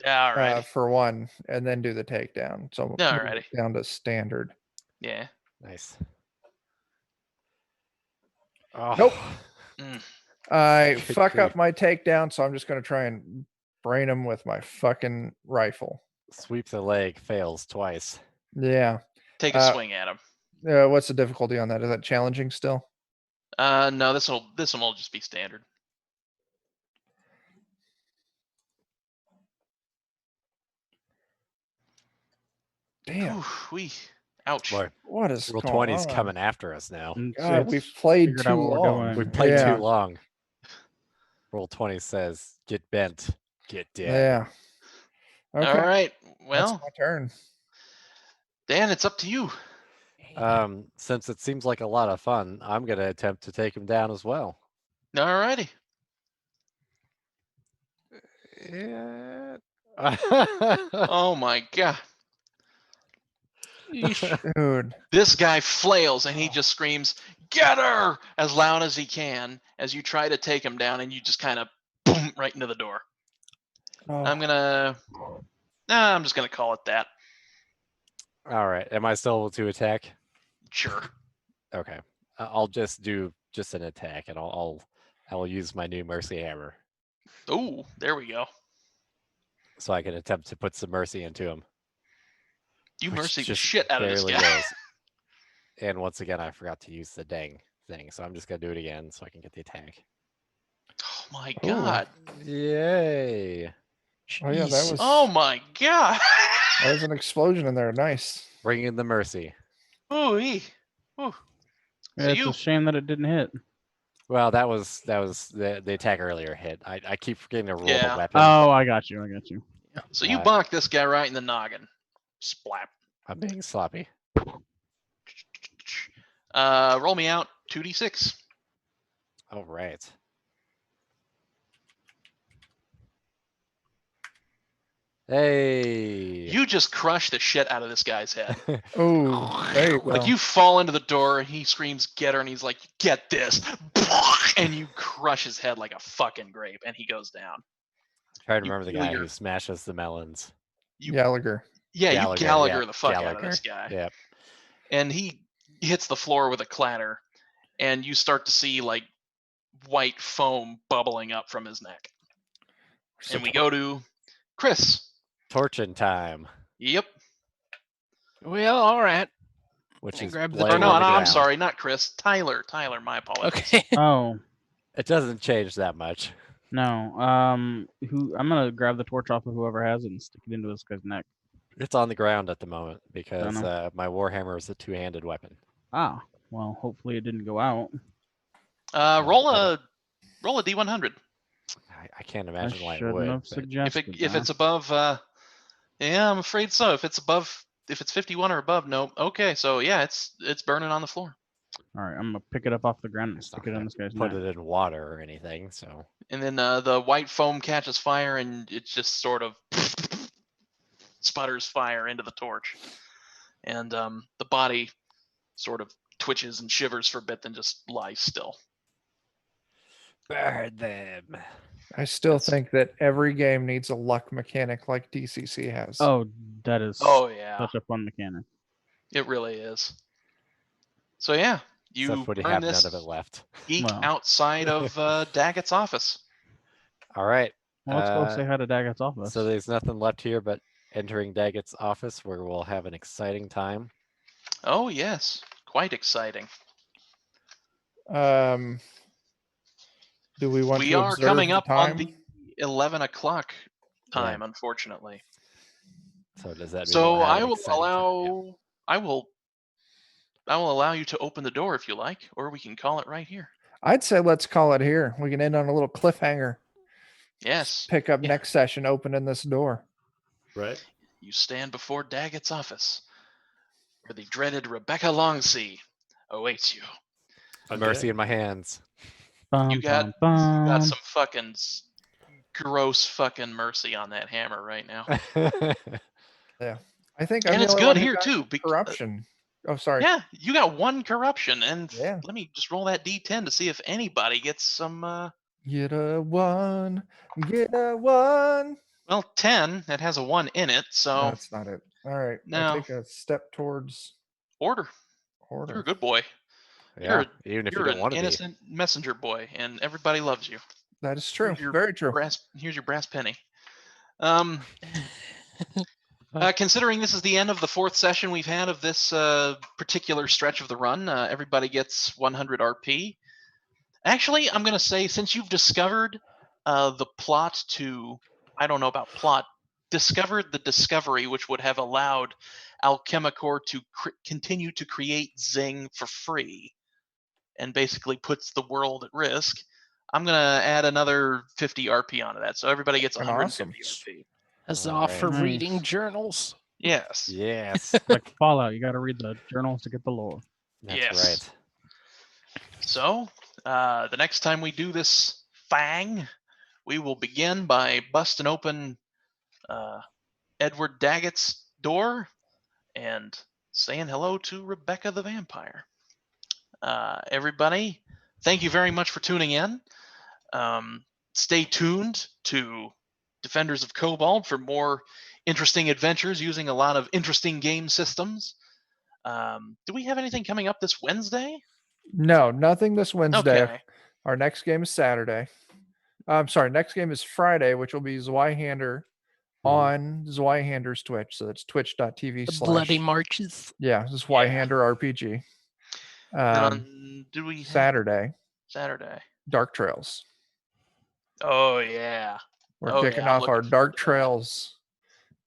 B: All right.
C: for one, and then do the takedown. So I'm gonna move
B: Alrighty.
C: it down to standard.
B: Yeah.
D: Nice. Oh.
C: Nope.
B: Mm.
C: I
D: Good
C: fuck
D: grief.
C: up my takedown, so I'm just going to try and brain him with my fucking rifle.
D: Sweep the leg fails twice.
C: Yeah.
B: Take a swing at him.
C: What's the difficulty on that? Is that challenging still?
B: No, this one will just be standard.
C: Damn.
B: Ooh-wee. Ouch.
D: Boy,
C: What is
D: roll
C: going
D: 20's
C: on?
D: coming after us now.
C: God, we've played
E: figured
C: too
E: out what we're
C: long.
E: doing.
D: We've played
C: Yeah.
D: too long. Roll 20 says, get bent, get dead.
C: Yeah. Okay.
B: All right.
C: That's
B: Well,
C: my turn.
B: Dan, it's up to you.
D: Since it seems like a lot of fun, I'm going to attempt to take him down as well.
B: All righty.
D: Yeah.
B: Oh my god.
C: Dude.
B: This guy flails and he just screams, "Get her!" as loud as he can as you try to take him down, and you just kind of boom right into the door.
C: Oh,
B: I'm just gonna call it that.
D: All right. Am I still able to attack?
B: Sure.
D: Okay. I'll just do an attack, and I'll use my new mercy hammer,
B: Oh, there we go.
D: so I can attempt to put some mercy into him.
B: You
D: which
B: mercy the
D: just
B: shit out of this
D: barely
B: guy.
D: goes. And once again, I forgot to use the dang thing, so I'm just gonna do it again so I can get the attack.
B: Oh my
C: Ooh.
B: god.
D: Yay!
C: Oh yeah, that was.
B: Oh my god.
C: That was an explosion in there. Nice.
D: Bring in the mercy.
B: Ooh-wee. Ooh. So
E: It's
B: you
E: a shame that it didn't hit.
D: Well, that was the attack earlier hit. I keep forgetting to roll
B: Yeah.
D: the weapon.
E: Oh, I got you.
B: So you bonk this guy right in the noggin. Splat.
D: I'm being sloppy.
B: Roll me out 2d6.
D: All right. Hey.
B: You just crush the shit out of this guy's head.
C: Oh, there you go.
B: Like you fall into the door and he screams, "Get her!" and he's like, "Get this!" and you crush his head like a fucking grape, and he goes down.
D: Trying to
B: You
D: remember the
B: feel
D: guy
B: your-
D: who smashes the melons.
C: Gallagher.
B: Yeah, you
D: Gallagher,
B: Gallagher
D: yeah,
B: the fuck out of
D: Gallagher.
B: this guy,
D: Yep.
B: and he hits the floor with a clatter, and you start to see like white foam bubbling up from his neck. And we go to Chris.
D: Torching time,
B: Yep.
F: Well, all right.
D: which
F: I
D: is
F: grabbed the
D: laying
B: Or no,
D: on the
B: I'm
D: ground.
B: sorry, not Chris. Tyler, my apologies.
F: Okay.
E: Oh
D: It doesn't change that much.
E: no. I'm gonna grab the torch off of whoever has it and stick it into this guy's neck.
D: It's on the ground at the moment because
E: know.
D: my warhammer is a two-handed weapon.
E: Ah, well, hopefully it didn't go out.
B: Roll a D100.
D: I can't
E: I
D: imagine why it
E: shouldn't
D: would.
E: have
D: but
E: suggested
B: If it's above, yeah, I'm afraid so. If it's 51 or above, no. Okay, so yeah, it's burning on the floor.
E: All right, I'm gonna pick it up off the ground and
D: it's not
E: stick it in
D: gonna
E: this guy's
D: put
E: neck.
D: it in water or anything. So
B: And then the white foam catches fire, and it just sort of sputters fire into the torch, and the body sort of twitches and shivers for a bit, then just lies still.
D: burn them.
C: I still
B: That's-
C: think that every game needs a luck mechanic like DCC has.
E: Oh, that is
B: Oh yeah,
E: such a fun mechanic.
B: it really is. So yeah, you
D: Except when you
B: burn
D: have
B: this
D: none of it left.
B: geek
E: Well.
B: outside of Daggett's office.
D: All right.
E: Well, let's go say hi to Daggett's office.
D: So there's nothing left here but entering Daggett's office, where we'll have an exciting time.
B: Oh yes, quite exciting.
C: Do we want
B: We
C: to
B: are
C: observe
B: coming
C: the
B: up
C: time?
B: on the 11 o'clock time, unfortunately.
D: So does that mean
B: So
D: we'll have
B: I
D: an
B: will
D: exciting time? Yeah.
B: I will allow you to open the door if you like, or we can call it right here.
C: I'd say let's call it here. We can end on a little cliffhanger.
B: Yes.
C: Pick up
B: Yeah.
C: next session opening this door.
A: Right?
B: You stand before Daggett's office, where the dreaded Rebecca Longsea awaits you.
D: Mercy in my hands.
E: Bum,
B: You got
E: bum, bum.
B: some fucking gross fucking mercy on that hammer right now.
C: I think I'm
B: And
C: the
B: it's
C: only
B: good
C: one who
B: here
C: got
B: too.
C: corruption. Oh, sorry.
B: Yeah, you got one corruption, and
C: Yeah.
B: let me just roll that D10 to see if anybody gets some.
C: Get a one. Get a one.
B: Well, 10. That has a 1 in it, so
C: No, that's not it. All right.
B: No.
C: I take a step towards
B: order.
C: order.
B: You're a good boy.
D: Yeah, even if you
B: You're
D: don't
B: an
D: want to be.
B: innocent messenger boy, and everybody loves you.
C: That is true.
B: Here's your
C: Very true.
B: Here's your brass penny. Considering this is the end of the 4th session we've had of this particular stretch of the run, everybody gets 100 RP. Actually, I'm going to say, since you've discovered the plot to, I don't know about plot, discovered the discovery which would have allowed AlchemiCORP to continue to create Zing for free and basically puts the world at risk, I'm going to add another 50 RP onto that. So everybody gets
C: Fucking
B: 150
C: awesome.
B: RP.
F: Huzzah
D: Alright.
F: for reading
E: Nice.
F: journals.
B: Yes.
D: Yes,
E: Like Fallout, you got to read the journals to get the lore.
D: that's
B: Yes.
D: right.
B: So the next time we do this thing, we will begin by busting open Edward Daggett's door and saying hello to Rebecca the vampire. Everybody, thank you very much for tuning in. Stay tuned to Defenders of Cobalt for more interesting adventures using a lot of interesting game systems. Do we have anything coming up this Wednesday?
C: No, nothing this Wednesday.
B: Okay.
C: Our next game is Saturday. I'm sorry, next game is Friday, which will be Zweihander on Zweihander's Twitch. So it's twitch.tv/
F: The bloody marches.
C: yeah, Zweihander RPG.
B: Do we have
C: Saturday,
B: Saturday?
C: Dark Trails.
B: Oh yeah.
C: We're
B: Oh,
C: kicking
B: yeah, I'm
C: off our
B: looking forward
C: Dark
B: to that.
C: Trails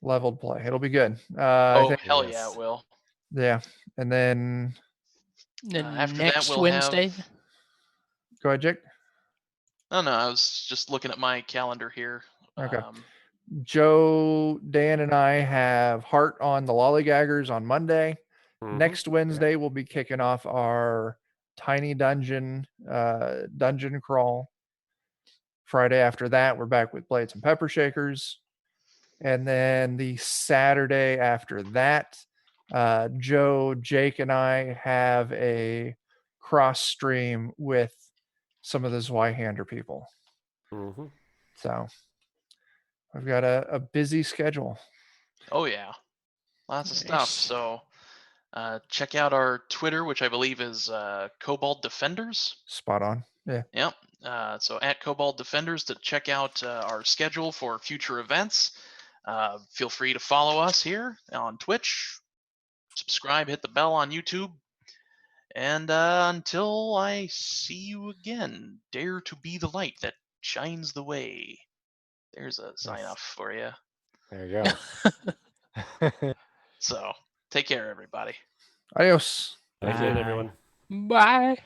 C: leveled play. It'll be good. I
B: Oh
C: think,
B: hell yeah,
D: Yes.
B: it will.
C: yeah. And then
F: Then
B: After that,
F: next
B: we'll
F: Wednesday,
B: have.
C: go ahead, Jake.
B: Oh no, I was just looking at my calendar here.
C: Okay. Joe, Dan, and I have Heart on the Lollygaggers on Monday. Next Wednesday, we'll be kicking off our Tiny Dungeon dungeon crawl. Friday after that, we're back with Blades and Pepper Shakers. And then the Saturday after that, Joe, Jake, and I have a cross stream with some of the Zweihander people. So I've got a busy schedule.
B: Oh yeah, lots of stuff.
F: Nice.
B: So check out our Twitter, which I believe is Cobalt Defenders.
C: Spot on. Yeah.
B: Yep. So at Cobalt Defenders to check out our schedule for future events. Feel free to follow us here on Twitch. Subscribe, hit the bell on YouTube. And until I see you again, dare to be the light that shines the way. There's a sign off for you.
D: There you go.
B: So take care, everybody.
C: Adios.
A: Thank you,
D: Bye.
A: everyone.
F: bye.